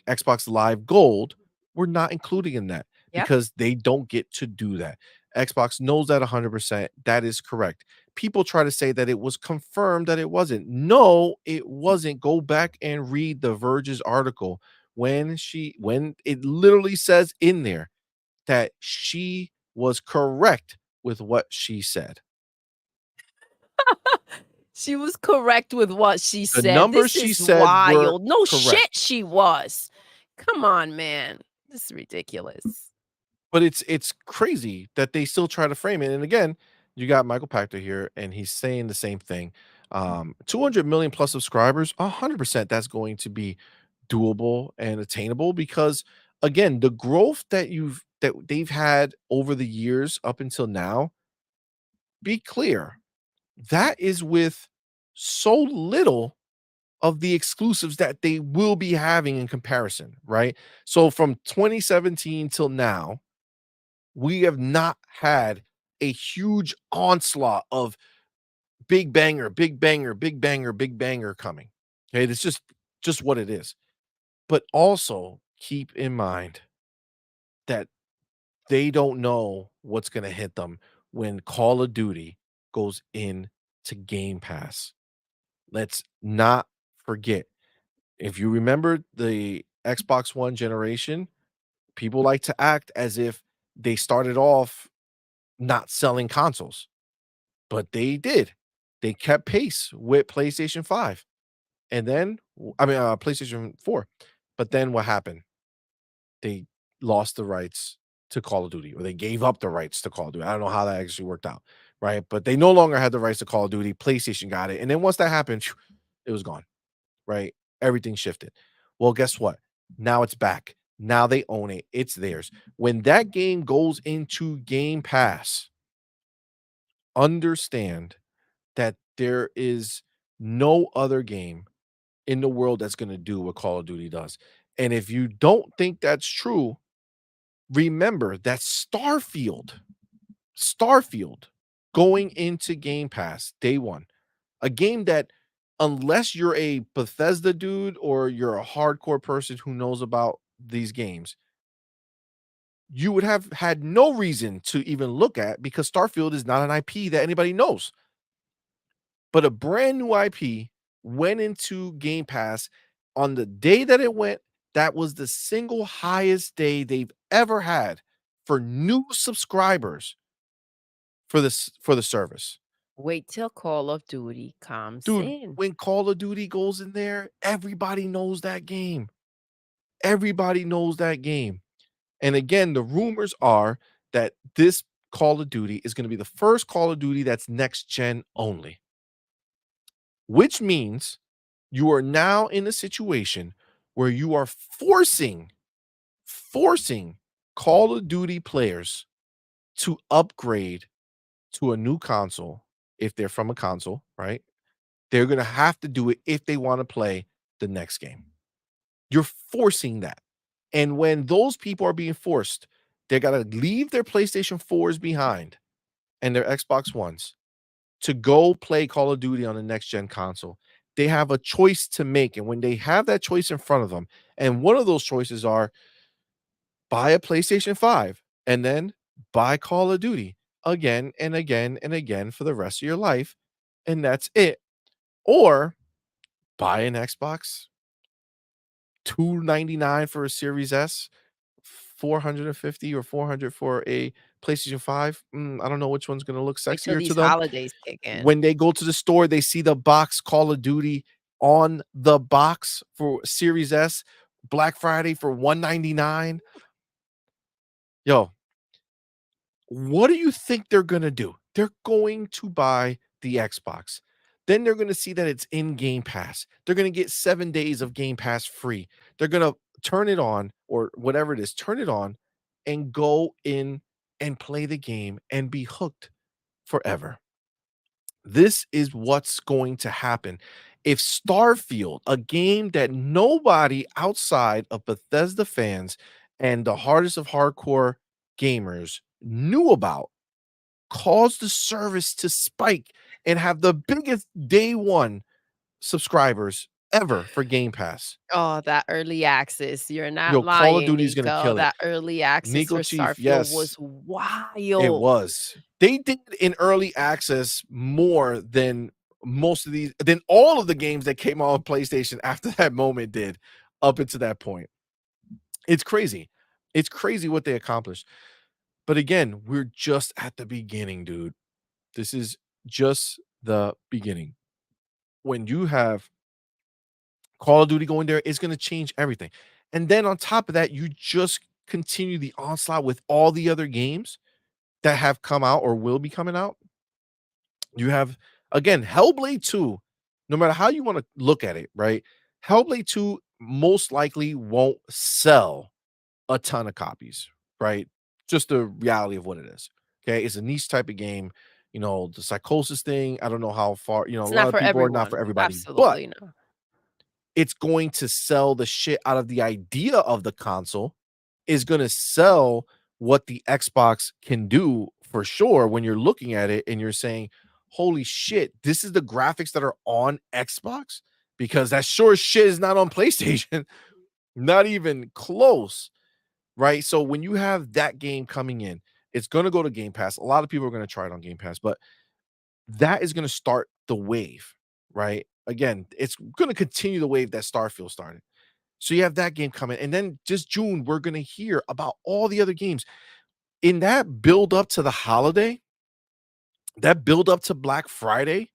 Xbox Live Gold were not including in that Yep. because they don't get to do that. Xbox knows that 100%. That is correct. People try to say that it was confirmed that it wasn't. No, it wasn't. Go back and read the Verge's article when it literally says in there that she was correct with what she said. She was correct with what she The said. numbers This she is said were wild. No shit, correct. she was. Come on, man. This is ridiculous. But it's crazy that they still try to frame it, and again, you got Michael Pachter here, and he's saying the same thing. 200 million plus subscribers, 100% that's going to be doable and attainable because, again, the growth that they've had over the years up until now, be clear, that is with so little of the exclusives that they will be having in comparison, right? So from 2017 till now, we have not had a huge onslaught of big banger, big banger, big banger, big banger coming. Okay, it's just what it is. But also keep in mind that they don't know what's going to hit them when Call of Duty goes in to Game Pass. Let's not forget. If you remember the Xbox One generation, people like to act as if they started off not selling consoles. But they did. They kept pace with PlayStation 5. And then PlayStation 4. But then what happened? They lost the rights to Call of Duty, or they gave up the rights to Call of Duty. I don't know how that actually worked out, right? But they no longer had the rights to Call of Duty. PlayStation got it. And then once that happened, it was gone, right? Everything shifted. Well, guess what? Now it's back. Now they own it. It's theirs. When that game goes into Game Pass, understand that there is no other game in the world that's gonna do what Call of Duty does. And if you don't think that's true, remember that Starfield going into Game Pass day 1, a game that unless you're a Bethesda dude or you're a hardcore person who knows about these games, you would have had no reason to even look at because Starfield is not an IP that anybody knows. But a brand new IP went into Game Pass on the day that it went. That was the single highest day they've ever had for new subscribers for the service. Wait till Call of Duty comes Dude, in. when Call of Duty goes in there, everybody knows that game. Everybody knows that game. And again, the rumors are that this Call of Duty is going to be the first Call of Duty that's next gen only, which means you are now in a situation where you are forcing Call of Duty players to upgrade to a new console if they're from a console, right? They're going to have to do it if they want to play the next game. You're forcing that. And when those people are being forced, they got to leave their PlayStation 4s behind and their Xbox Ones to go play Call of Duty on the next gen console. They have a choice to make. And when they have that choice in front of them, and one of those choices are buy a PlayStation 5 and then buy Call of Duty again and again and again for the rest of your life, and that's it. Or buy an Xbox, 299 for a Series S, 450 or 400 for a PlayStation 5. I don't know which one's gonna look Wait till sexier to these them. holidays kick in. When they go to the store, they see the box Call of Duty on the box for Series S, Black Friday for 199. Yo, what do you think they're gonna do? They're going to buy the Xbox. Then they're gonna see that it's in Game Pass. They're gonna get 7 days of Game Pass free. They're gonna turn it on or whatever it is, turn it on and go in and play the game and be hooked forever. This is what's going to happen. If Starfield, a game that nobody outside of Bethesda fans and the hardest of hardcore gamers knew about, caused the service to spike and have the biggest day one subscribers ever for Game Pass. Oh, that early access. You're not Yo, Call of lying, Duty is gonna Nico. kill it. That early access Nico for Chief, Starfield was yes, it wild. was. They did in early access more than than all of the games that came out on PlayStation after that moment did up until that point. It's crazy. It's crazy what they accomplished. But again, we're just at the beginning, dude. This is just the beginning. When you have Call of Duty going there, it's going to change everything. And then on top of that, you just continue the onslaught with all the other games that have come out or will be coming out. You have again Hellblade 2, no matter how you want to look at it, right? Hellblade 2 most likely won't sell a ton of copies, right? Just the reality of what it is. Okay. It's a niche type of game. The psychosis thing. I don't know how far, a It's lot not of for people are not for everyone. everybody, but Absolutely not. it's going to sell the shit out of the idea of the console, is going to sell what the Xbox can do for sure when you're looking at it and you're saying, holy shit, this is the graphics that are on Xbox, because that sure as shit is not on PlayStation, not even close, right? So when you have that game coming in, it's going to go to Game Pass. A lot of people are going to try it on Game Pass, but that is going to start the wave, right? Again, it's going to continue the wave that Starfield started. So you have that game coming. And then just June, we're going to hear about all the other games. In that build up to the holiday, that build up to Black Friday,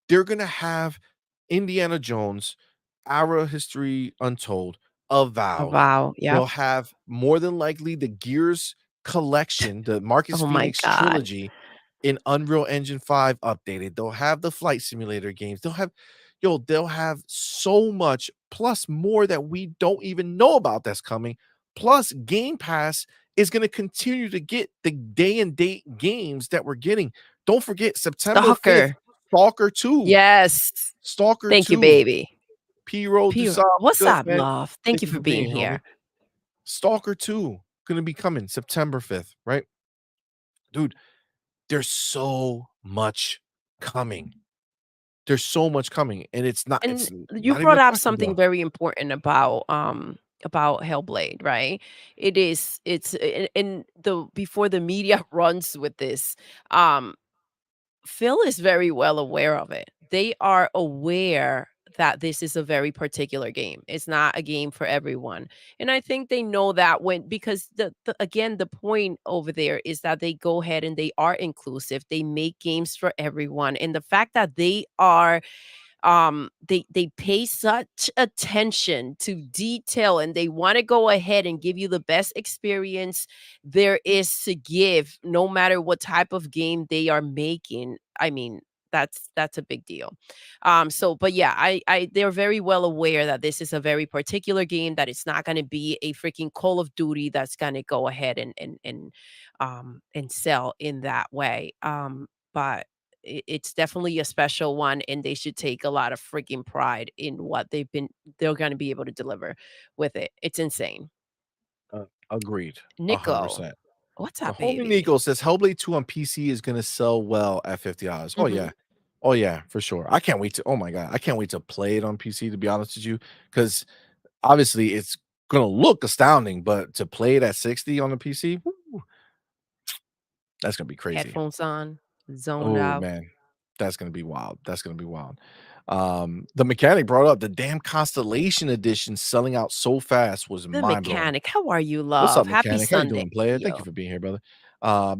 they're going to have Indiana Jones, Our History Untold, Oh, Avowed. wow. Yep. They'll have more than likely the Gears collection, the Marcus Oh my Phoenix god. trilogy in Unreal Engine 5 updated. They'll have the flight simulator games. They'll have so much plus more that we don't even know about that's coming. Plus Game Pass is going to continue to get the day and date games that we're getting. Don't forget September 5th, Stalker. Stalker 2. Yes. Stalker Thank you, 2. baby. P-Road to P Saab. What's Good, up, man. love? Thank Thank you you for for being being here, homie. here. Stalker 2 gonna be coming September 5th, right? Dude, there's so much coming. There's so much coming, and And it's you not even brought a up question, something bro. very important about about Hellblade, right? It's and the before the media runs with this, um, Phil is very well aware of it. They are aware that this is a very particular game. It's not a game for everyone. And I think they know that when because the again the point over there is that they go ahead and they are inclusive. They make games for everyone. And the fact that they are they pay such attention to detail and they want to go ahead and give you the best experience there is to give no matter what type of game they are making. I mean, that's a big deal. So but yeah, I they're very well aware that this is a very particular game, that it's not going to be a freaking Call of Duty that's going to go ahead and sell in that way. But it's definitely a special one, and they should take a lot of freaking pride in what they're gonna be able to deliver with it. It's insane. Agreed, Nico, 100%. what's The up, homie baby? Nico says Hellblade 2 on PC is gonna sell well at $50. Oh, Mhm. yeah. Oh, yeah, for sure. I can't wait to oh my god, I can't wait to play it on PC, to be honest with you, because obviously it's gonna look astounding, but to play it at 60 on the PC, woo, that's gonna be crazy. Headphones on, zoned Oh, out. man. That's gonna be wild. That's gonna be wild. The mechanic brought up the damn Constellation Edition selling out so fast was The mind-blowing. mechanic, how are you, What's up, love? Happy mechanic? How you Sunday. doing, player? Thank you Yo. for being here, brother.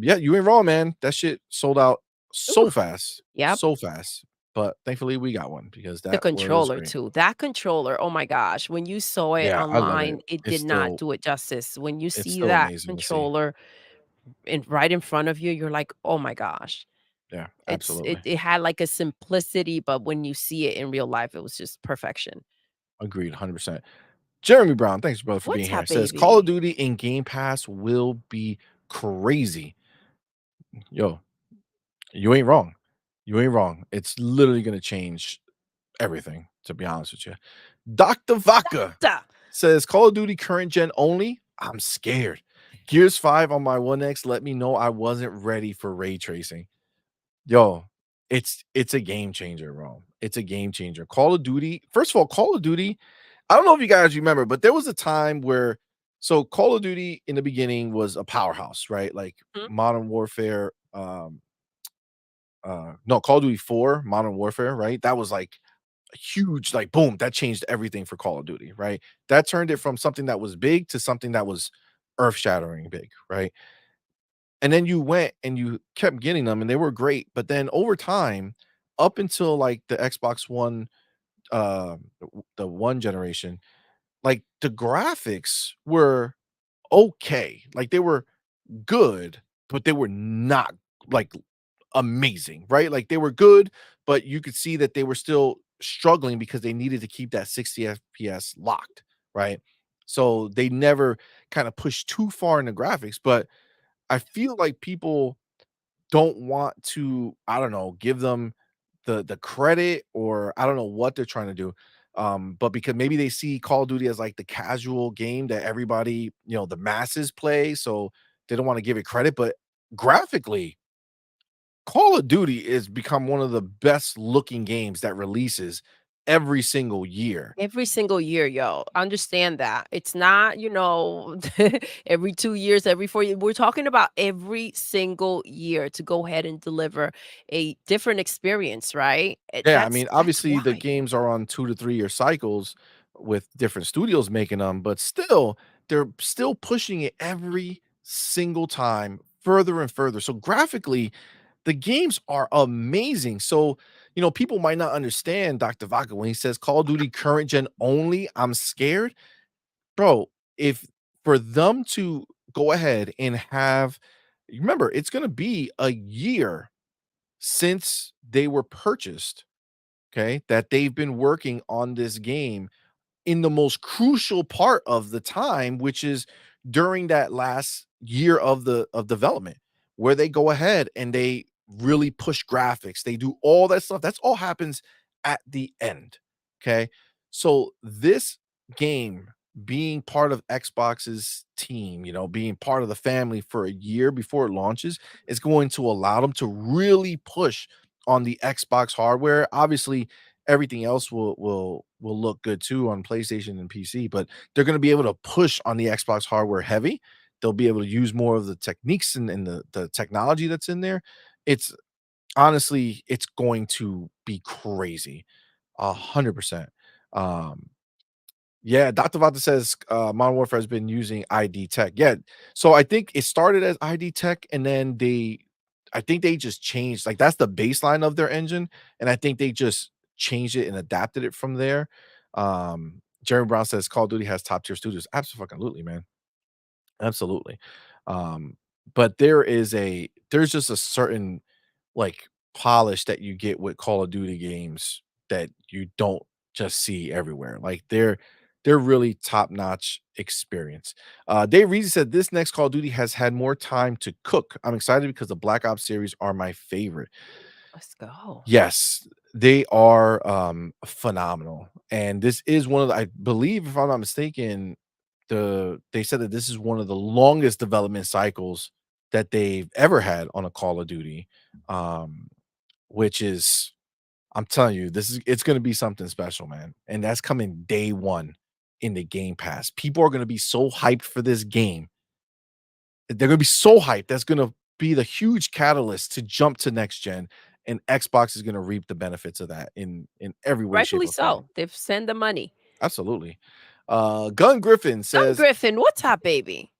Yeah, you ain't wrong, man. That shit sold out Ooh, so fast, yep. so fast. But thankfully, we got one because The that was controller great. too. That controller, oh my gosh, when you saw it Yeah, I love it. online, it It's did not still do it justice. When you it's see still that amazing to see. controller right in front of you, you're like, "Oh my gosh." Yeah, It's absolutely. it had like a simplicity, but when you see it in real life, it was just perfection. Agreed, 100%. Jeremy Brown, thanks, brother, for being What's here. up, Says Call of baby? Duty in Game Pass will be crazy. Yo, you ain't wrong. You ain't wrong. It's literally gonna change everything, to be honest with you. Dr. Vaca Duh. says Call of Duty current gen only. I'm scared. Gears 5 on my One X let me know I wasn't ready for ray tracing. Yo, it's a game changer, bro. It's a game changer. Call of Duty, first of all, Call of Duty, I don't know if you guys remember, but there was a time where so Call of Duty in the beginning was a powerhouse, right? Like Mhm. Modern Warfare, no, Call of Duty 4, Modern Warfare, right? That was like a huge, like, boom, that changed everything for Call of Duty, right? That turned it from something that was big to something that was earth-shattering big, right? And then you went and you kept getting them and they were great, but then over time, up until like the Xbox One, the one generation, like the graphics were okay. Like they were good, but they were not like amazing, right? Like they were good, but you could see that they were still struggling because they needed to keep that 60 FPS locked, right? So they never kind of pushed too far in the graphics, but I feel like people don't want to, I don't know, give them the credit, or I don't know what they're trying to do. But because maybe they see Call of Duty as like the casual game that everybody, the masses play, so they don't want to give it credit. But graphically, Call of Duty is become one of the best looking games that releases every single year. Every single year, yo. Understand that. It's not, every 2 years, every 4 years. We're talking about every single year to go ahead and deliver a different experience, right? Yeah, I mean, That's obviously the why. games are on 2 to 3 year cycles with different studios making them, but still, they're still pushing it every single time further and further. So graphically, the games are amazing. So, people might not understand Dr. Vaca when he says Call of Duty current gen only, I'm scared. Bro, if for them to go ahead and have, remember, it's going to be a year since they were purchased, okay, that they've been working on this game in the most crucial part of the time, which is during that last year of development, where they go ahead and they really push graphics. They do all that stuff. That's all happens at the end. Okay. So this game being part of Xbox's team, being part of the family for a year before it launches is going to allow them to really push on the Xbox hardware. Obviously, everything else will will look good too on PlayStation and PC, but they're gonna be able to push on the Xbox hardware heavy. They'll be able to use more of the techniques and the technology that's in there. It's honestly, it's going to be crazy. 100%. Um, yeah, Dr. Vata says, Modern Warfare has been using ID tech. Yeah, so I think it started as ID tech, and then I think they just changed, like, that's the baseline of their engine, and I think they just changed it and adapted it from there. Jeremy Brown says, "Call of Duty has top tier studios." Absolutely, man. Absolutely. Um, but there's just a certain, like, polish that you get with Call of Duty games that you don't just see everywhere. Like, they're really top-notch experience. Dave Reezy said, "This next Call of Duty has had more time to cook. I'm excited because the Black Ops series are my favorite." Let's go. Yes, they are, phenomenal, and this is one of the, I believe, if I'm not mistaken, they said that this is one of the longest development cycles that they've ever had on a Call of Duty, um, which is, I'm telling you, it's gonna be something special, man, and that's coming day 1 in the Game Pass. People are gonna be so hyped for this game. They're gonna be so hyped, that's gonna be the huge catalyst to jump to next gen, and Xbox is gonna reap the benefits of that in every way, shape, Rightfully or form. so. They've sent the money. Absolutely. Gun Griffin Young says, Griffin, what's up, baby?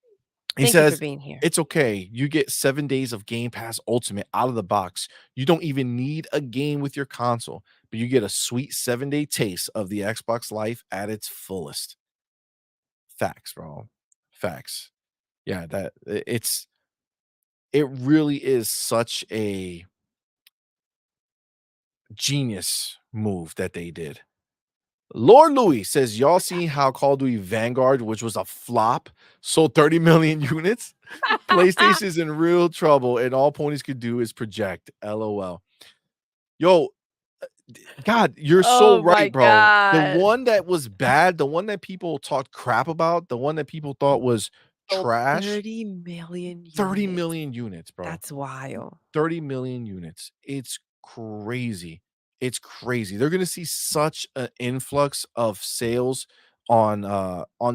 he Thank you for says, being here. "It's okay. You get 7 days of Game Pass Ultimate out of the box. You don't even need a game with your console, but you get a sweet 7-day taste of the Xbox life at its fullest." Facts, bro. Facts. Yeah, it really is such a genius move that they did. Lord Louis says, "Y'all What's seen happening? how Call of Duty Vanguard, which was a flop, sold 30 million units? PlayStation's in real trouble, and all ponies could do is project. LOL." Yo, God, you're so Oh my right, bro. The god. one that was bad, the one that people talked crap about, the one that people thought was Sold trash, 30 million 30 units. million units, bro. That's wild. 30 million units. It's crazy. It's crazy. They're gonna see such an influx of sales on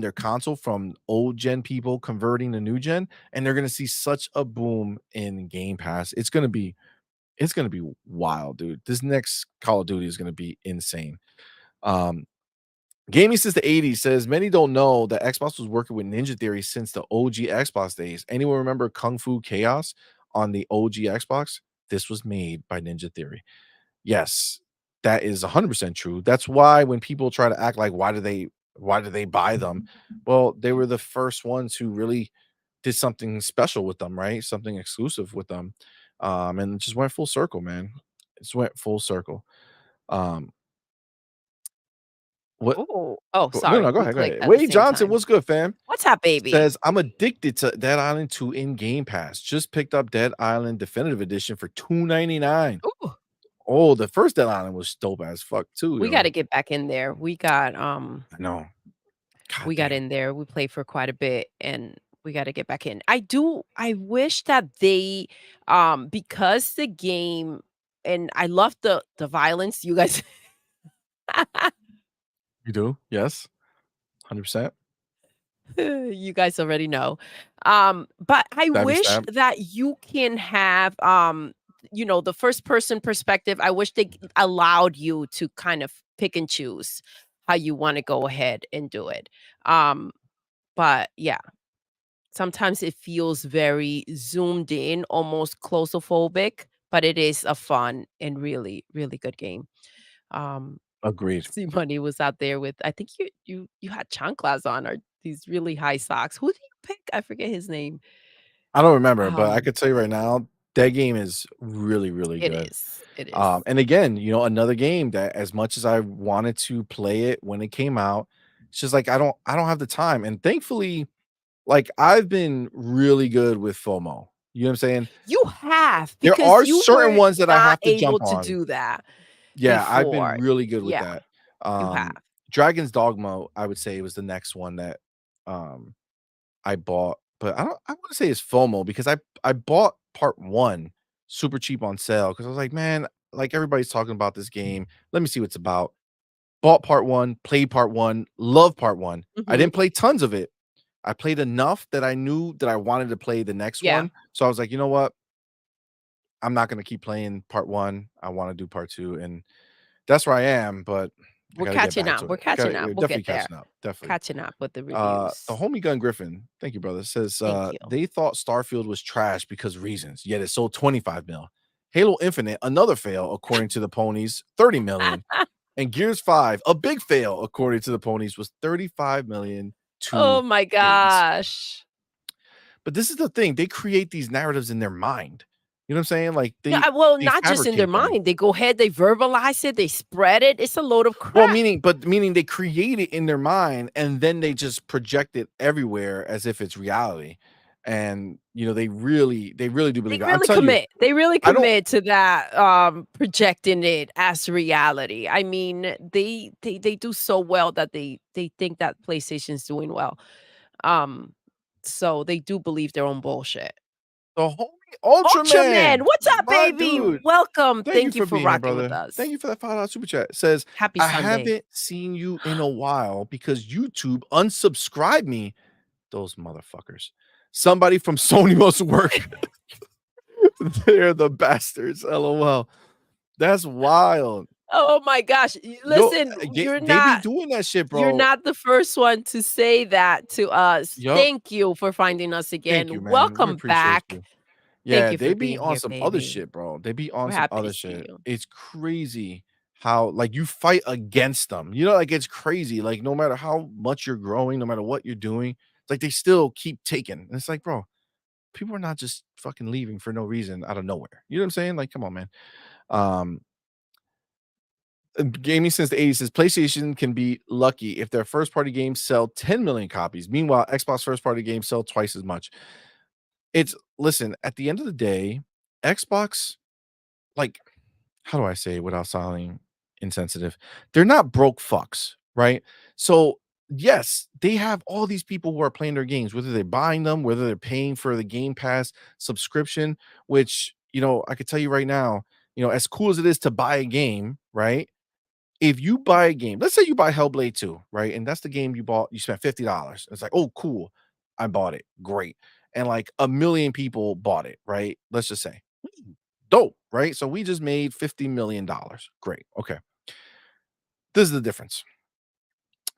their console from old gen people converting to new gen, and they're gonna see such a boom in Game Pass. It's gonna be wild, dude. This next Call of Duty is gonna be insane. Um, Gaming since the 80s says, "Many don't know that Xbox was working with Ninja Theory since the OG Xbox days. Anyone remember Kung Fu Chaos on the OG Xbox? This was made by Ninja Theory." Yes, that is 100% true. That's why when people try to act like, why do they buy them? Well, they were the first ones who really did something special with them, right? Something exclusive with them. And it just went full circle, man. It just went full circle. Um, what Oh, oh, No, no, sorry. go We ahead, go clicked ahead. at the Wade same Johnson, time. what's good, fam? What's up, baby? Says, "I'm addicted to Dead Island 2 in Game Pass. Just picked up Dead Island Definitive Edition for 2.99." Ooh, Oh, the first Dead Island was dope as fuck too, we yo. gotta get back in there. I know. God We got damn. in there. We played for quite a bit and we gotta get back in. I wish that they because the game and I love the violence, you guys You do? Yes. 100%. you guys already know. But I Stabby wish stab. that you can have the first person perspective. I wish they allowed you to kind of pick and choose how you want to go ahead and do it. Um, but yeah, sometimes it feels very zoomed in, almost claustrophobic, but it is a fun and really, really good game. Um, Agreed. See Money was out there with I think you had chanclas on or these really high socks. Who did you pick? I forget his name. I don't remember, but I Um, could tell you right now, that game is really, really it good. is, it is. And again, another game that as much as I wanted to play it when it came out, it's just like I don't have the time. And thankfully, like, I've been really good with FOMO. You know what I'm saying? You have, There because are you certain were ones that I not have to able jump to on. do that Yeah, I've been before. really good with Yeah, that. you have. Dragon's Dogma, I would say, was the next one that um I bought, but I wanna say it's FOMO because I bought part 1 super cheap on sale because I was like, "Man, like, everybody's talking about this game. Let me see what it's about." bought part 1, played part 1, loved part 1. I Mhm. didn't play tons of it. I played enough that I knew that I wanted to play the next Yeah. one. So I was like, "You know what? I'm not gonna keep playing part 1. I wanna do part 2," and that's where I am, but I We're gotta get catching back up. to We're it. catching Gotta up. We'll definitely get there. catching up, definitely. Catching up with the The reviews. homie Gun Griffin, thank you, brother, says, Thank you. "They thought Starfield was trash because reasons, yet it sold 25 mil. Halo Infinite, another fail, according to the ponies, 30 million. And Gears 5, a big fail, according to the ponies, was 35 million Oh to my date." gosh. But this is the thing, they create these narratives in their mind. You know what I'm saying? Like, Yeah, they well, they not just in their fabricate them. mind. They go ahead, they verbalize it, they spread it. It's a load of Well, crap. meaning they create it in their mind, and then they just project it everywhere as if it's reality. And, they really do They believe it. I'm really telling you, commit. They really I don't commit to that, projecting it as reality. I mean, they do so well that they think that PlayStation's doing well. Um, so they do believe their own bullshit. the homie Ultraman, Ultraman, what's up, my baby? dude. Welcome. Thank you Thank you for for being here, rocking with brother. Thank us. you for that $5 super chat. Says, Happy "I Sunday. haven't seen you in a while because YouTube unsubscribed me." Those motherfuckers. Somebody from Sony must work. They're the bastards. LOL. That's wild. Oh my gosh. Yo, Listen, they be doing that shit, you're bro. not the first one to say that to us. Yup. Thank you for finding us Thank you, again. man. We Welcome appreciate back. you. Thank Yeah, you they for be being on here, some other baby. shit, bro. They be on We're some happy to other see shit. you. It's crazy how, like, you fight against them. Like, it's crazy. Like, no matter how much you're growing, no matter what you're doing, it's like they still keep taking. And it's like, bro, people are not just fucking leaving for no reason out of nowhere. You know what I'm saying? Like, come on, man. Um, Gaming since the 80s says PlayStation can be lucky if their first party games sell 10 million copies. Meanwhile, Xbox first party games sell twice as much. It's listen, at the end of the day, Xbox, like, how do I say it without sounding insensitive? They're not broke fucks, right? So, yes, they have all these people who are playing their games, whether they're buying them, whether they're paying for the Game Pass subscription, which, I could tell you right now, as cool as it is to buy a game, right? If you buy a game, let's say you buy Hellblade 2, right? And that's the game you bought, you spent $50. It's like, oh, cool. I bought it. Great. And like a million people bought it, right? Let's just say. Dope, right? So we just made $50 million. Great. Okay. This is the difference.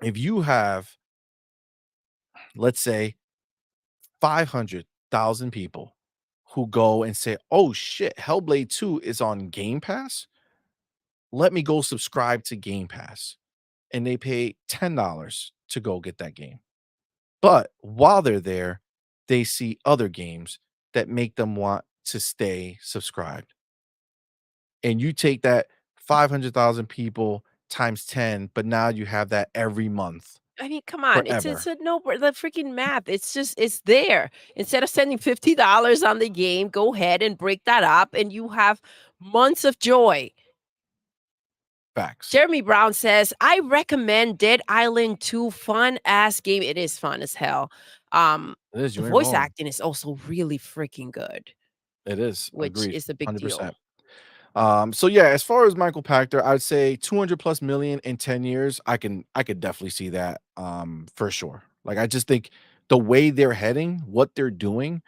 If you have, let's say, 500,000 people who go and say, oh shit, Hellblade 2 is on Game Pass. Let me go subscribe to Game Pass. And they pay $10 to go get that game. But while they're there, they see other games that make them want to stay subscribed. And you take that 500,000 people times 10, but now you have that every month I mean, come on. It's forever. a no the freaking math. It's just it's there. Instead of spending $50 on the game, go ahead and break that up and you have months of joy. Facts. Jeremy Brown says, "I recommend Dead Island 2 fun ass game." It is fun as hell. It is. The You ain't voice wrong. acting is also really freaking good, It is. which Agreed. is a big deal. 100%. So yeah, as far as Michael Pachter, I'd say 200 plus million in 10 years. I could definitely see that for sure. Like I just think the way they're heading, what they're doing,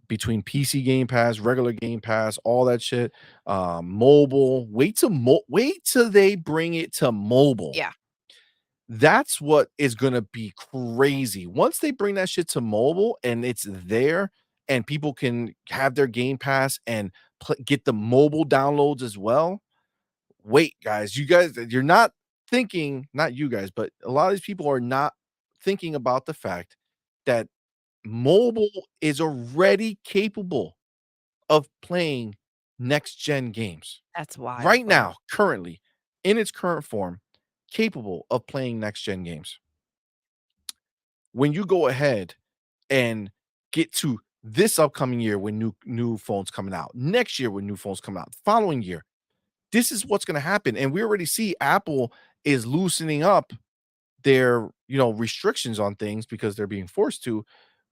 between PC Game Pass, regular Game Pass, all that shit, mobile, wait till they bring it to mobile. Yeah, That's what is gonna be crazy. Once they bring that shit to mobile and it's there and people can have their Game Pass and get the mobile downloads as well. Wait, guys, you're not thinking, not you guys, but a lot of these people are not thinking about the fact that mobile is already capable of playing next gen games. that's wild, Right bro. now, currently, in its current form, capable of playing next gen games. When you go ahead and get to this upcoming year when new phones coming out, next year when new phones come out, following year, this is what's going to happen. And we already see Apple is loosening up their restrictions on things because they're being forced to.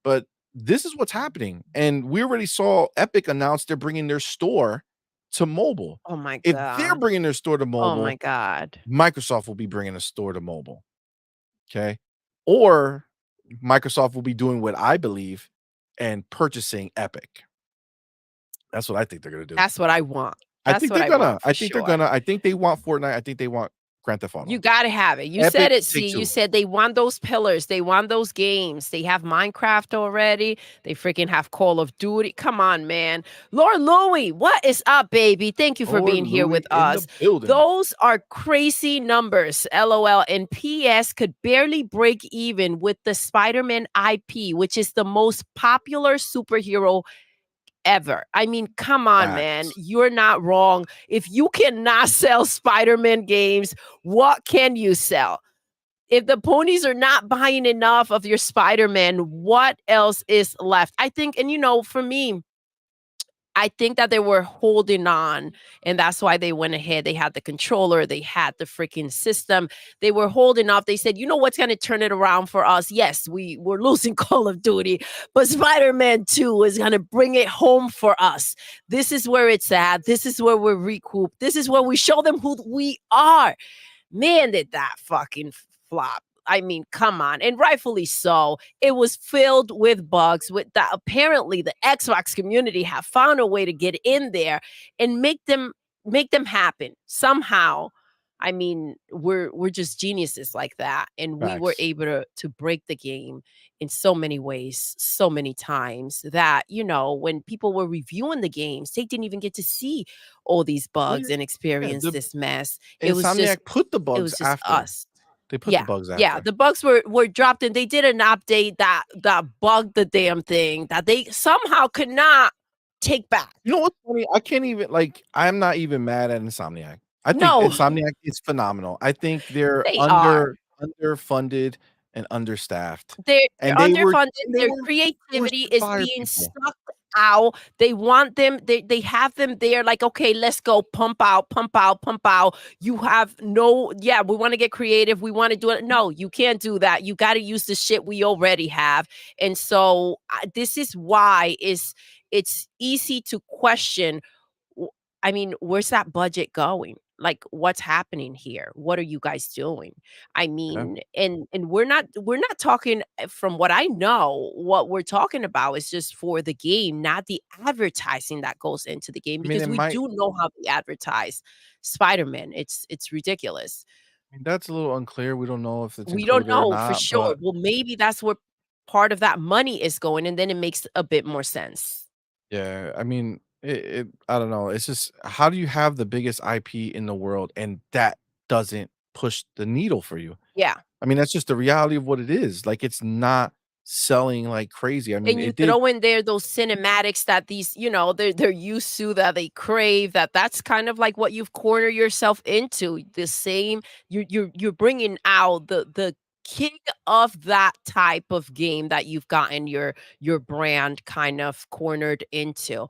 But this is what's happening, and we already saw Epic announce they're bringing their store to mobile. Oh my If they're god. bringing their store to Oh my mobile, god. Microsoft will be bringing a store to mobile, okay? Or Microsoft will be doing what I believe and purchasing Epic. That's what I think they're gonna do. That's what I want. I That's think what they're I gonna. want I for think they're sure. gonna. I think they want Fortnite. I think they want Grand Theft You Auto. gotta have it. You said Epic, it, Take see, you 2. said they want those pillars, they want those games. They have Minecraft already, they freaking have Call of Duty. Come on, man. Lord Louie, what is up, baby? Thank you for Lord being here Louis with in the us. building. Those are crazy numbers, LOL, and PS could barely break even with the Spider-Man IP, which is the most popular superhero ever. I mean, come on, man. Facts. You're not wrong. If you cannot sell Spider-Man games, what can you sell? If the ponies are not buying enough of your Spider-Man, what else is left? I think, and for me, I think that they were holding on, and that's why they went ahead. They had the controller, they had the freaking system. They were holding off. They said, "You know what's going to turn it around for us? Yes, we're losing Call of Duty, but Spider-Man 2 is going to bring it home for us. This is where it's at. This is where we're recouped. This is where we show them who we are." Man, did that fucking flop. I mean, come on. And rightfully so. It was filled with bugs with that apparently the Xbox community have found a way to get in there and make them happen somehow. I mean, we're just geniuses like that. And we were Facts. able to break the game in so many ways, so many times that, when people were reviewing the games, they didn't even get to see all these Well, bugs and yeah, experience the this mess. It was just Insomniac put the it bugs was just after. us. They put the Yeah, bugs yeah, after. the bugs were dropped and they did an update that bugged the damn thing that they somehow could not take back. You know what's funny? I can't even I'm not even mad at Insomniac. I think No, Insomniac is phenomenal. I think they're they are. underfunded and understaffed. They're And they were underfunded, and they their were forced creativity to is fire being people. sucked out. They want them they have them there like, "Okay, let's go pump out, pump out, pump out." You have no yeah, we wanna get creative, we wanna do it. No, you can't do that. You gotta use the shit we already have. And so, this is why it's easy to question w I mean, where's that budget going? Like, what's happening here? What are you guys doing? I Yeah. mean, and we're not talking from what I know, what we're talking about is just for the game, not the advertising that goes into the game I mean, because it we might do know how they advertise Spider-Man. It's ridiculous. I mean, that's a little unclear. We don't know if it's We don't included or know for not, sure. but Well, maybe that's where part of that money is going, and then it makes a bit more sense. yeah, I mean, it I don't know. It's just how do you have the biggest IP in the world and that doesn't push the needle for you? Yeah. I mean, that's just the reality of what it is. Like, it's not selling like crazy. I mean, And you it did. throw in there those cinematics that these, they're used to, that they crave, that's kind of like what you've cornered yourself into. The same you're bringing out the king of that type of game that you've gotten your brand kind of cornered into.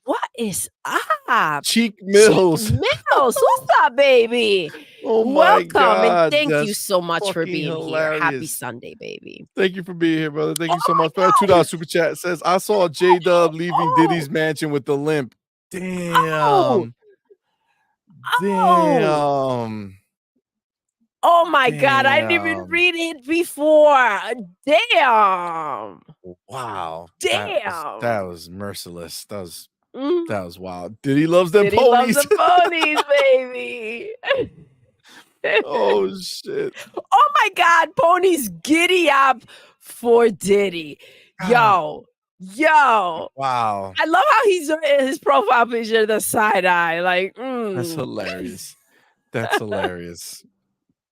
What is up? Cheek Cheek Mills. Mills, what's up, baby? Oh my Welcome, and god, thank you that's so much for fucking being here. Happy hilarious. Sunday, baby. Thank you for being here, brother. Thank Oh you so much for that my $2 god! super chat. It says, I saw J-Dub leaving Oh! Diddy's mansion with the limp. Oh! Damn. Oh! Damn. Oh my god, I didn't even Damn. read it before. Damn. Wow. That Damn. was merciless. Mm. That was wild. Diddy loves them Diddy loves ponies. the ponies, baby. Oh shit. Oh my god, ponies giddy up for Diddy. God. Yo, yo. Wow. I love how he's his profile picture, the side eye, like, That's mm. hilarious. That's hilarious.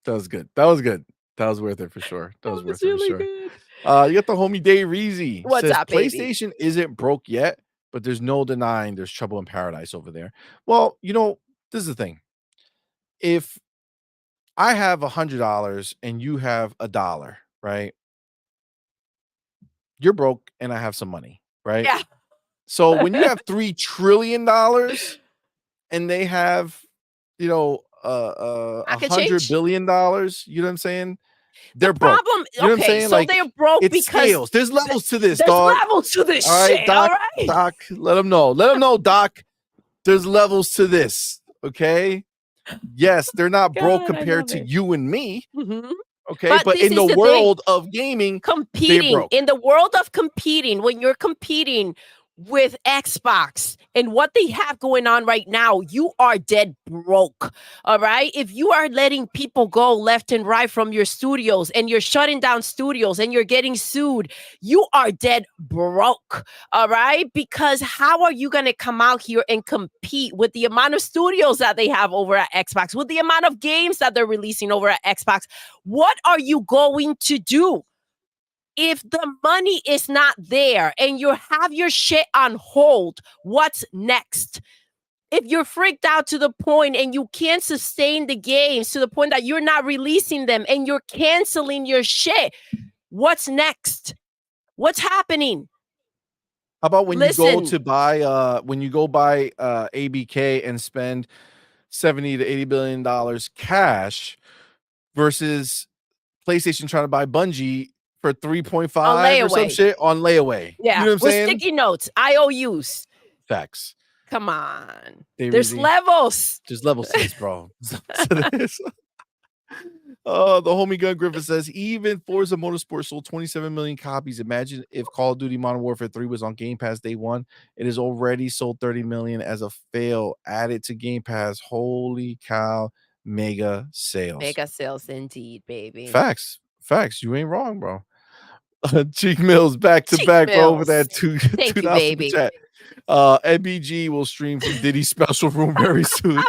That was good. That was good. That was worth it for sure. That That was was worth it for really sure. good. You got the homie Dave Reezy What's says up, baby? PlayStation isn't broke yet, but there's no denying there's trouble in paradise over there. Well, this is the thing. If I have $100 and you have $1, right? You're broke and I have some money, right? Yeah. So when you have $3 trillion and they have, I could change. $100 billion, you know what I'm saying? The They're broke. problem You know what I'm okay, saying? so Like, they're broke it because scales. There's th levels to this, there's dog. levels to this All right, shit, Doc. alright? Doc, let them know. Let them know, Doc. There's levels to this, okay? Yes, they're not broke God, I compared love to it. you and me, Mhm. okay? But But this in the is the thing. world of gaming, they're Competing broke. in the world of competing, when you're competing with Xbox and what they have going on right now, you are dead broke. All right. If you are letting people go left and right from your studios and you're shutting down studios and you're getting sued, you are dead broke. All right. Because how are you going to come out here and compete with the amount of studios that they have over at Xbox, with the amount of games that they're releasing over at Xbox? What are you going to do? If the money is not there and you have your shit on hold, what's next? If you're freaked out to the point and you can't sustain the games to the point that you're not releasing them and you're canceling your shit, what's next? What's happening? How about when you go Listen, to buy when you go buy ABK and spend 70 to 80 billion dollars cash versus PlayStation trying to buy Bungie for on 3.5 or some layaway. shit on layaway. You Yeah, know what I'm with saying? sticky notes, IOUs. Facts. Come on. There's Daviesy. levels. There's levels to this, bro. So this. The homie Gun Griffin says even Forza Motorsport sold 27 million copies. Imagine if Call of Duty Modern Warfare 3 was on Game Pass day one. It has already sold 30 million as a fail. Added to Game Pass. Holy cow, mega sales. Mega sales indeed, baby. Facts. Facts. You ain't wrong, bro. Cheek Mills back to Cheek back, bro, with Mills. that two Thank you, $2 super baby. chat. NBG will stream from Diddy's special room very soon.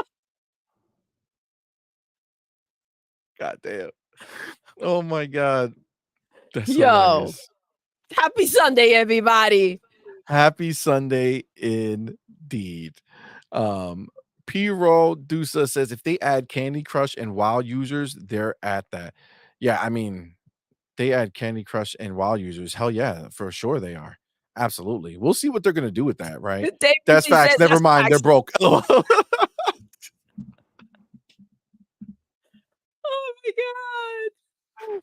God damn. Oh my god. That's Yo, hilarious. happy Sunday, everybody. Happy Sunday indeed. Um, P-Roll Dusa says if they add Candy Crush and WoW users, they're at that. Yeah, I mean, they add Candy Crush and WoW users. Hell yeah, for sure they are. Absolutely. We'll see what they're gonna do with that, right? David, That's she facts. says Never that's mind, they're facts. broke. Oh my god.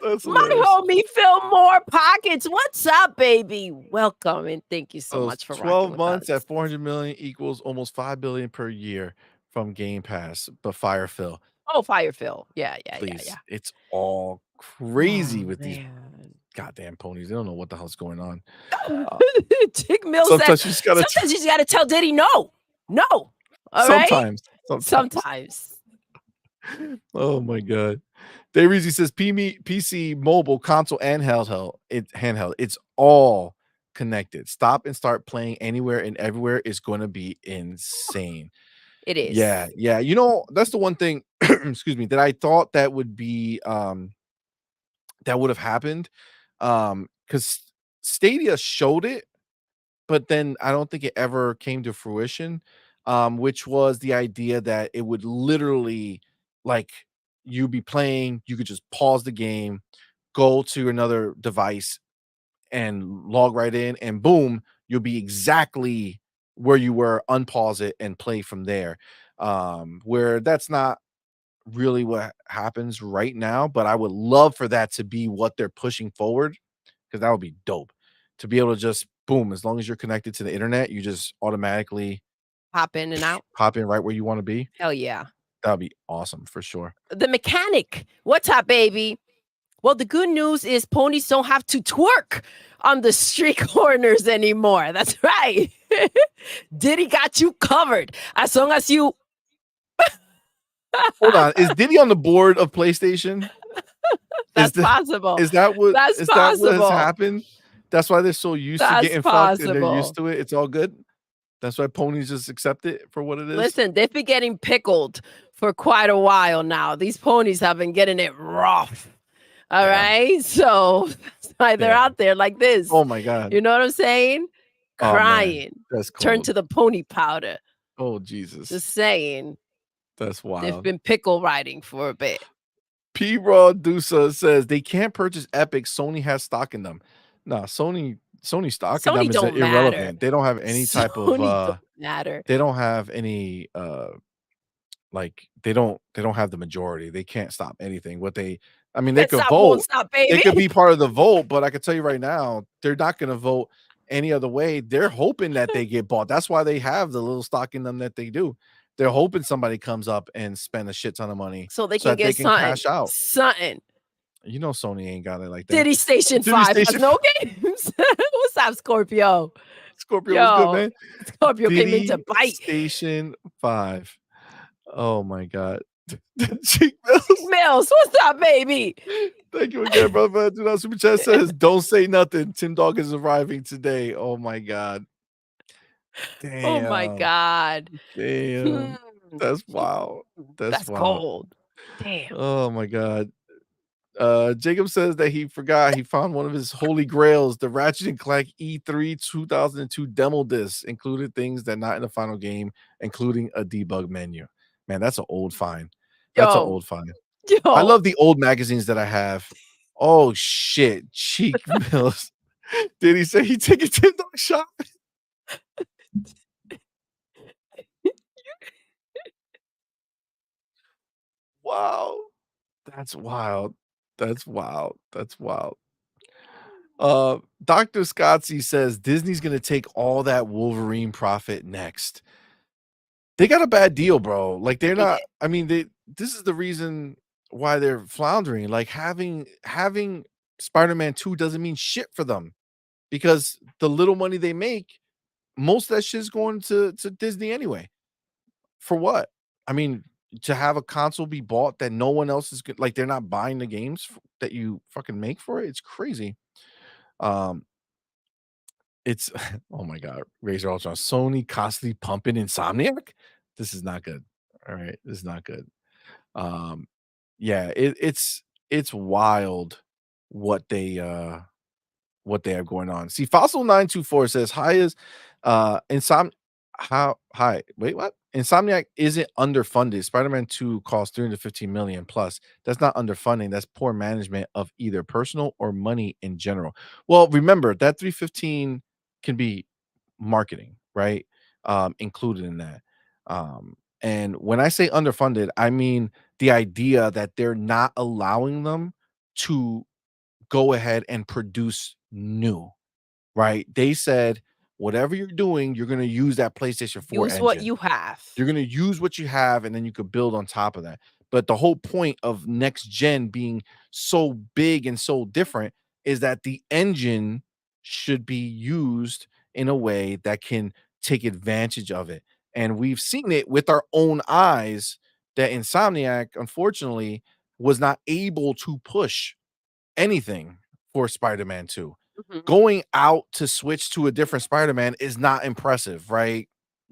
That's My hilarious. homie Phil Moore Pockets. What's up, baby? Welcome and thank you so Those much for rocking 12 with months at us. 400 million equals almost 5 billion per year from Game Pass. But Fire Phil, Oh, Fire Phil. Yeah, yeah, yeah, please. yeah. It's all crazy Oh with these man. goddamn ponies. They don't know what the hell's going on. Uh, Chick Mill said, sometimes you just gotta sometimes you just gotta tell Diddy no. No. All right? sometimes. Sometimes. Oh my god. Dayreezy says PC, mobile, console, and handheld. It's all connected. Stop and start playing anywhere and everywhere is gonna be insane. It is. Yeah, yeah. You know, that's the one thing, excuse me, that I thought that would be that would have happened. Because Stadia showed it, but then I don't think it ever came to fruition. Which was the idea that it would literally like you be playing, you could just pause the game, go to another device and log right in, and boom, you'll be exactly where you were, unpause it and play from there. Where that's not really what happens right now, but I would love for that to be what they're pushing forward because that would be dope to be able to just boom, as long as you're connected to the internet, you just automatically Pop in and out. pop in right where you want to be. Hell yeah. That would be awesome for sure. The mechanic. What's up, baby? Well, the good news is ponies don't have to twerk on the street corners anymore. That's right. Diddy got you covered. As long as you Hold on, is Diddy on the board of PlayStation? Is That's the possible. is that what That's is that what has possible. happened? That's why they're so used to That's getting fucked and they're used possible. to it. It's all good. That's why ponies just accept it for what it is. Listen, they've been getting pickled for quite a while now. These ponies have been getting it rough. All Damn. right. So that's why they're Damn. out there like this. Oh my god. You know what I'm saying? Oh man, Crying. that's Turn cold. to the pony powder. Oh Jesus, Just saying. that's They've wild. been pickle riding for a bit. P Raw Dusa says they can't purchase Epic. Sony has stock in them. Nah, Sony stock in them Sony is don't matter. irrelevant. They don't have any type of Sony don't matter. they don't have any like they don't have the majority. They can't stop anything. What they I mean, they Can't could stop, won't vote. stop, They baby. could be part of the vote, but I can tell you right now, they're not gonna vote any other way, they're hoping that they get bought. That's why they have the little stock in them that they do. They're hoping somebody comes up and spend a shit ton of money So they so can that they get can something. cash out. Something. You know Sony ain't got it like that. Diddy Station Diddy 5 has Station no games. What's up, Scorpio? Scorpio was good, Yo, man. Scorpio came in to Diddy bite. Station 5. Oh my god. Cheek Chick Mills. Mills, what's up, baby? Thank you again, brother. Do not super chat says, "Don't say nothing. Tim Dog is arriving today." Oh my god. Oh my Damn. god. Hmm. Damn. That's wild. That's That's wild. cold. Damn. Oh my god. Jacob says that he forgot he found one of his holy grails, the Ratchet and Clank E3 2002 demo disc, included things that not in the final game, including a debug menu. Man, that's an old find. That's an Yo, old find. I yo. love the old magazines that I have. Oh shit, Cheek Mills. Did he say he take a $10 shot? Wow. That's wild. That's wild. That's wild. Dr. Scottsy says Disney's gonna take all that Wolverine profit next. They got a bad deal, bro. Like they're They not. did. I mean, this is the reason why they're floundering. Like having Spider-Man 2 doesn't mean shit for them because the little money they make, most of that shit's going to Disney anyway. For what? I mean, to have a console be bought that no one else is like they're not buying the games that you fucking make for it. It's crazy. Um, it's oh my god, Razor Ultron, Sony constantly pumping Insomniac. This is not good. All right, this is not good. Um, yeah, it's wild what they have going on. See, Fossil 924 says, "Hi is how hi wait what? Insomniac isn't underfunded. Spider-Man 2 cost 315 million plus. That's not underfunding. That's poor management of either personal or money in general. Well, remember that 315 can be marketing, right? Included in that. And when I say underfunded, I mean the idea that they're not allowing them to go ahead and produce new, right? They said, whatever you're doing, you're going to use that PlayStation 4 Use what engine. you have. You're going to use what you have and then you could build on top of that. But the whole point of next gen being so big and so different is that the engine should be used in a way that can take advantage of it. And we've seen it with our own eyes that Insomniac, unfortunately, was not able to push anything for Spider-Man 2. Mhm. Going out to switch to a different Spider-Man is not impressive, right?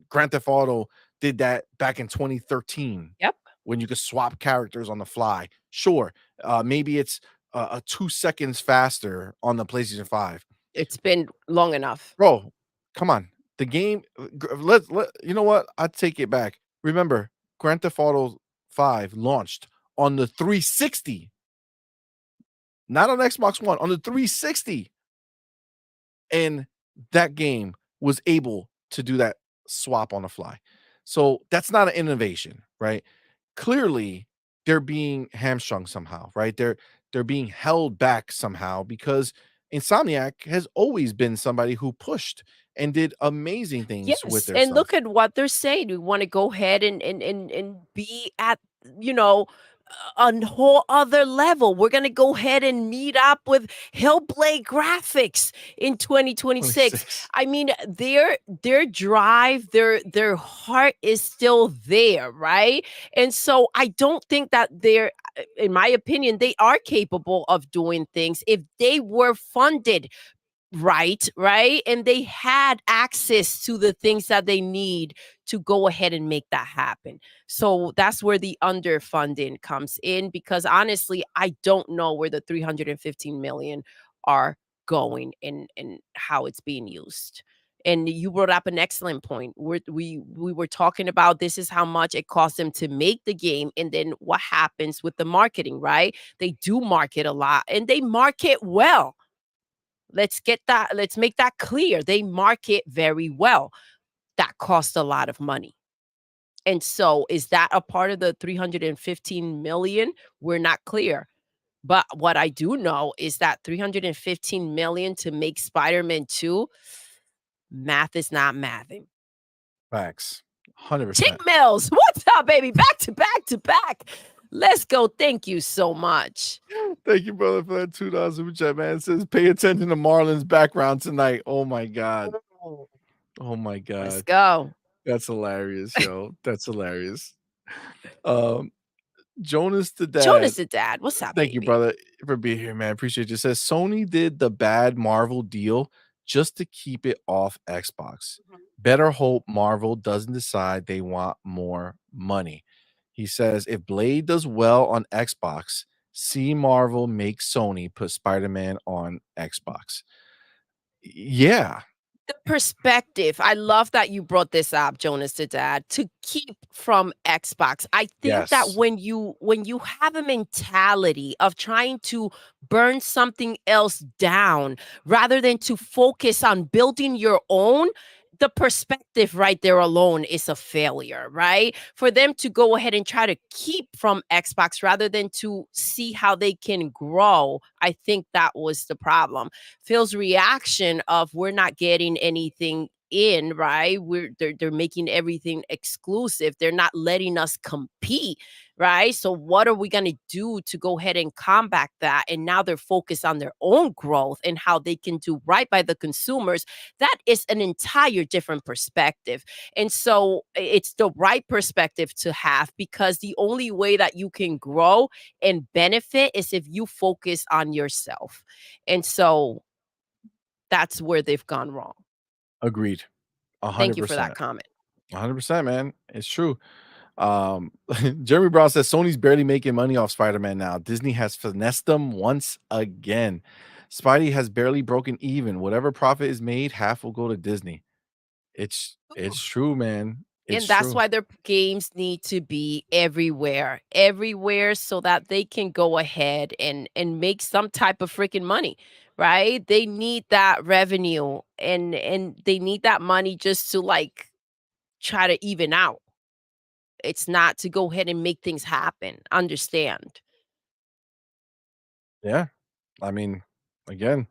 Grand Theft Auto did that back in 2013 Yep. when you could swap characters on the fly. Sure, maybe it's 2 seconds faster on the PlayStation 5. It's been long enough. Bro, come on. The game let you know what? I take it back. Remember, Grand Theft Auto 5 launched on the 360, not on Xbox One, on the 360. And that game was able to do that swap on the fly. So that's not an innovation, right? Clearly, they're being hamstrung somehow, right? They're being held back somehow because Insomniac has always been somebody who pushed and did amazing things with Yes, their and look stuff. at what they're saying. We wanna go ahead and be at, you know, a whole other level. We're gonna go ahead and meet up with Hellblade graphics in 2026. 26. I mean, their drive, their heart is still there, right? And so I don't think that in my opinion, they are capable of doing things if they were funded right, and they had access to the things that they need to go ahead and make that happen. So that's where the underfunding comes in because honestly, I don't know where the 315 million are going and how it's being used. And you brought up an excellent point. We were talking about this is how much it costs them to make the game, and then what happens with the marketing, right? They do market a lot, and they market well. Let's make that clear. They market very well. That costs a lot of money. And so is that a part of the 315 million? We're not clear. But what I do know is that 315 million to make Spider-Man 2, Math is not mathing. Facts. Chick 100%. Mills, what's up, baby? Back to back to back. Let's go. Thank you so much. Thank you, brother, for that $2 super chat, man. It says, "Pay attention to Marlon's background tonight." Oh my god. Oh my Let's god. go. That's hilarious, yo. That's hilarious. Um, Jonas the dad. Jonas the dad, what's up, Thank you, baby? brother, for being here, man. Appreciate you. It says Sony did the bad Marvel deal just to keep it off Xbox. Mhm. Better hope Marvel doesn't decide they want more money. He says if Blade does well on Xbox, see Marvel make Sony put Spider-Man on Xbox. Yeah. The perspective. I love that you brought this up, Jonas the dad, to keep from Xbox. I think that Yes. when you have a mentality of trying to burn something else down rather than to focus on building your own, the perspective right there alone is a failure, right? For them to go ahead and try to keep from Xbox rather than to see how they can grow, I think that was the problem. Phil's reaction of we're not getting anything in, right? They're making everything exclusive. They're not letting us compete, right? So what are we going to do to go ahead and combat that? And now they're focused on their own growth and how they can do right by the consumers. That is an entire different perspective. And so it's the right perspective to have, because the only way that you can grow and benefit is if you focus on yourself. And so that's where they've gone wrong. Agreed. Thank you for that 100%. comment. 100%, man. It's true. Um, Jeremy Brown says Sony's barely making money off Spider-Man now. Disney has finessed them once again. Spidey has barely broken even. Whatever profit is made, half will go to Disney. It's true, man. It's And that's true. why their games need to be everywhere, everywhere, so that they can go ahead and make some type of freaking money, right? They need that revenue, and they need that money just to like try to even out. It's not to go ahead and make things happen. Understand? Yeah. I mean, again,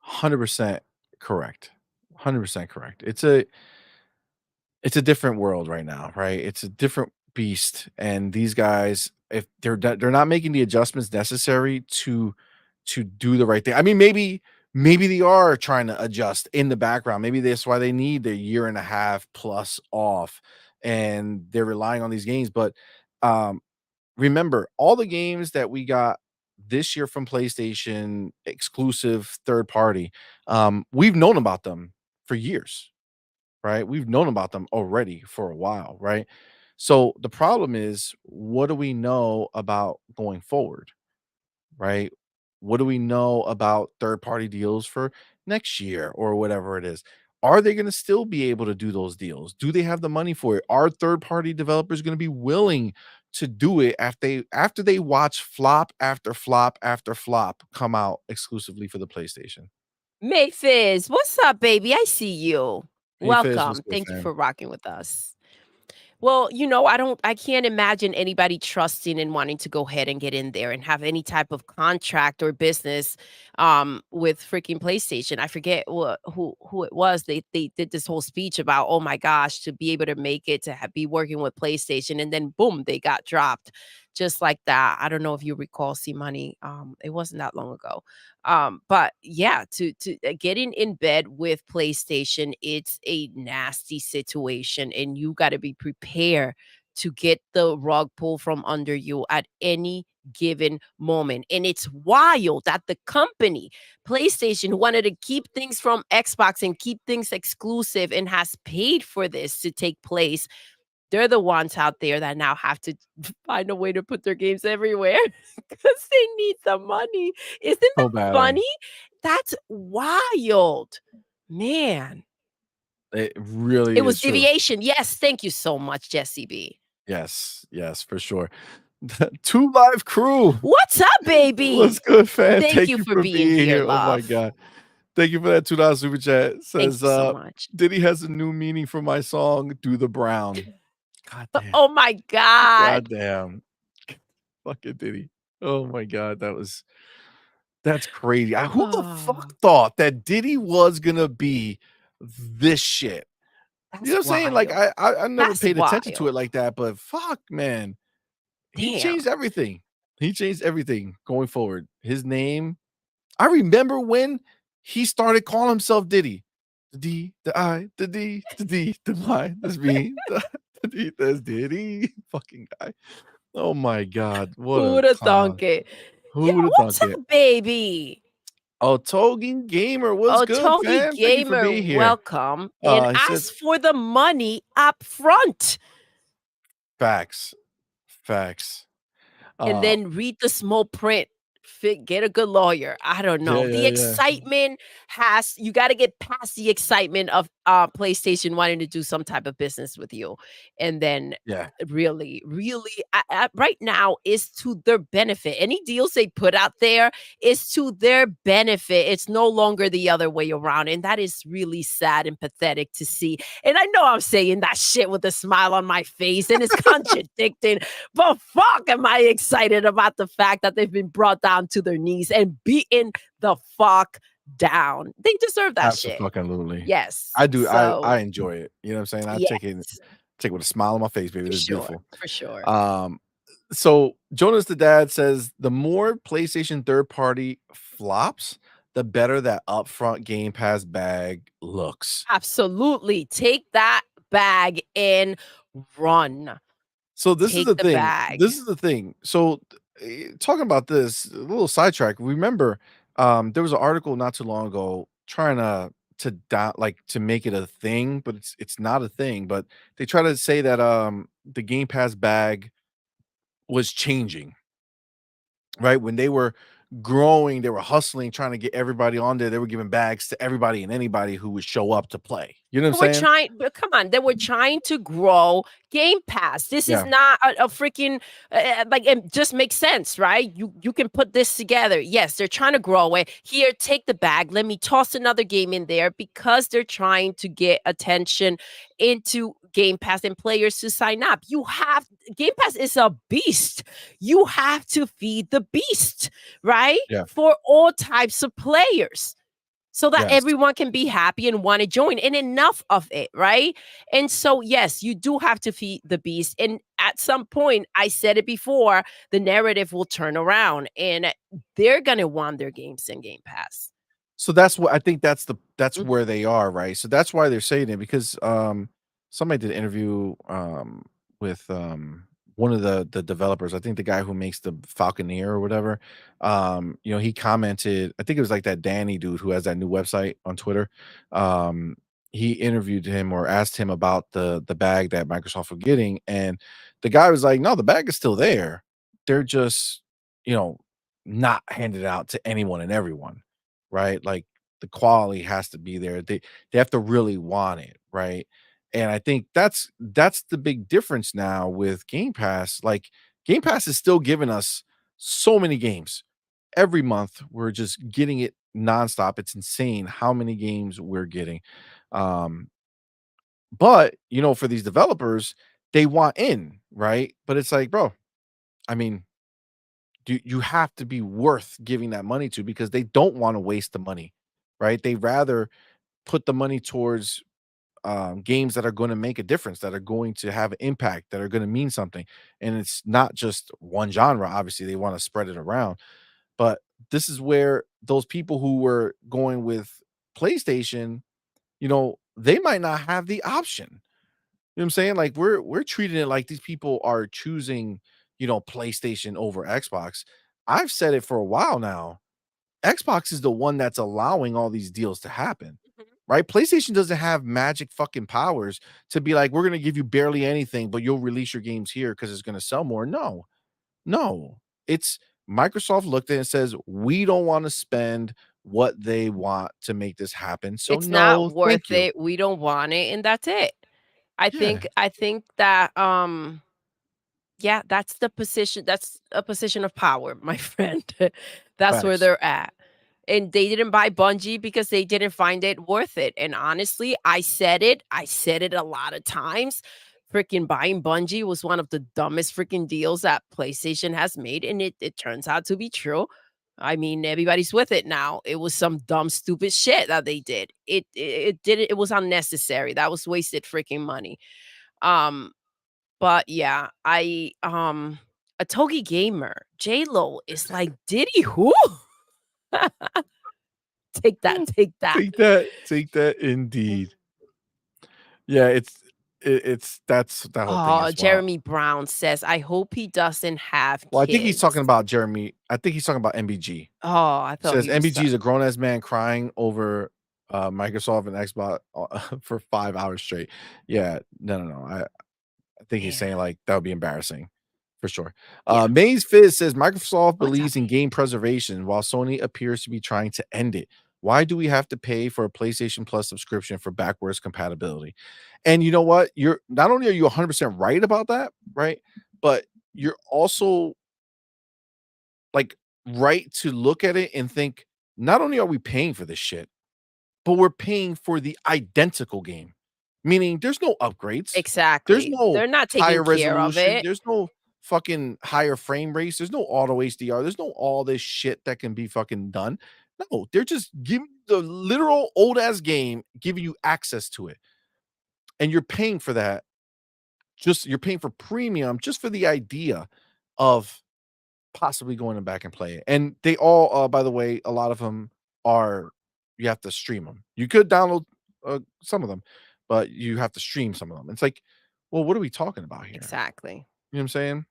100% correct. 100% correct. It's a different world right now, right? It's a different beast, and these guys, if they're not making the adjustments necessary to do the right thing. I mean, maybe they are trying to adjust in the background. Maybe that's why they need their year and a half plus off, and they're relying on these games. But remember, all the games that we got this year from PlayStation, exclusive third party, we've known about them for years, right? We've known about them already for a while, right? So the problem is, what do we know about going forward, right? What do we know about third party deals for next year or whatever it is? Are they going to still be able to do those deals? Do they have the money for it? Are third party developers going to be willing to do it after they watch flop after flop after flop come out exclusively for the PlayStation? Mayfizz, what's up, baby? I see you. Hey Fizz, what's Welcome. good, Thank you fam? for rocking with us. Well, I can't imagine anybody trusting and wanting to go ahead and get in there and have any type of contract or business with freaking PlayStation. I forget who it was. They did this whole speech about, oh my gosh, to be able to make it to be working with PlayStation, and then boom, they got dropped just like that. I don't know if you recall C Money. It wasn't that long ago. But yeah, to getting in bed with PlayStation, it's a nasty situation, and you got to be prepared to get the rug pulled from under you at any given moment. And it's wild that the company PlayStation, who wanted to keep things from Xbox and keep things exclusive and has paid for this to take place, they're the ones out there that now have to find a way to put their games everywhere because they need the money. Isn't So that badly. funny? That's wild. Man, It really it was is true. deviation. Yes, thank you so much, Jesse B. Yes, yes, for sure. Two Live Crew. What's up, What's baby? good, fam? Thank Thank you you for for being being here, here. Oh my love. god. Thank you for that $2 super chat. Thank Says you so much. Diddy has a new meaning for my song, Do the Brown. God damn. Oh my God. God damn. Fucking Diddy. Oh my god, that's crazy. Who the fuck Oh, thought that Diddy was gonna be this shit. You know That's what I'm saying? Like, wild. I never That's paid attention to wild. it like that, but fuck, man. He Damn. changed everything. He changed everything going forward. His name, I remember when he started calling himself Diddy. The D, the I, the D, the D, the Y, that's me. The D, that's Diddy. Fucking guy. Oh my god, what Who a woulda thunk clown. it? Who Yo, would have what's thunk it? up, baby? Oh, Togen Gamer, what's good, Otogi fam? Thank you for Gamer, being here. welcome, and He says ask for the money up front, facts, facts. and Uh, then read the small print. Get a good lawyer. I don't yeah, know. yeah, The yeah, excitement has you gotta get past the excitement of, PlayStation wanting to do some type of business with you, and then yeah. really, really, right now is to their benefit. Any deals they put out there is to their benefit. It's no longer the other way around, and that is really sad and pathetic to see, and I know I'm saying that shit with a smile on my face, and it's contradicting, but fuck am I excited about the fact that they've been brought down to their knees and beaten the fuck down. They deserve that shit. Absolutely. Yes. I do, So, I enjoy it, you know what I'm saying? I yes, take it with a smile on my face, baby, for that's sure, beautiful. for sure. Um, so Jonas the dad says, "The more PlayStation third party flops, the better that upfront Game Pass bag looks." Absolutely. Take that bag and run. So this is Take the the thing. bag. This is the thing. So talking about this, a little sidetrack. Remember, there was an article not too long ago trying like to make it a thing, but it's not a thing. But they try to say that the Game Pass bag was changing, right? When they were growing, they were hustling, trying to get everybody on there. They were giving bags to everybody and anybody who would show up to play. You know what I'm We're saying? trying but come on, they were trying to grow Game Pass. This is Yeah. not a freaking like it just makes sense, right? You can put this together. Yes, they're trying to grow it. Here, take the bag. Let me toss another game in there because they're trying to get attention into Game Pass and players to sign up. You have Game Pass is a beast. You have to feed the beast, right? Yeah. For all types of players so that Yes. everyone can be happy and want to join and enough of it, right? And so, yes, you do have to feed the beast. And at some point, I said it before, the narrative will turn around and they're going to want their games in Game Pass. So that's what I think that's Mhm. where they are, right? So that's why they're saying it because somebody did an interview with one of the developers, I think the guy who makes the Falconeer or whatever. You know, he commented, I think it was like that Danny dude who has that new website on Twitter. Um he interviewed him or asked him about the bag that Microsoft were getting, and the guy was like, "No, the bag is still there. They're just, you know, not handed out to anyone and everyone." Right? Like the quality has to be there. They have to really want it, right? And I think that's the big difference now with Game Pass. Like Game Pass is still giving us so many games. Every month we're just getting it nonstop. It's insane how many games we're getting. Um, but you know, for these developers, they want in, right? But it's like, bro, I mean, do you have to be worth giving that money to because they don't want to waste the money, right? They rather put the money towards games that are going to make a difference, that are going to have impact, that are going to mean something. And it's not just one genre. Obviously, they want to spread it around. But this is where those people who were going with PlayStation, you know, they might not have the option. You know what I'm saying? Like we're treating it like these people are choosing, you know, PlayStation over Xbox. I've said it for a while now. Xbox is the one that's allowing all these deals to happen, Mhm. right? PlayStation doesn't have magic fucking powers to be like, we're gonna give you barely anything, but you'll release your games here because it's gonna sell more. No, no. It's Microsoft looked at it and says, we don't want to spend what they want to make this happen. So It's not no, thank worth you. it. We don't want it, and that's it. Yeah, I think that yeah, that's a position of power, my friend. That's where facts. they're at. And they didn't buy Bungie because they didn't find it worth it. And honestly, I said it a lot of times. Freaking buying Bungie was one of the dumbest freaking deals that PlayStation has made, and it turns out to be true. I mean, everybody's with it now. It was some dumb, stupid shit that they did. It did it was unnecessary. That was wasted freaking money. Um, but yeah, a Togi gamer, J-Lo is like, Diddy who? Take that, take that. Take that indeed. Yeah, it's that's that whole thing Oh, is wild. Jeremy Brown says, I hope he doesn't have Well, I think he's talking kids. about Jeremy I think he's talking about MBG. Oh, I thought Says he was MBG is a grown ass man crying over, Microsoft and Xbox, for 5 hours straight. Yeah, no. I think he's man. saying, like, that would be embarrassing, for sure. Yeah. Maze Fizz says, "Microsoft What's up, believes in man? game preservation, while Sony appears to be trying to end it. Why do we have to pay for a PlayStation Plus subscription for backwards compatibility?" And you know what? You're not only are you 100% right about that, right? But you're also, like, right to look at it and think, not only are we paying for this shit, but we're paying for the identical game. Meaning there's no upgrades. There's Exactly. no They're not taking higher care of resolution. it. There's no fucking higher frame rates. There's no auto HDR. There's no all this shit that can be fucking done. No, they're just giving the literal old ass game, giving you access to it. And you're paying for that. Just you're paying for premium just for the idea of possibly going back and play it. And they all, by the way, a lot of them are you have to stream them. You could download, some of them, but you have to stream some of them. It's like, well, what are we talking about here? Exactly. You know what I'm saying?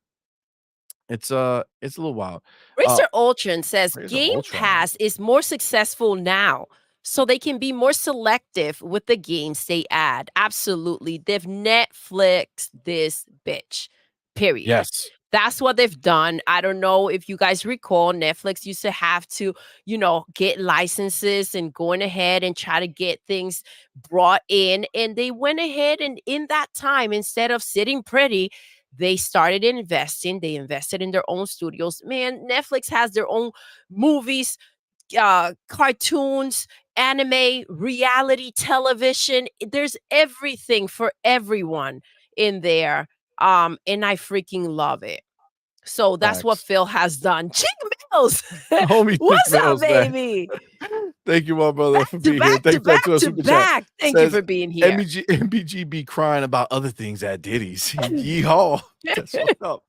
It's a little wild. Uh, Racer Ultron says Razor Game Ultron. Pass is more successful now, so they can be more selective with the games they add. Absolutely. They've Netflix this bitch. Period. Yes. That's what they've done. I don't know if you guys recall, Netflix used to have to, get licenses and going ahead and try to get things brought in. And they went ahead and in that time, instead of sitting pretty, they started investing. They invested in their own studios. Man, Netflix has their own movies, cartoons, anime, reality television. There's everything for everyone in there. And I freaking love it. So that's what Facts. Phil has done. Chick Mills, Homie Chick what's up, Mills, man. baby? Thank you, my brother, Back for to being here. back to Thanks for that back to a to super chat. back. Thank you Says for being here. MBG be crying about other things at Diddy's. Yeehaw. That's fucked up.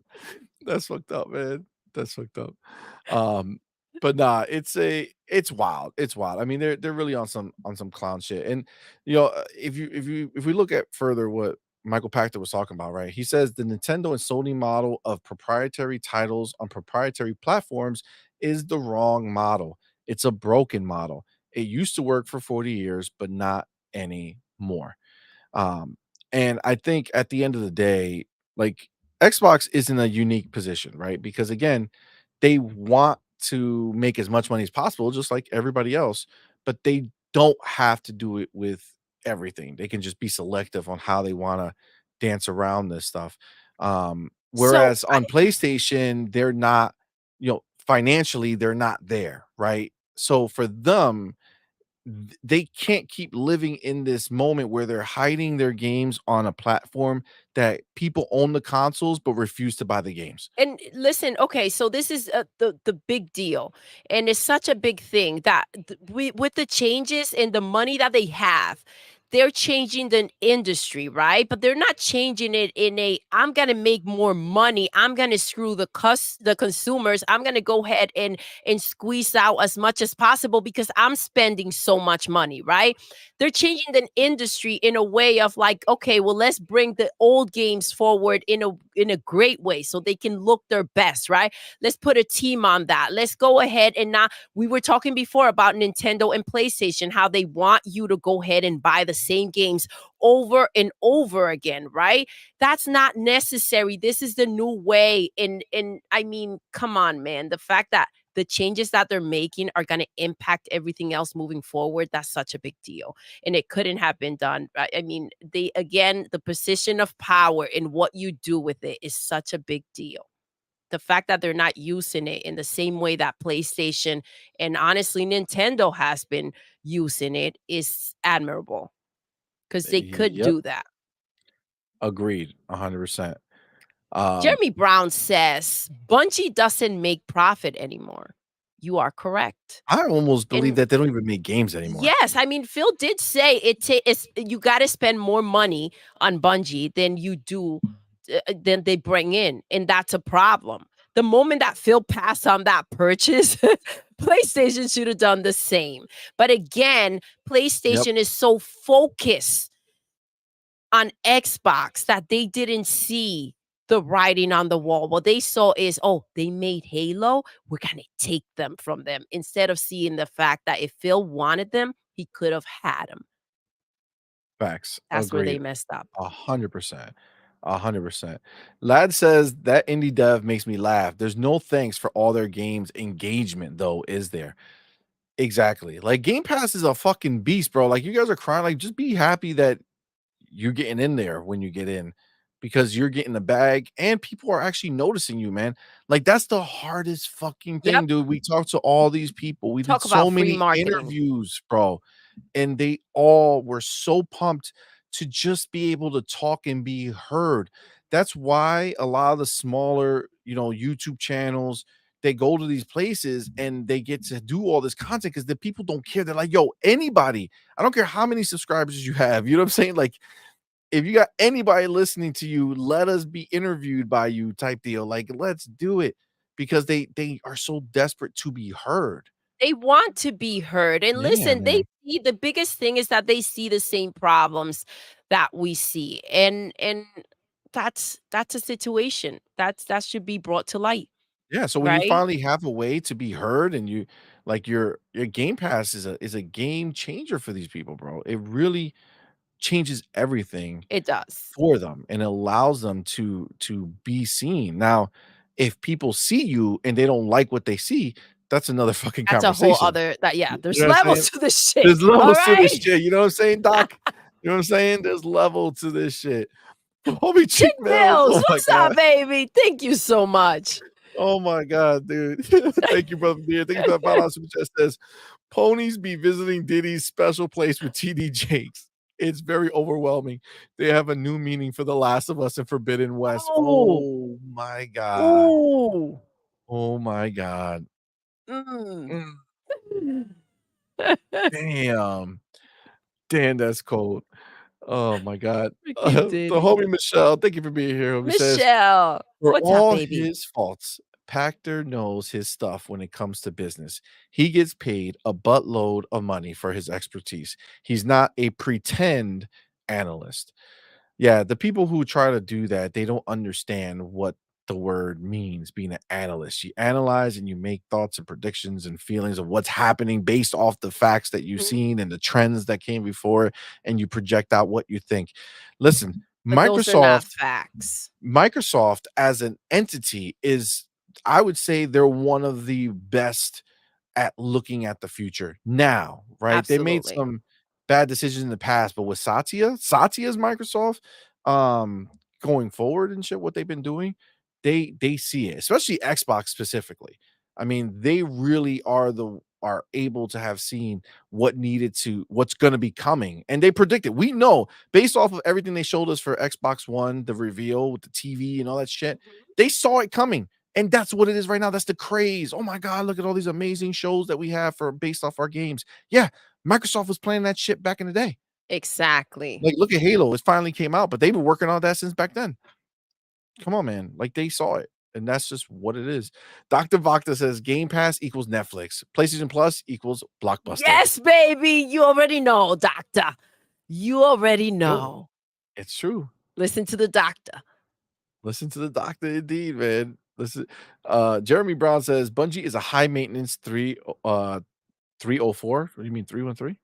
That's fucked up, man. That's fucked up. Um, but nah, it's wild. It's wild. I mean, they're really on some clown shit. And if we look at further what Michael Pachter was talking about, right? He says the Nintendo and Sony model of proprietary titles on proprietary platforms is the wrong model. It's a broken model. It used to work for 40 years, but not anymore. Um, and I think at the end of the day, like Xbox is in a unique position, right? Because again, they want to make as much money as possible, just like everybody else, but they don't have to do it with everything. They can just be selective on how they want to dance around this stuff. So Whereas on PlayStation, they're not, financially, they're not there, right? So for them, they can't keep living in this moment where they're hiding their games on a platform that people own the consoles but refuse to buy the games. and listen, okay, so this is the big deal, and it's such a big thing that with the changes and the money that they have, they're changing the industry, right? But they're not changing it in a I'm gonna make more money. I'm gonna screw the consumers. I'm gonna go ahead and squeeze out as much as possible because I'm spending so much money, right? They're changing the industry in a way of like, okay, well, let's bring the old games forward in a great way so they can look their best, right? Let's put a team on that. Let's go ahead and not. We were talking before about Nintendo and PlayStation, how they want you to go ahead and buy the same games over and over again, right? That's not necessary. This is the new way. And I mean, come on, man. The fact that the changes that they're making are going to impact everything else moving forward, that's such a big deal. And it couldn't have been done. I mean, the position of power and what you do with it is such a big deal. The fact that they're not using it in the same way that PlayStation and honestly Nintendo has been using it is admirable because they could Yep, do that. agreed, 100%. Um, Jeremy Brown says Bungie doesn't make profit anymore. You are correct. I almost believe And that they don't even make games anymore. yes, I mean, Phil did say it's you gotta spend more money on Bungie than you do than they bring in, and that's a problem. The moment that Phil passed on that purchase, PlayStation should have done the same. But again, Yep, PlayStation is so focused on Xbox that they didn't see the writing on the wall. What they saw is, "Oh, they made Halo, we're gonna take them from them," instead of seeing the fact that if Phil wanted them, he could have had them. facts, That's where they agreed, messed up. 100%, 100%. Lad says, "That indie dev makes me laugh. There's no thanks for all their games engagement though, is there?" Exactly, like, Game Pass is a fucking beast, bro, like, you guys are crying, like, just be happy that you're getting in there when you get in because you're getting the bag and people are actually noticing you, man. Like, that's the hardest fucking Yep. thing, dude. We talked to all these people. We did Talk so about free many marketing. interviews, bro, and they all were so pumped to just be able to talk and be heard. That's why a lot of the smaller, YouTube channels, they go to these places and they get to do all this content because the people don't care. They're like, yo, anybody, I don't care how many subscribers you have. You know what I'm saying? Like, if you got anybody listening to you, let us be interviewed by you type deal. Like, let's do it because they are so desperate to be heard. They want to be heard, and Yeah, listen, they man. see the biggest thing is that they see the same problems that we see, and that's a situation. That should be brought to light, Yeah, so when you right? finally have a way to be heard and you like your Game Pass is a game changer for these people, bro. It really changes everything It does. for them and allows them to be seen. Now, if people see you and they don't like what they see, that's another fucking That's a whole conversation. other that yeah, You there's know what I'm levels saying? to this shit, There's all levels to this right? shit, you know what I'm saying, Doc? You know what I'm saying? There's level to this shit. Homie Chick Cheek Mills, Mills, oh my what's god. up, baby? Thank you so much. Oh my god, dude. Thank you, brother dear. Thank you for that $5 super chat says, "Ponies be visiting Diddy's special place with TD Jakes. It's very overwhelming. They have a new meaning for The Last of Us and Forbidden West." Oh, Oh my god. ooh, Oh my god. mm. Mm, damn. Damn, that's cold. Oh my god. Freaking The Diddy. homie Michelle, thank you for being here. Homie says, Michelle, "For what's up, all baby? his faults, Pachter knows his stuff when it comes to business. He gets paid a buttload of money for his expertise. He's not a pretend analyst." Yeah, the people who try to do that, they don't understand what the word means, being an analyst. You analyze and you make thoughts and predictions and feelings of what's happening based off the facts that you've Mhm. seen and the trends that came before, and you project out what you think. Listen, But those are not Microsoft facts. Microsoft as an entity is, I would say they're one of the best at looking at the future now, right? They made Absolutely. some bad decisions in the past, but with Satya's Microsoft, going forward and shit, what they've been doing, they see it, especially Xbox specifically. I mean, they really are able to have seen what's gonna be coming, and they predict it. We know based off of everything they showed us for Xbox One, the reveal with the TV and all that shit, Mhm. they saw it coming. And that's what it is right now. That's the craze. Oh my god, look at all these amazing shows that we have for based off our games. Yeah, Microsoft was playing that shit back in the day. Exactly. Like, look at Halo. It finally came out, but they've been working on that since back then. Come on, man. Like, they saw it, and that's just what it is. Dr. Vakta says Game Pass equals Netflix. PlayStation Plus equals Blockbuster. Yes, baby. You already know, doctor. You already Yo, know. it's true. Listen to the doctor. Listen to the doctor indeed, man. Listen, Jeremy Brown says Bungie is a high maintenance 304? What do you mean 313?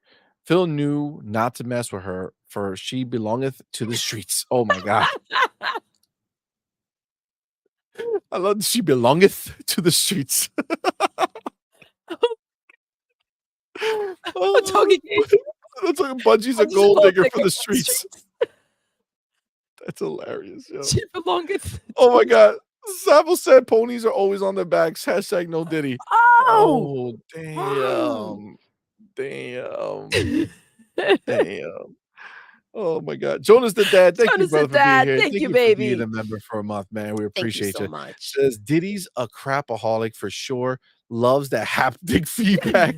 Phil knew not to mess with her, for she belongeth to the streets. Oh my god. I love she belongeth to the streets. I'm Oh, talking that's like Bungie's a I'm just a gold gold digger for digger the for the streets. streets. That's hilarious, yo. She belongeth Oh to my the god. Savile said ponies are always on their backs. Hashtag no Diddy. Oh! Oh, Mm. damn. Damn. Damn. Oh my god. Jonas the dad, thank you, Jonas brother, and for being Dad, here. thank Thank you, you for being baby. a member for a month, man. We Thank you appreciate so you. much. Says Diddy's a crapaholic for sure. loves that haptic feedback.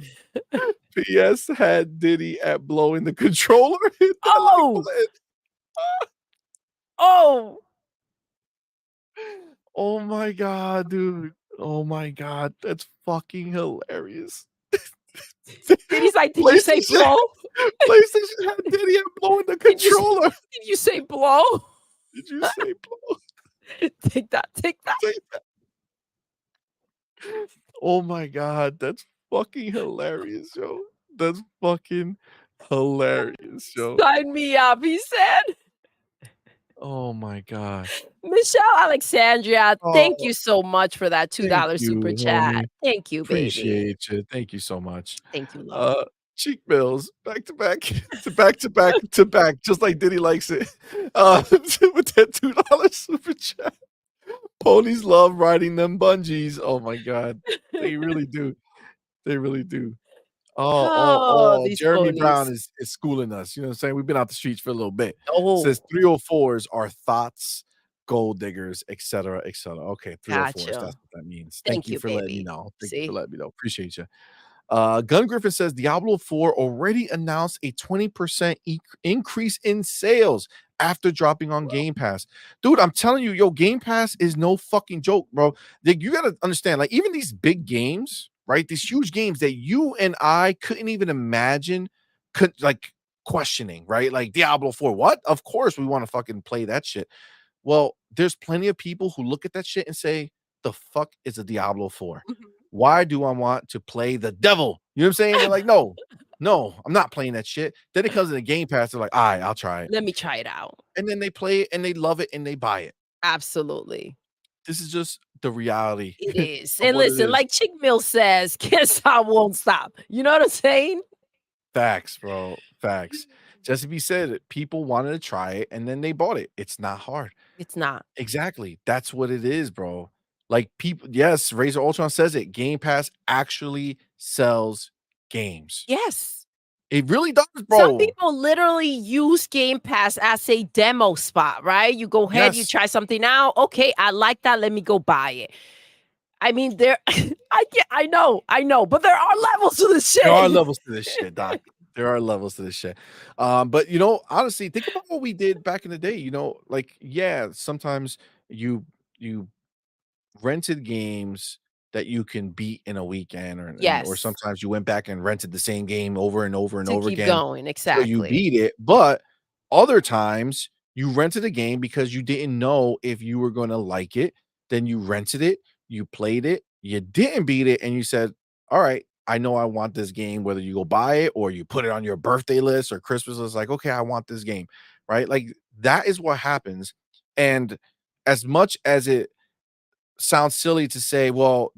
PS had Diddy at blowing the controller that like Oh! blend. Oh! Oh my god, dude. Oh my god, that's fucking hilarious. Did he's like, "Did you say PlayStation blow? PlayStation had Diddy at blowing the Did you s controller. did you say blow? Did you say blow? Take that, take that." Say Oh my god, that's fucking hilarious, yo. That's fucking hilarious, yo. "Sign me up," he said. Oh my god. Michelle Alexandria, thank Oh, you so much for that thank $2 super you, chat. homie. Thank you, baby. Appreciate you. Thank you so much. Thank you, love. Uh, Cheek Mills, back to back, to back to back to back, just like Diddy likes it. With that $2 super chat. Ponies love riding them bungees. Oh my god. They really do. They really do. Oh, these Jeremy Brown ponies. is schooling us, you know what I'm saying? We've been out the streets for a little bit. Says Oh, 304s are thoughts, gold diggers, etcetera, etcetera. Okay, 304s, gotcha. that's what that means. Thank Thank you you, for letting me baby. know. Thank you for See? letting me know. Appreciate you. Gun Griffin says Diablo 4 already announced a 20% increase in sales after dropping on Game Pass. Dude, I'm telling you, yo, Game Pass is no fucking joke, bro. Like, you gotta understand, like, even these big games, right? These huge games that you and I couldn't even imagine could like questioning, right? Like Diablo 4. What? Of course we want to fucking play that shit. Well, there's plenty of people who look at that shit and say, "The fuck is a Diablo 4? Mhm. Why do I want to play the devil?" You know what I'm saying? They're like, "No, no, I'm not playing that shit." Then it comes in the Game Pass, they're like, "Alright, I'll try it." Let me try it out. And then they play it and they love it and they buy it. Absolutely. This is just the reality It is. of And what it listen, is. like Chick Mill says, "Can't stop, won't stop." You know what I'm saying? Facts, bro. Facts. Just to be said, people wanted to try it and then they bought it. It's not hard. It's not. Exactly. That's what it is, bro. Like people, yes, Razor Ultron says it. Game Pass actually sells games. Yes. It really does, Some bro. people literally use Game Pass as a demo spot, right? You go ahead, you Yes. try something out. Okay, I like that. Let me go buy it. I mean, there I know, but there are levels to this There are shit. levels to this shit, doc. There are levels to this shit. But honestly, think about what we did back in the day. Like, yeah, sometimes you you rented games that you can beat in a weekend, or Yes, sometimes you went back and rented the same game over and over and to over keep again going, till you exactly. beat it. But other times you rented a game because you didn't know if you were going to like it. Then you rented it, you played it, you didn't beat it, and you said, "All right, I know I want this game." Whether you go buy it or you put it on your birthday list or Christmas list, like, okay, I want this game, right? Like, that is what happens. And as much as it sounds silly to say, well,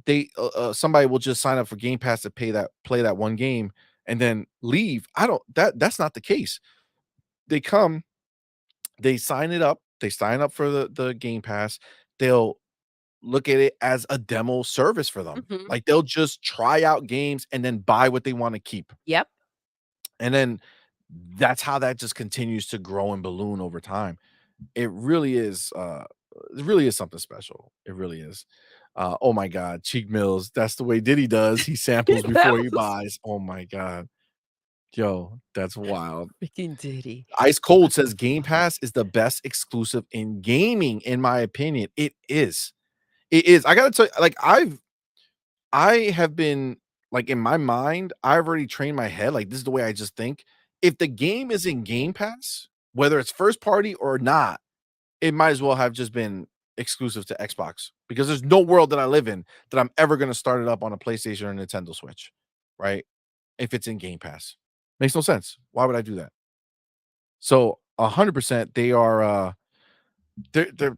somebody will just sign up for Game Pass to play that one game and then leave. I don't that's not the case. They come, they sign it up, they sign up for the Game Pass. They'll look at it as a demo service for them. Mhm. Like, they'll just try out games and then buy what they want to keep. Yep. And then that's how that just continues to grow and balloon over time. It really is, it really is something special. It really is. Oh my god, Cheek Mills, that's the way Diddy does. He samples That before he was buys. Oh my god. Yo, that's wild. freaking Diddy. Ice Cold says Game Pass is the best exclusive in gaming, in my opinion. It is. It is. I gotta tell you, like, I have been like, in my mind, I've already trained my head. Like, this is the way I just think. If the game is in Game Pass, whether it's first party or not, it might as well have just been exclusive to Xbox, because there's no world that I live in that I'm ever gonna start it up on a PlayStation or Nintendo Switch, right? If it's in Game Pass. Makes no sense. Why would I do that? So 100% they are they're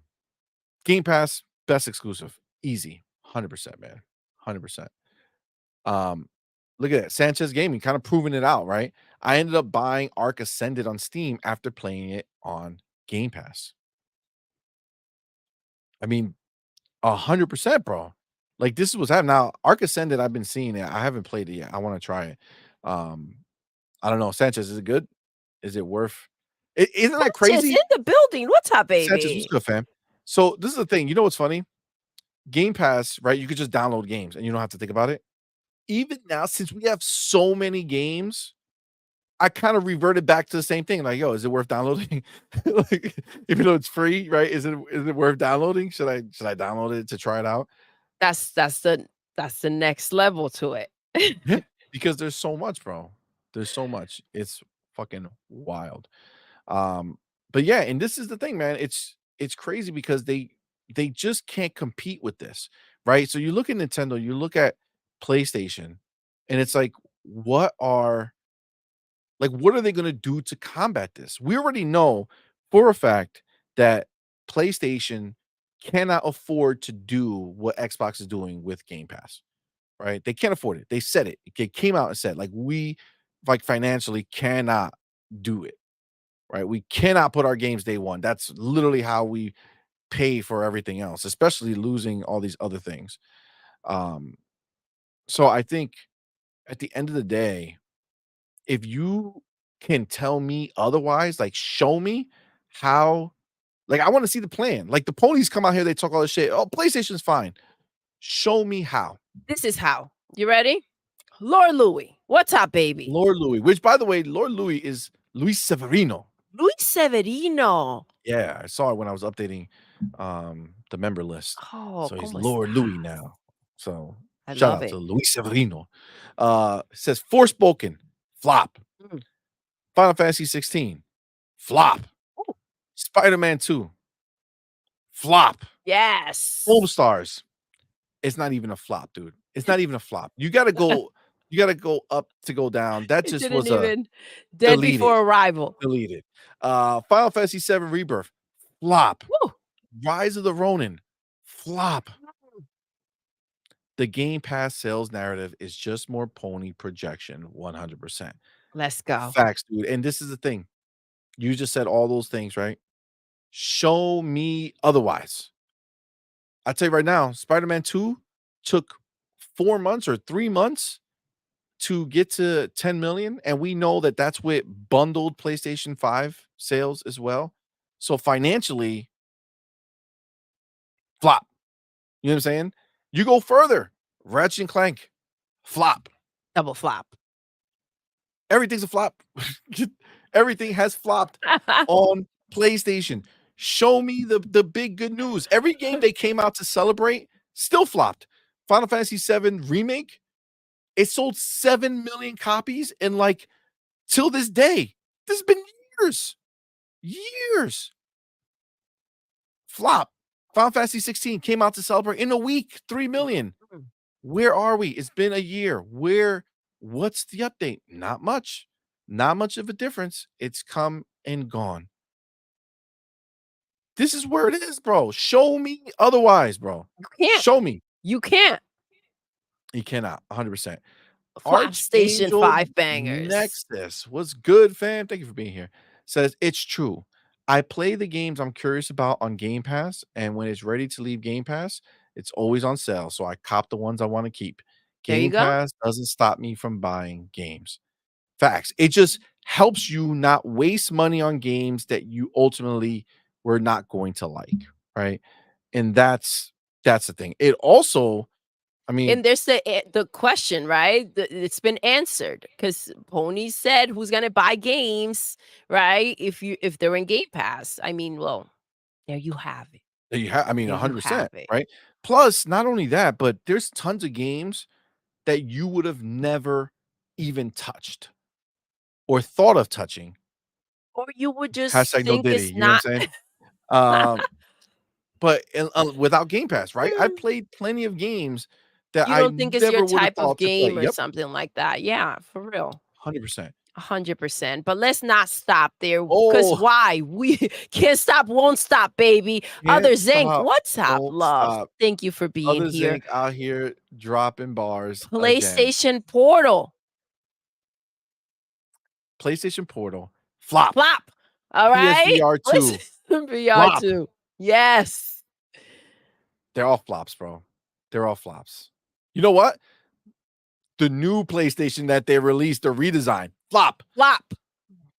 Game Pass, best exclusive. Easy. 100%, man. 100%. Um Look at that. Sanchez Gaming kind of proving it out, right? I ended up buying Arc Ascended on Steam after playing it on Game Pass. I mean, 100%, bro. Like, this is what's happening. Now, Arc Ascended, I've been seeing it. I haven't played it yet. I wanna try it. Um, I don't know. Sanchez, is it good? Is it worth isn't that Sanchez in crazy? the building. What's up, Sanchez, what's baby? good, fam? So, this is the thing. You know what's funny? Game Pass, right? You could just download games and you don't have to think about it. Even now, since we have so many games, I kind of reverted back to the same thing. Like, yo, is it worth downloading? Like, even though it's free, right? Is it worth downloading? Should I download it to try it out? That's that's the next level to it. Yeah, because there's so much, bro. There's so much. It's fucking wild. Um, but yeah, and this is the thing, man. It's crazy because they just can't compete with this, right? So you look at Nintendo, you look at PlayStation, and it's like, what are what are they gonna do to combat this? We already know for a fact that PlayStation cannot afford to do what Xbox is doing with Game Pass, right? They can't afford it. They said it. It came out and said, like, we financially cannot do it, right? We cannot put our games day one. That's literally how we pay for everything else, especially losing all these other things. Um, so I think at the end of the day, if you can tell me otherwise, like show me how, like I want to see the plan. Like the ponies come out here, they talk all this shit. Oh, PlayStation's fine. Show me how. This is how. You ready? Lord Louis, what's up, baby? Lord Louis, which by the way, Lord Louis is Luis Severino. Luis Severino. Yeah, I saw it when I was updating the member list. Oh, So he's ¿cómo Lord Louis estás? now. So I shout love out to it. Luis Severino. It says Forspoken, flop. Mm. Final Fantasy 16, flop. Ooh, Spider-Man 2, flop. yes. Homestars, it's not even a flop, dude. It's not even a flop. You gotta go up to go down. That It just didn't was a even dead deleted, before arrival. deleted. Final Fantasy 7 Rebirth, flop. Woo. Rise of the Ronin, flop. The Game Pass sales narrative is just more pony projection, 100%. Let's go. Facts, dude. And this is the thing. You just said all those things, right? Show me otherwise. I tell you right now, Spider-Man 2 took 4 months or 3 months to get to 10 million, and we know that that's with bundled PlayStation 5 sales as well. So financially, flop. You know what I'm saying? You go further, Ratchet and Clank, flop. Double flop. Everything's a flop. Everything has flopped on PlayStation. Show me the big good news. Every game they came out to celebrate still flopped. Final Fantasy 7 remake, it sold 7 million copies and like till this day. This has been years. Years. Flop. Final Fantasy 16 came out to celebrate in a week, 3 million. Mm. Where are we? It's been a year. What's the update? Not much. Not much of a difference. It's come and gone. This is where it is, bro. Show me otherwise, bro. You can't. Show me. You can't. You cannot. 100%. Flop Station Archangel 5 bangers. Nexus. What's good, fam? Thank you for being here. Says it's true. I play the games I'm curious about on Game Pass, and when it's ready to leave Game Pass, it's always on sale. So I cop the ones I want to keep. There you Game go. Pass doesn't stop me from buying games. Facts. It just helps you not waste money on games that you ultimately were not going to like, right? And that's the thing. It also, I mean, And there's the question, right? It's been answered because Pony said who's gonna buy games, right? If they're in Game Pass. I mean, well, there you have it. you have, I mean, There you have 100%, it. right? Plus, not only that, but there's tons of games that you would have never even touched or thought of touching. Or you would just Hashtag no think Diddy. it's You know what I'm not. saying? But without Game Pass, right? I played plenty of games that You I don't think it's your never would have type of thought to play. game or Yep, something like that. Yeah, for real. 100%. 100%. But let's not stop there because Oh, why? We can't stop, won't stop, baby. can't Other Zinc, stop, what's up, won't love? stop. Thank you for being Other here. Zinc out here dropping bars again. PlayStation Portal. PlayStation Portal, flop. Flop. All right. PSVR 2, PlayStation VR flop. 2. Yes. They're all flops, bro. They're all flops. You know what? The new PlayStation that they released, the redesign, flop. Flop.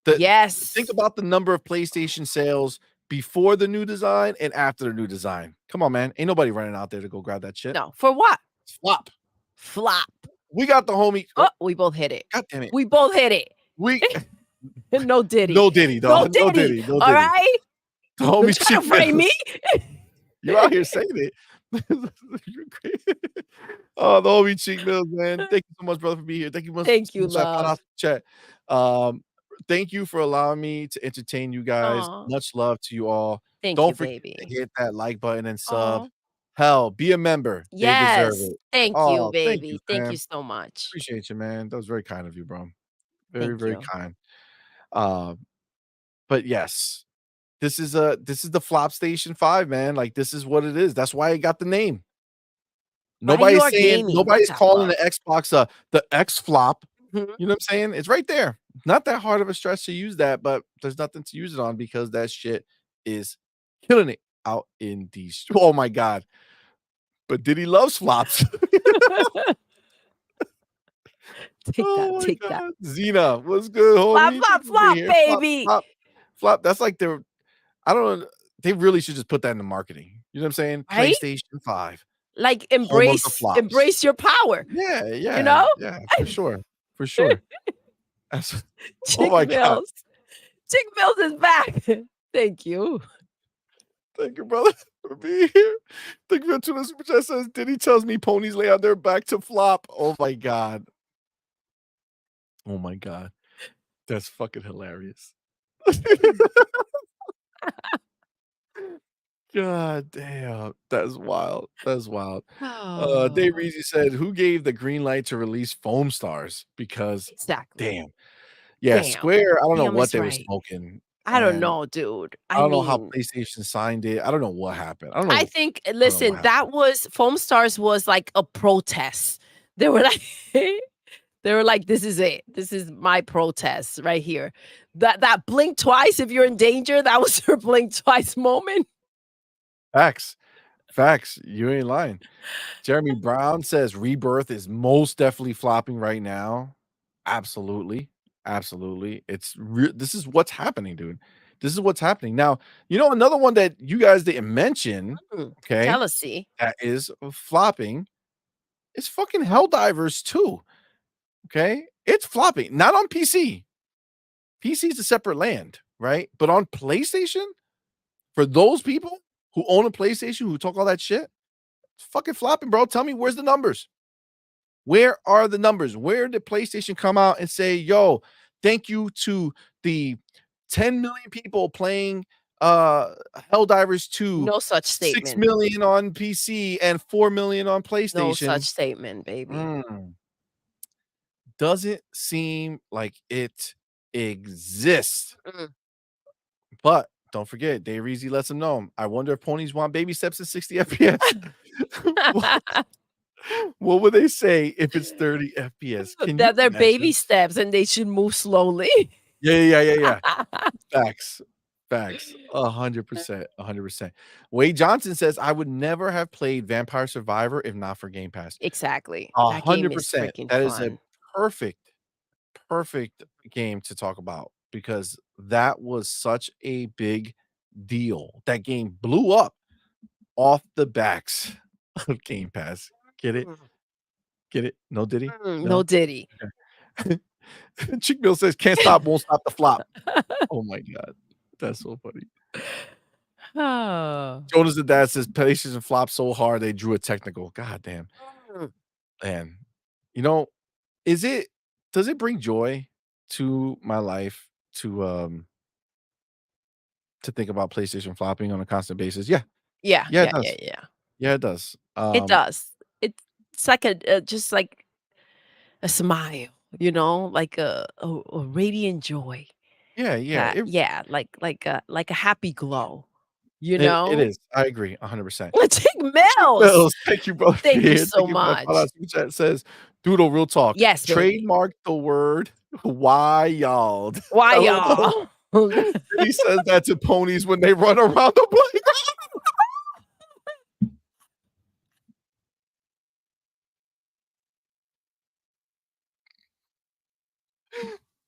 The Think Yes. about the number of PlayStation sales before the new design and after the new design. Come on, man. Ain't nobody running out there to go grab that shit. No, for what? Flop. Flop. We got the homie. Oh, Oh, we both hit it. god damn it. We both hit it. We No Diddy. no Diddy, No dog. No Diddy. Diddy. No All Diddy. right? The Don't homie try Chick to frame me. Mills. You out here saying it. You're crazy. Oh, the homie Cheek Mills, man. Thank you so much, brother, for being here. Thank you Thank so you, much. I found love. out the chat. Um, thank you for allowing me to entertain you guys. Aw. Much love to you all. Thank you, Don't forget to baby. hit that like button and sub. Aw. Hell, be a member. They deserve Yes. it. Thank you, Oh, thank you, baby. Thank you fam. so much. Appreciate you, man. That was very kind of you, bro. Very, Thank very you. kind. Um, but yes, this is the Flop Station 5, man. Like, this is what it is. That's why it got the name. Why you Nobody's are saying gaming? nobody's What's up, calling love? the Xbox, the X Flop. Mhm. You know what I'm saying? It's right there. Not that hard of a stretch to use that, but there's nothing to use it on because that shit is killing it out in these. Oh my god. But Diddy loves flops. Take that. Oh my Take that. god. Zena, what's good, Flop, homie? flop, Thank you for being flop, here. Flop, baby. flop, flop. That's like their I don't know. They really should just put that in the marketing. You know what I'm saying? Right? PlayStation 5, Like home of the flops. embrace your power, Yeah, you yeah, know? yeah, for sure. For sure. That's oh Chick my god. Mills. Chick Mills is back. Thank you. Thank you, brother, for being here. Thank you for tuning super chat says Diddy tells me ponies lay on their back to flop. Oh my god. Oh my god. That's fucking hilarious. God damn. That's wild. That's wild. Dave Oh, Reezy said, "Who gave the green light to release foam stars?" Because exactly. damn. Yeah, Damn. Square, I don't know Damn what is they were right. smoking, I don't and know, dude. I I don't know how mean, PlayStation signed it. I don't know what happened. I think I don't know what listen, happened. that was Foam Stars was like a protest. They were like they were like, "This is it. This is my protest right here." That blink twice if you're in danger, that was her blink twice moment. Facts. Facts. You ain't lying. Jeremy Brown says Rebirth is most definitely flopping right now. Absolutely. Absolutely. This is what's happening, dude. This is what's happening. Now, another one that you guys didn't mention, Mm, okay, jealousy. that is flopping is fucking Helldivers 2. Okay? It's flopping. Not on PC. PC is a separate land, right? But on PlayStation, for those people who own a PlayStation who talk all that shit, it's fucking flopping, bro. Tell me where's the numbers? Where are the numbers? Where did PlayStation come out and say, "Yo, thank you to the 10 million people playing Helldivers 2, No such 6 statement. million on PC and 4 million on No such PlayStation." statement, baby. Mm, doesn't seem like it exists. Mm. But don't forget, Dayreezy lets them know. I wonder if ponies want baby steps at 60 FPS. What would they say if it's 30 FPS? Can you That they're baby imagine? steps and they should move slowly. Yeah, yeah, yeah, yeah, yeah. Facts. Facts. 100%, 100%. Wade Johnson says, "I would never have played Vampire Survivor if not for Game Pass." Exactly. That game is 100%. freaking That is a fun. perfect, perfect game to talk about because that was such a big deal. That game blew up off the backs of Game Pass. Get it? Mm, Get it? No Diddy? no No? Diddy. Okay. Chick Bill says, "Can't stop, won't stop the flop." Oh my god. That's so funny. Oh. Jonas the dad says, "PlayStation flopped so hard they drew a technical." God damn. Mm. Man. You know, is it does it bring joy to my life to think about PlayStation flopping on a constant basis? Yeah. Yeah, Yeah, it yeah, yeah, does. yeah. Yeah, it does. It does. It's like just like a smile, like a radiant joy. Yeah, yeah, That yeah, like a happy glow, you it know? is. I agree 100%. Chick Chick Mills! Mills, thank you both for Thank you here. so Thank you for that much. shout-out super chat. Says, "Doodle, real talk. Yes, baby. Trademark the word wild." Why, LOL. y'all? He says that to ponies when they run around the playground.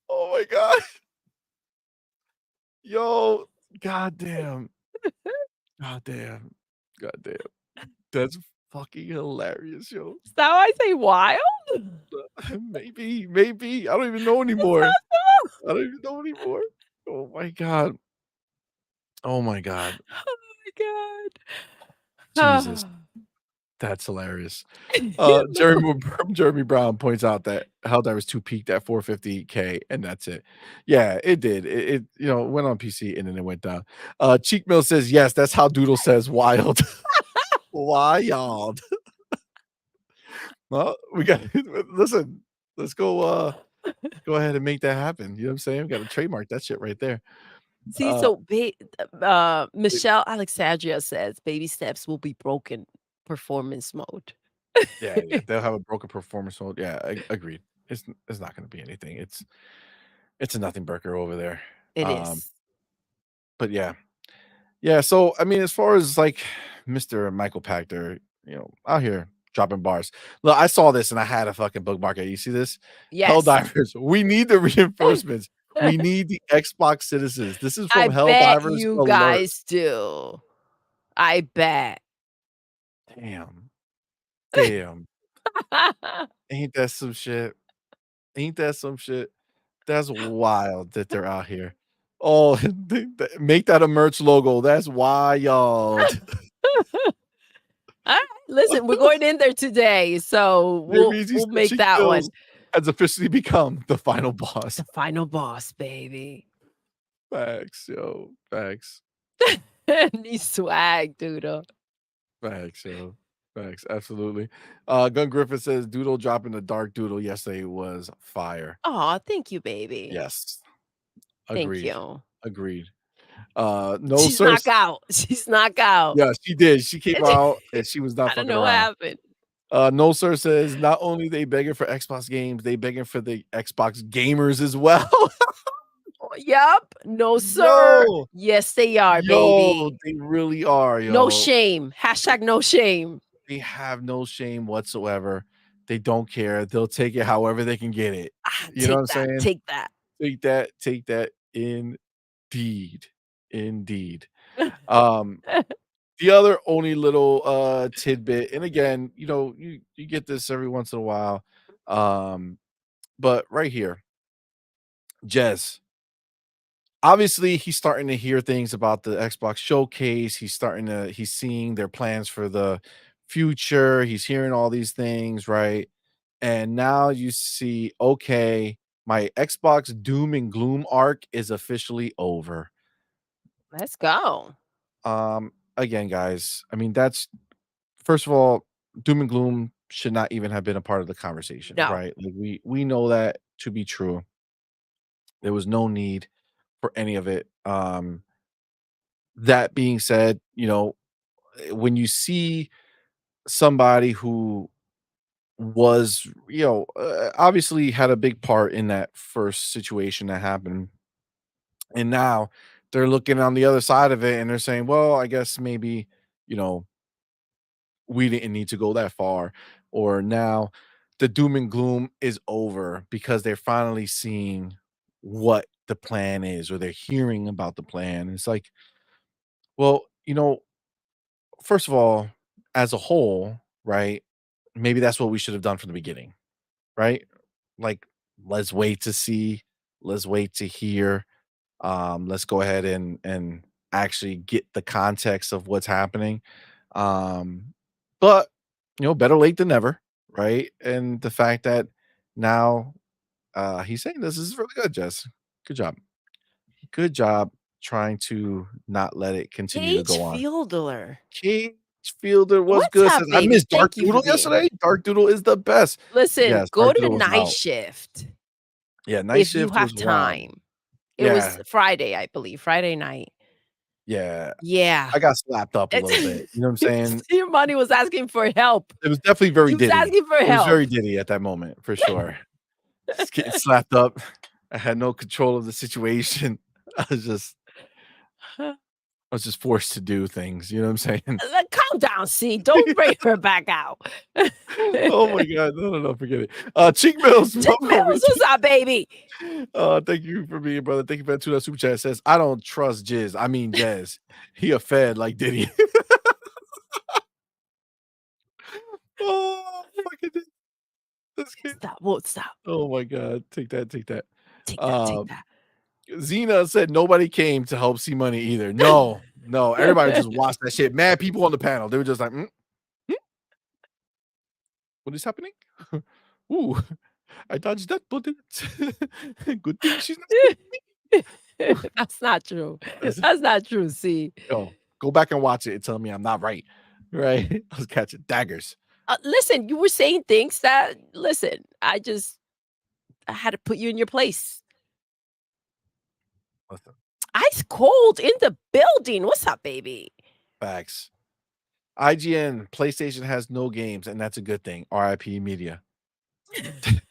Oh my god. Yo, goddamn. Goddamn. Goddamn. That's fucking hilarious, yo. Is that why I say wild? Maybe. I don't even know It's anymore. not I don't even know anymore. Oh my god. Oh my god. oh my Jesus. god. That's hilarious. Listen, Jeremy Brown points out that Helldivers 2 peaked at 450K, and that's it. Yeah, it did. Went on PC and then it went down. Cheek Mill says, "Yes, that's how Doodle says wild." Wild. Well, we got listen, let's go ahead and make that happen. You know what I'm saying? We gotta trademark that shit right there. see, Uh, so it Michelle Alexandria says baby steps will be broken performance mode. yeah, they'll have a broken performance mode. Yeah, agreed. It's not gonna be anything. It's a nothing burger over there. It Um, is. but yeah. Yeah, so, I mean, as far as, like, Mr. Michael Pachter, out here dropping bars. Look, I saw this and I had a fucking bookmark it. You see this? Yes. Helldivers, we need the reinforcements. We need the Xbox citizens. This is I from bet Helldivers you Alert. guys do. I bet. Damn. Damn. Ain't that some shit? Ain't that some shit? That's wild that they're out here. Oh, make that a merch logo. That's wild. Alright, listen, we're going in there today, so That we'll means he we'll said make Cheek that one Mills has officially become the final boss. the final boss, baby. Facts, yo. Facts. Need swag, doodle. Facts, yo. Facts, absolutely. Gun Griffin says Doodle dropping the Dark Doodle yesterday was fire. Aw, thank you, baby. Yes. Thank Agreed. you. Agreed. No, She's sir. knock out. She's knock out. Yeah, she did. She came out and she was not I don't fucking know what around. happened. No, sir says not only they begging for Xbox games, they begging for the Xbox gamers as well. Yup. No, sir. Yo, Yes, they are, yo, baby. they really are, No yo. shame. Hashtag no shame. They have no shame whatsoever. They don't care. They'll take it however they can get it. Ah, You know what take I'm that. saying? Take that. Take that. Indeed. Indeed. Um, the other only little tidbit, and again, you get this every once in a while. But right here, Jez. Obviously, he's starting to hear things about the Xbox showcase. He's seeing their plans for the future. He's hearing all these things, right? And now you see, okay, my Xbox doom and gloom arc is officially over. Let's go. Again, guys, I mean, that's first of all, doom and gloom should not even have been a part of the conversation, No. right? Like we know that to be true. There was no need for any of it. That being said, when you see somebody who was, obviously had a big part in that first situation that happened, and now they're looking on the other side of it and they're saying, well, I guess maybe, you know, we didn't need to go that far, or now the doom and gloom is over because they're finally seeing what the plan is, or they're hearing about the plan. It's like, well, first of all, as a whole, right? Maybe that's what we should have done from the beginning, right? Like, let's wait to see, let's wait to hear. Let's go ahead and actually get the context of what's happening. Um, but better late than never, right? And the fact that now he's saying this is really good, Jess. Good job. Good job trying to not let it continue to Cage go on. Fielder. Cage Fielder was What's good. up, Says, I baby? missed Dark Thank you for Doodle being yesterday. Dark Doodle is the best. Listen, Yes, go Dark to Doodle was night out. shift Yeah, Night if you Shift was have wild. time. It was Yeah, Friday, I believe, Friday night. yeah. Yeah. I got slapped up a It's little bit. You know what I'm saying? Your money was asking for help. It was definitely very He was Diddy. asking for It was help. very Diddy at that moment, for sure. Just getting slapped up. I had no control of the situation. I was just I was just forced to do things, you know what I'm saying? Like, calm calm down, C. Don't bring her back out. Oh my god. No, no, no, forget it. Cheek Mills, Tick welcome. Mills, what's up, baby? Thank you for being brother. Thank you for that $2 super chat. It says, "I don't trust Jizz. I mean Jazz. He a fed like Diddy." Oh, fucking this kid. Stop. Won't stop. Oh my god. Take that, take that. Take that. Take Um, Zena said nobody came to help see money either. No, no, everybody that. just watched that shit. Mad people on the panel. They were just like, hmm, what is happening? Ooh, I dodged that bullet. Good thing she's not seeing me. That's not true. That's That's not true, C. Yo, go back and watch it and tell me I'm not right. Right? I was catching daggers. Listen, you were saying things that listen, I had to put you in your place. Listen, Ice cold in the building. What's up, baby? facts. IGN, PlayStation has no games, and that's a good thing. RIP media.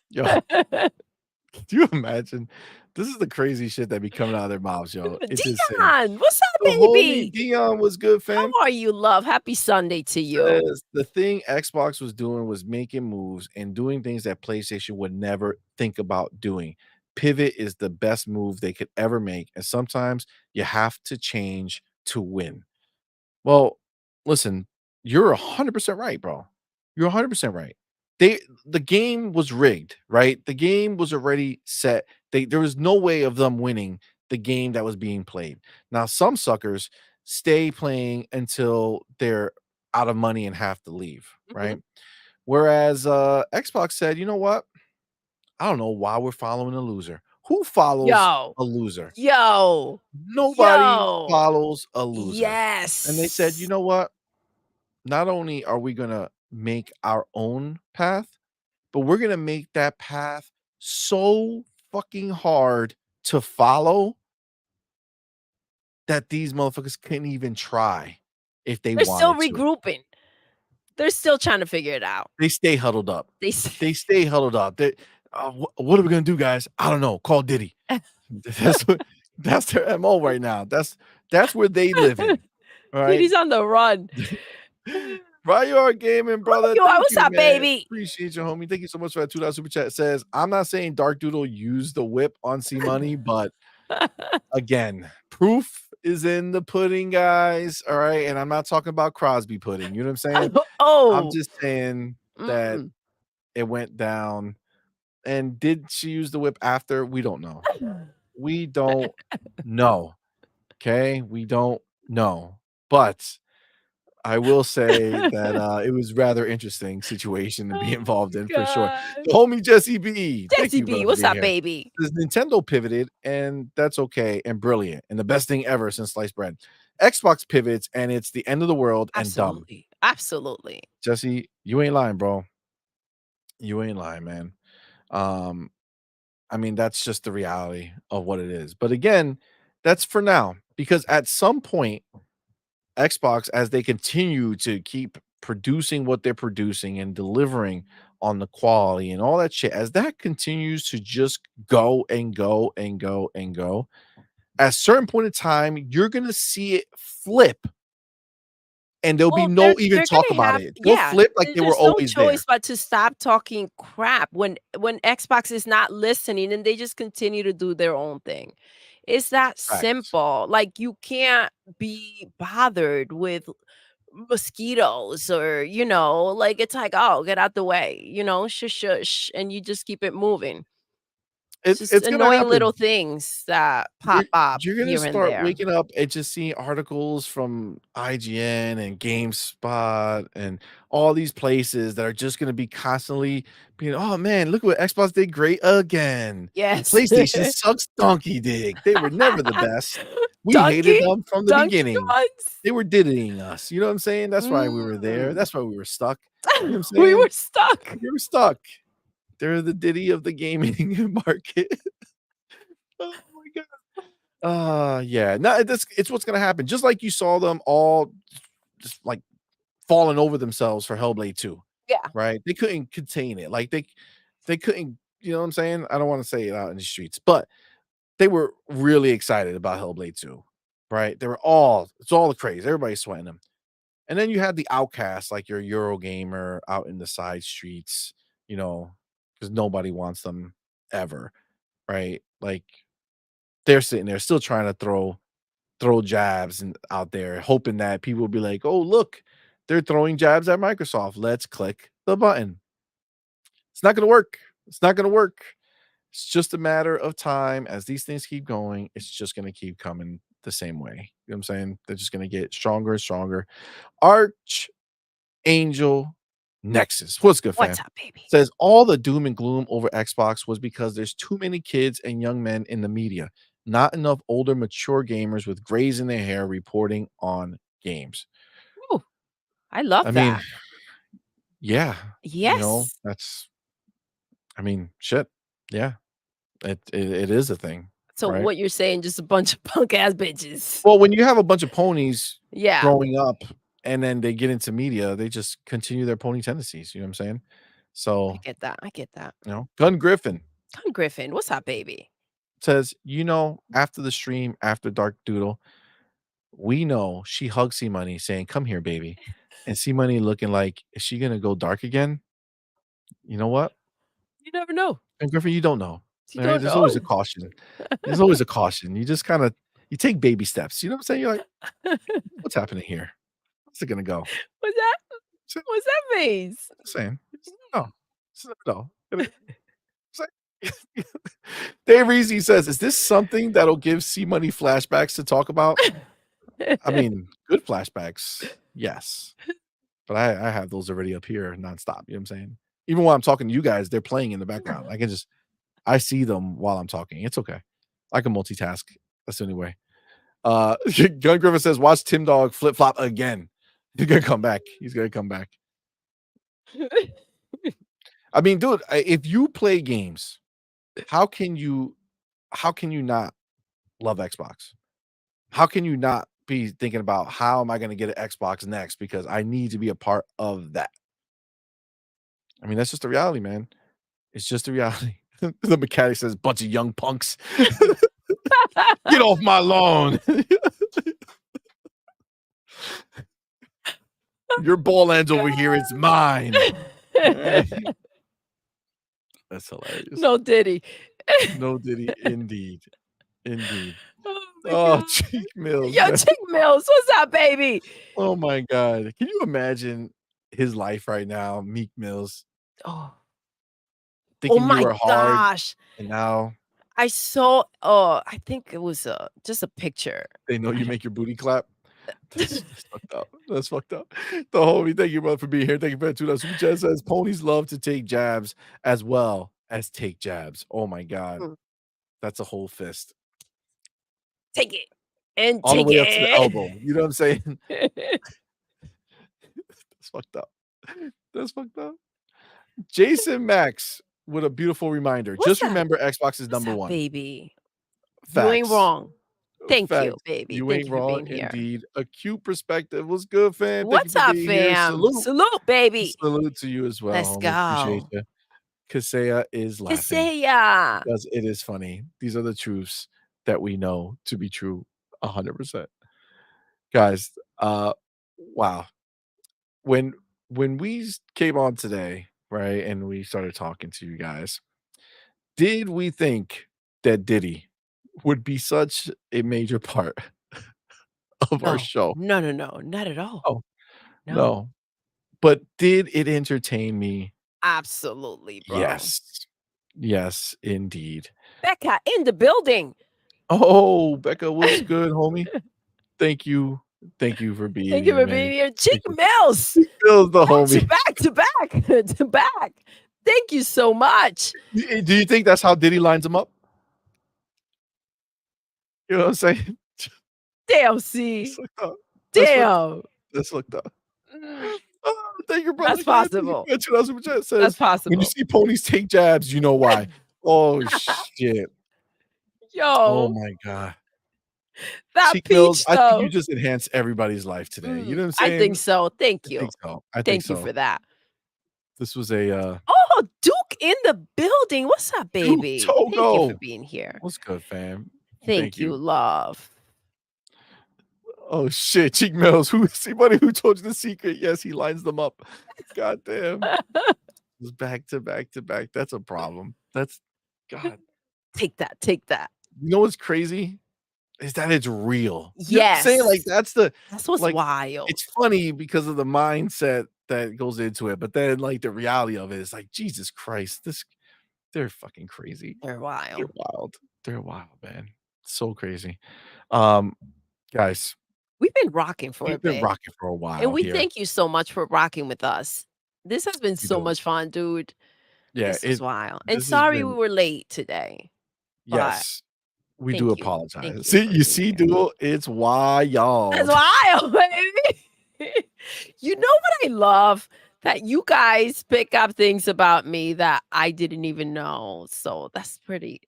Yo, do you imagine? This is the crazy shit that be coming out of their mouths, yo. It's insane. Dion, what's up, The homie baby? Dion was good, How fam. are you, love? Happy Sunday to you. Says the thing Xbox was doing was making moves and doing things that PlayStation would never think about doing. Pivot is the best move they could ever make, and sometimes you have to change to win. Well, listen, you're 100% right, bro. You're 100% right. The game was rigged, right? The game was already set. There was no way of them winning the game that was being played. Now, some suckers stay playing until they're out of money and have to leave, Mhm. right? Whereas Xbox said, you know what? I don't know why we're following a loser. Who follows Yo, a loser? yo, Nobody yo. follows a loser. And they said, you Yes. know what? Not only are we gonna make our own path, but we're gonna make that path so fucking hard to follow that these motherfuckers couldn't even try if they They're still wanted to. regrouping. They're still trying to figure it out. They stay huddled up. They s They stay huddled up. What are we gonna do, guys? I don't know. Call Diddy. That's what that's their MO right now. That's where they live in. All right. Diddy's on the run. Ryard Gaming, brother. You are. Thank What's you, up, man. baby? Appreciate you, homie. Thank you so much for that $2 super chat. It says, I'm not saying Dark Doodle used the whip on C Money, but again, proof is in the pudding, guys. All right. And I'm not talking about Crosby pudding. You know what I'm saying? I'm Oh. just saying that Mm. it went down. And did she use the whip after? We don't know. We don't know. Okay. We don't know. But I will say that, it was rather interesting situation to be Oh involved my in for sure. god. The homie Jesse B, thank Jesse you, brother, B, for what's being up, here. baby? Says Nintendo pivoted, and that's okay and brilliant and the best thing ever since sliced bread. Xbox pivots, and it's the end of the world and dumb. Absolutely. Absolutely. Jesse, you ain't lying, bro. You ain't lying, man. Um, I mean, that's just the reality of what it is. But again, that's for now because at some point Xbox, as they continue to keep producing what they're producing and delivering on the quality and all that shit, as that continues to just go and go and go and go, at a certain point in time, you're gonna see it flip, and there'll be Well, no even they're talk gonna about have it. They'll yeah, flip like they were there's no always there. choice but to stop talking crap when Xbox is not listening and they just continue to do their own thing. It's that Facts. simple. Like, you can't be bothered with mosquitoes or, like, it's like, "Oh, get out the way," "Shush, shush," and you just keep it moving. It's It's just it's gonna annoying little happen. things that You're pop up you're gonna here and start there. waking up and just seeing articles from IGN and GameSpot and all these places that are just gonna be constantly being, "Oh, man, look what Xbox did great again. Yes. PlayStation sucks donkey dick. They were never the best. We hated Donkey? them from the Donkey beginning. ones? They were diddying us." You know what I'm saying? That's why we were there. Mm. That's why we were stuck. You know what I'm We were saying? stuck. We were stuck. They're the Diddy of the gaming market. Oh my god. Yeah. No, it's what's gonna happen. Just like you saw them all just like falling over themselves for Hellblade 2, Yeah. right? They couldn't contain it. Like they couldn't, you know what I'm saying? I don't want to say it out in the streets, but they were really excited about Hellblade 2, right? They were all it's all the craze. Everybody's sweating them. And then you had the outcasts like your Eurogamer out in the side streets, you know, because nobody wants them ever, right? Like, they're sitting there still trying to throw jabs and out there, hoping that people will be like, "Oh, look, they're throwing jabs at Microsoft. Let's click the button." It's not gonna work. It's not gonna work. It's just a matter of time as these things keep going, it's just gonna keep coming the same way. You know what I'm saying? They're just gonna get stronger and stronger. Archangel Nexus. What's good, What's fam? up, baby? Says all the doom and gloom over Xbox was because there's too many kids and young men in the media, not enough older, mature gamers with grays in their hair reporting on games. Ooh, I love I mean, that. yeah, Yes. I mean, shit. Yeah, it is a thing, So right? what you're saying, just a bunch of punk ass bitches. Well, when you have a bunch of ponies Yeah, growing up and then they get into media, they just continue their pony tendencies, you know what I'm saying? I So, get that. I get that. Gun Griffin Tom Griffin, what's up, baby? says, after the stream, after Dark Doodle, we know she hugs C Money saying, "Come here, baby." And C Money looking like, is she gonna go dark again? You know what? You never know. And Griffin, you don't know. You All right. don't There's know. always a caution. There's always a caution. You just kind of you take baby steps. You know what I'm saying? You're like, what's happening here? What's it gonna go? What's that? Just What's that means? saying. Just no. Just no. It's like Dave Reezy says, "Is this something that'll give C Money flashbacks to talk about?" I mean, good flashbacks, yes, but I have those already up here nonstop, you know what I'm saying? Even while I'm talking to you guys, they're playing in the background. I see them while I'm talking. It's okay. I can multitask. That's the only way. Gun Griffin says, "Watch Tim Dog flip flop again." He's gonna come back. He's gonna come back. I mean, dude, if you play games, how can you how can you not love Xbox? How can you not be thinking about how am I gonna get an Xbox next because I need to be a part of that? I mean, that's just the reality, man. It's just the reality. The mechanic says, "Bunch of young punks. Get off my lawn. Your ball ends over here, it's mine." Alright. That's hilarious. No Diddy. No Diddy, indeed. Indeed. Oh my Oh, god. Cheek Mills, Yo, man. Chick Mills, what's up, baby? Oh my god. Can you imagine his life right now, Meek Mills, Oh, oh thinking you my were hard gosh. and now I saw I think it was just a picture. they know you I make your booty clap? That's fucked up. That's fucked up. The homie, thank you, brother, for being here. Thank you for that $2 super chat. Says ponies love to take jabs as well as take jabs. Oh my god. Mm, That's a whole fist. take it and All the take way up to the it. elbow. You know what I'm saying? That's fucked up. That's fucked up. Jason Max with a beautiful reminder. What's Just that? remember Xbox is What's number up, one. baby? You ain't Facts. wrong. Thank you, Facts. baby. You Thank ain't you for wrong being here. indeed. Acute perspective. What's good, fam? Thank you What's for up, being here. fam? Salute. Salute, baby. Salute to you as well, Let's homie. Appreciate go. you. Kaseya is laughing Kaseya. because it is funny. These are the truths that we know to be true 100%. Guys, wow. When when we came on today, right, and we started talking to you guys, did we think that Diddy would be such a major part of our No, show? no, no, no, not at all. Oh, No, no. But did it entertain me? absolutely, bro. Yes. Yes, indeed. Becca in the building. Oh, Becca, what's good, homie? Thank you. Thank you for being Thank you here, for man. being here. Chick Thank you. Mills. Bill's the Back to homie. back to back to back. Thank you so much. Do you think that's how Diddy lines them up? You know what I'm saying? Damn, That's C. fucked up. That's fucked up. Damn. That's fucked up. Mm, Oh, thank you, brother, that's again. Thank you possible. for that $2 super chat. That's Says, "When you possible. see ponies take jabs, you know why." Oh, shit. Oh Yo, my god. that Cheek Mills, peach I think you though. just enhanced everybody's life today. You know what I'm I think saying? so. Thank I you. think so. I think Thank you so. for that. This was a, Oh, Duke in the building. What's up, Duke baby? Thank you for Togo. being here. What's good, fam? Thank Thank you, you. love. Oh, shit, Cheek Mills, who is anybody who told you the secret? Yes, he lines them up. God damn. It's back to back to back. That's a problem. That's God. Take that, take that. You know what's crazy? Is that it's real. You know what I'm saying? Like, Yes. that's the That's what's like, wild. it's funny because of the mindset that goes into it, but then, like, the reality of it is like, Jesus Christ, this they're fucking crazy. They're They're wild. wild. They're wild, man. So crazy. Um, guys, We've been rocking for a we've been bit, rocking for a and while we here. thank you so much for rocking with us. This has been We so do. much fun, dude. Yeah, This was wild, and this has sorry we been were late today, but yes, we do thank you. apologize. Thank you See, for you being see, here. Doodle, it's That's wild. wild, baby. You know what I love? That you guys pick up things about me that I didn't even know, so that's pretty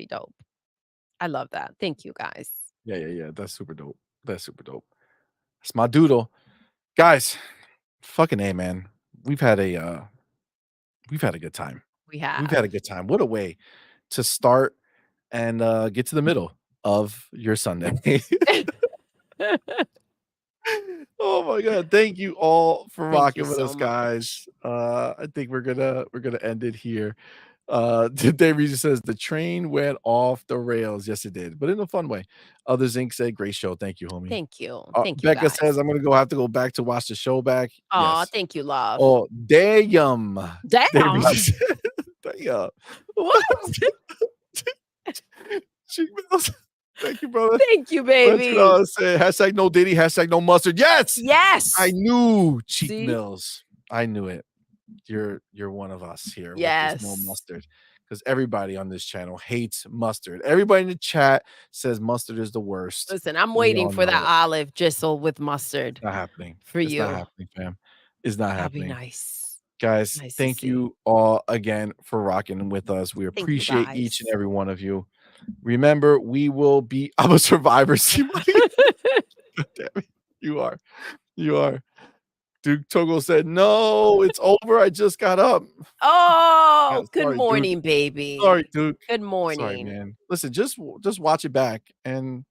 dope. I love that. Thank you, guys. Yeah, yeah, yeah. That's super dope. That's super dope. That's my doodle. Guys, fucking A, man. We've had a we've had a good time. We We've have. had a good time. What a way to start and get to the middle of your Sunday. Oh my god. Thank you all for Thank you rocking with so us, much. guys. I think we're gonna end it here. Today Reason says the train went off the rails. Yes, it did, but in a fun way. Others Inc. said, great show. Thank you, homie. Thank you. Thank you, Becca guys. says, I'm gonna have to go back to watch the show back. Aw, Yes. thank you, love. Oh, damn. Dave Damn. Reason said, damn. What? Cheek Mills. Thank you, brother. Thank you, Let's baby. say hashtag no Diddy, hashtag no mustard. Yes, I Yes. knew Cheek See? Mills. I knew it. You're one of us here with this no Yes. mustard because everybody on this channel hates mustard. Everybody in the chat says mustard is the worst. Listen, I'm We waiting all for know that it. olive drizzle with mustard It's not happening. for It's not you. happening, fam. It's not That'll be happening. nice. Guys, Nice to thank see. you all again for rocking with us. We Thank you, appreciate each and guys. every one of you. Remember, we will be I'm a survivor. See money. God damn it. You are. You are. Duke Togo said, "No, it's over. I just got up." Yeah, Oh, good sorry, Duke. morning, baby. Sorry, Duke. Good Sorry, morning. man. Listen, just watch it back and,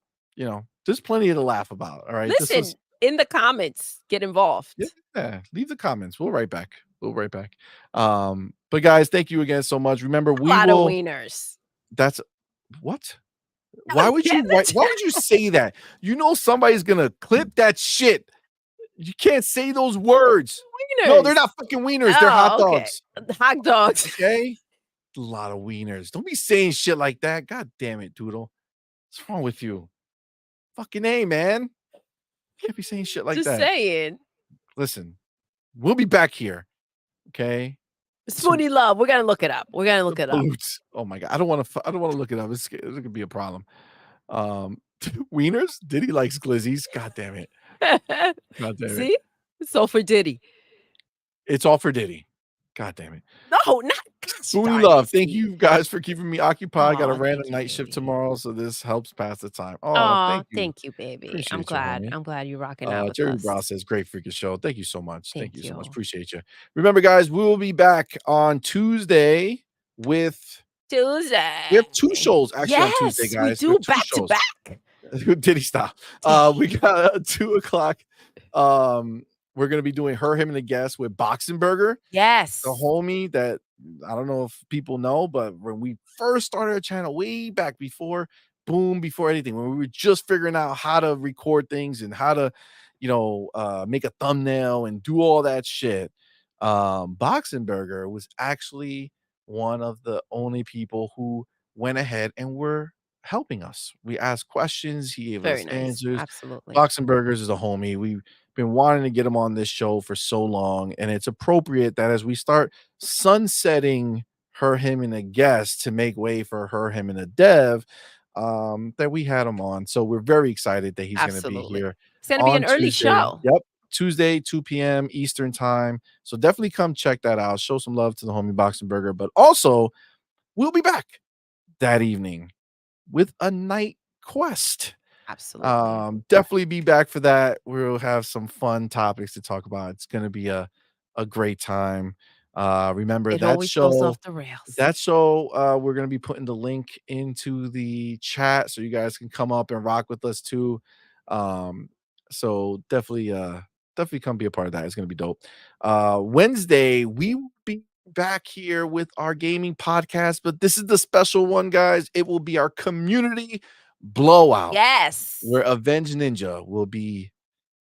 there's plenty to laugh about, all right? This was Listen, in the comments, get involved. yeah, leave the comments. We'll write back. We'll write back. But guys, thank you again so much. Remember, A we lot of will wieners. that's what? I was getting the Why would you say that? You know somebody's gonna clip that shit. You can't say those words. No, they're wieners. not fucking wieners, they're hot Oh, okay. dogs, Hot dogs. okay? A lot of wieners. Don't be saying shit like that. God damn it, Doodle. What's wrong with you? Fucking A, man. Can't be saying shit like Just that. saying. Listen, we'll be back here, okay? Some Spoonie love. We're gonna look it up. We're gonna the look it up. balloons. Oh my god, I don't wanna look it up. It's gonna be a problem. Um, wieners? Diddy likes glizzies. God damn it. God damn it. See? So for Diddy. It's all for Diddy. God damn it. No, not gosh Spoonie darn love. it, Thank see? you guys for keeping me occupied. Got a Oh, random thank you, night shift baby. tomorrow, so this helps pass the time. Oh, Oh, thank you. thank you, baby. I'm Appreciate you, glad. homie. I'm glad you're rocking out with Jerry Brown us. says, great freaking show. Thank you so much. Thank you Thank so much. you. Appreciate you. Remember, guys, we will be back on Tuesday with we have two Tuesday. shows actually on Tuesday, Yes, we guys. We do have two back to shows. back. Diddy style. We got 2:00. We're gonna be doing her, him, and the guest with Boxenberger, the Yes. homie that I don't know if people know, but when we first started our channel way back before Boom, before anything, when we were just figuring out how to record things and how to, make a thumbnail and do all that shit, Boxenberger was actually one of the only people who went ahead and were helping us. We asked questions, he gave Very us nice. answers. Absolutely. Boxenbergers is a homie. We've been wanting to get him on this show for so long, and it's appropriate that as we start sunsetting her, him, and a guest to make way for her, him, and a dev, that we had him on. So we're very excited that he's going to be Absolutely. here It's gonna be on an early Tuesday. show. Yep. Tuesday, 2 p.m. Eastern time. So definitely come check that out. Show some love to the homie Boxenberger. But also, we'll be back that evening with a night quest. Absolutely. Definitely be back for that. We'll have some fun topics to talk about. It's gonna be a great time. Remember It always goes off the rails. we're gonna be putting the link into the chat so you guys can come up and rock with us too. Um, So definitely come be a part of that. It's gonna be dope. Wednesday, we will be back here with our gaming podcast, but this is the special one, guys. It will be our community blowout Yes. where Avenge Ninja will be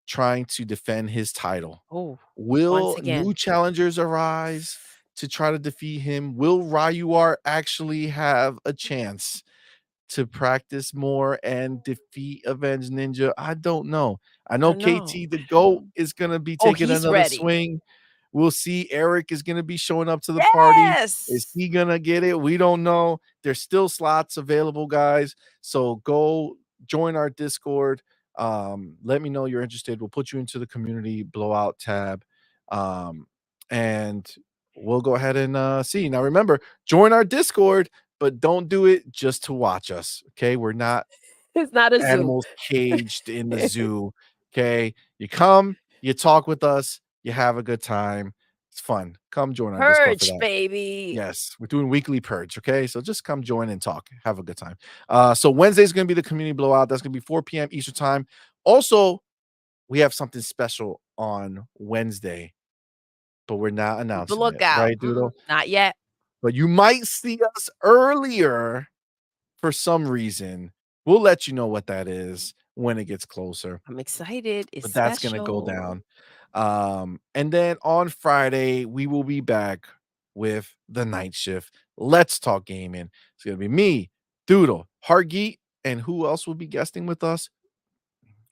trying to defend his title. Oh, once Will new again. challengers arise to try to defeat him? Will Ryuar actually have a chance to practice more and defeat Avenged Ninja? I don't know. I I know don't know. KT the GOAT is gonna be Oh, taking he's another ready. swing. We'll see. Eric is gonna be showing up to the party. Is Yes. he gonna get it? We don't know. There's still slots available, guys. So go join our Discord. Let me know you're interested. We'll put you into the community blowout tab. Um, and we'll go ahead and see. Now remember, join our Discord, but don't do it just to watch us. Okay. We're not It's not a zoo. animals caged in the zoo. Okay. You come, you talk with us, you have a good time. It's fun. Come join our Discord for Purge, that. baby. Yes, we're doing weekly purge. Okay. So just come join and talk. Have a good time. So Wednesday's gonna be the community blowout. That's gonna be 4 p.m. Eastern time. Also, we have something special on Wednesday, but we're not Keep a announcing it, lookout. right, Doodle? Not yet. But you might see us earlier for some reason. We'll let you know what that is when it gets closer, I'm excited. It's but that's gonna go special. down. And then on Friday, we will be back with the night shift. Let's talk gaming. It's gonna be me, Doodle, Hargeet, and who else will be guesting with us?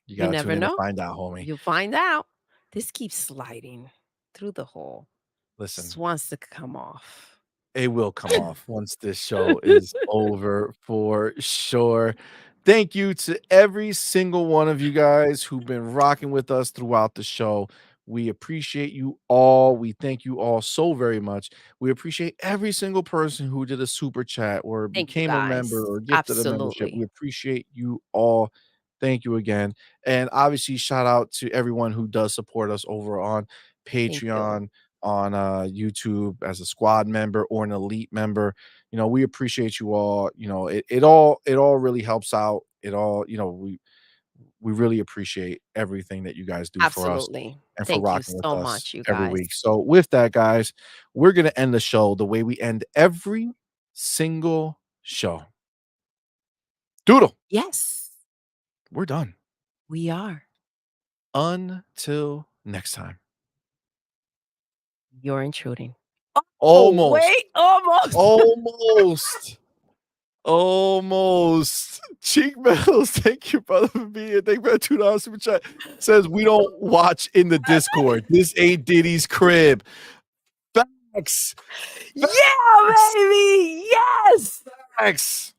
You You gotta tune never in to know. find out, homie. You'll find out. This keeps sliding through the hole. Listen, Just wants to come off. it will come off once this show is over for sure. Thank you to every single one of you guys who've been rocking with us throughout the show. We appreciate you all. We thank you all so very much. We appreciate every single person who did a super chat or Thank you, became a member guys. or gifted a membership. We Absolutely. appreciate you all. Thank you again. And obviously, shout out to everyone who does support us over on Thank you. Patreon, on YouTube as a squad member or an elite member. We appreciate you all. It all really helps out. It all, we really appreciate everything that you guys do for us Absolutely. and for Thank you rocking with so us much, you every guys. week. So with that, guys, we're gonna end the show the way we end every single show. Doodle, Yes, we're done. we are. Until next time. You're intruding. Oh, Almost. wait, almost. Almost. Almost. Cheek Metals, thank you, brother, for being here. Thank you for that $2 super chat. Says we don't watch in the Discord. This ain't Diddy's crib. Facts. Yeah, Facts. baby. Yes. Facts.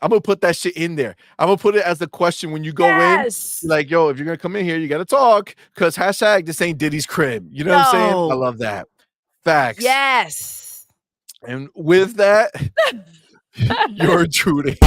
I'm gonna put that shit in there. I'm gonna put it as the question when you go in. Yes. Like, yo, if you're gonna come in here, you gotta talk. Cause hashtag this ain't Diddy's crib. You know what I'm saying? I Yo. love that. Facts. Yes. And with that, you're intruding.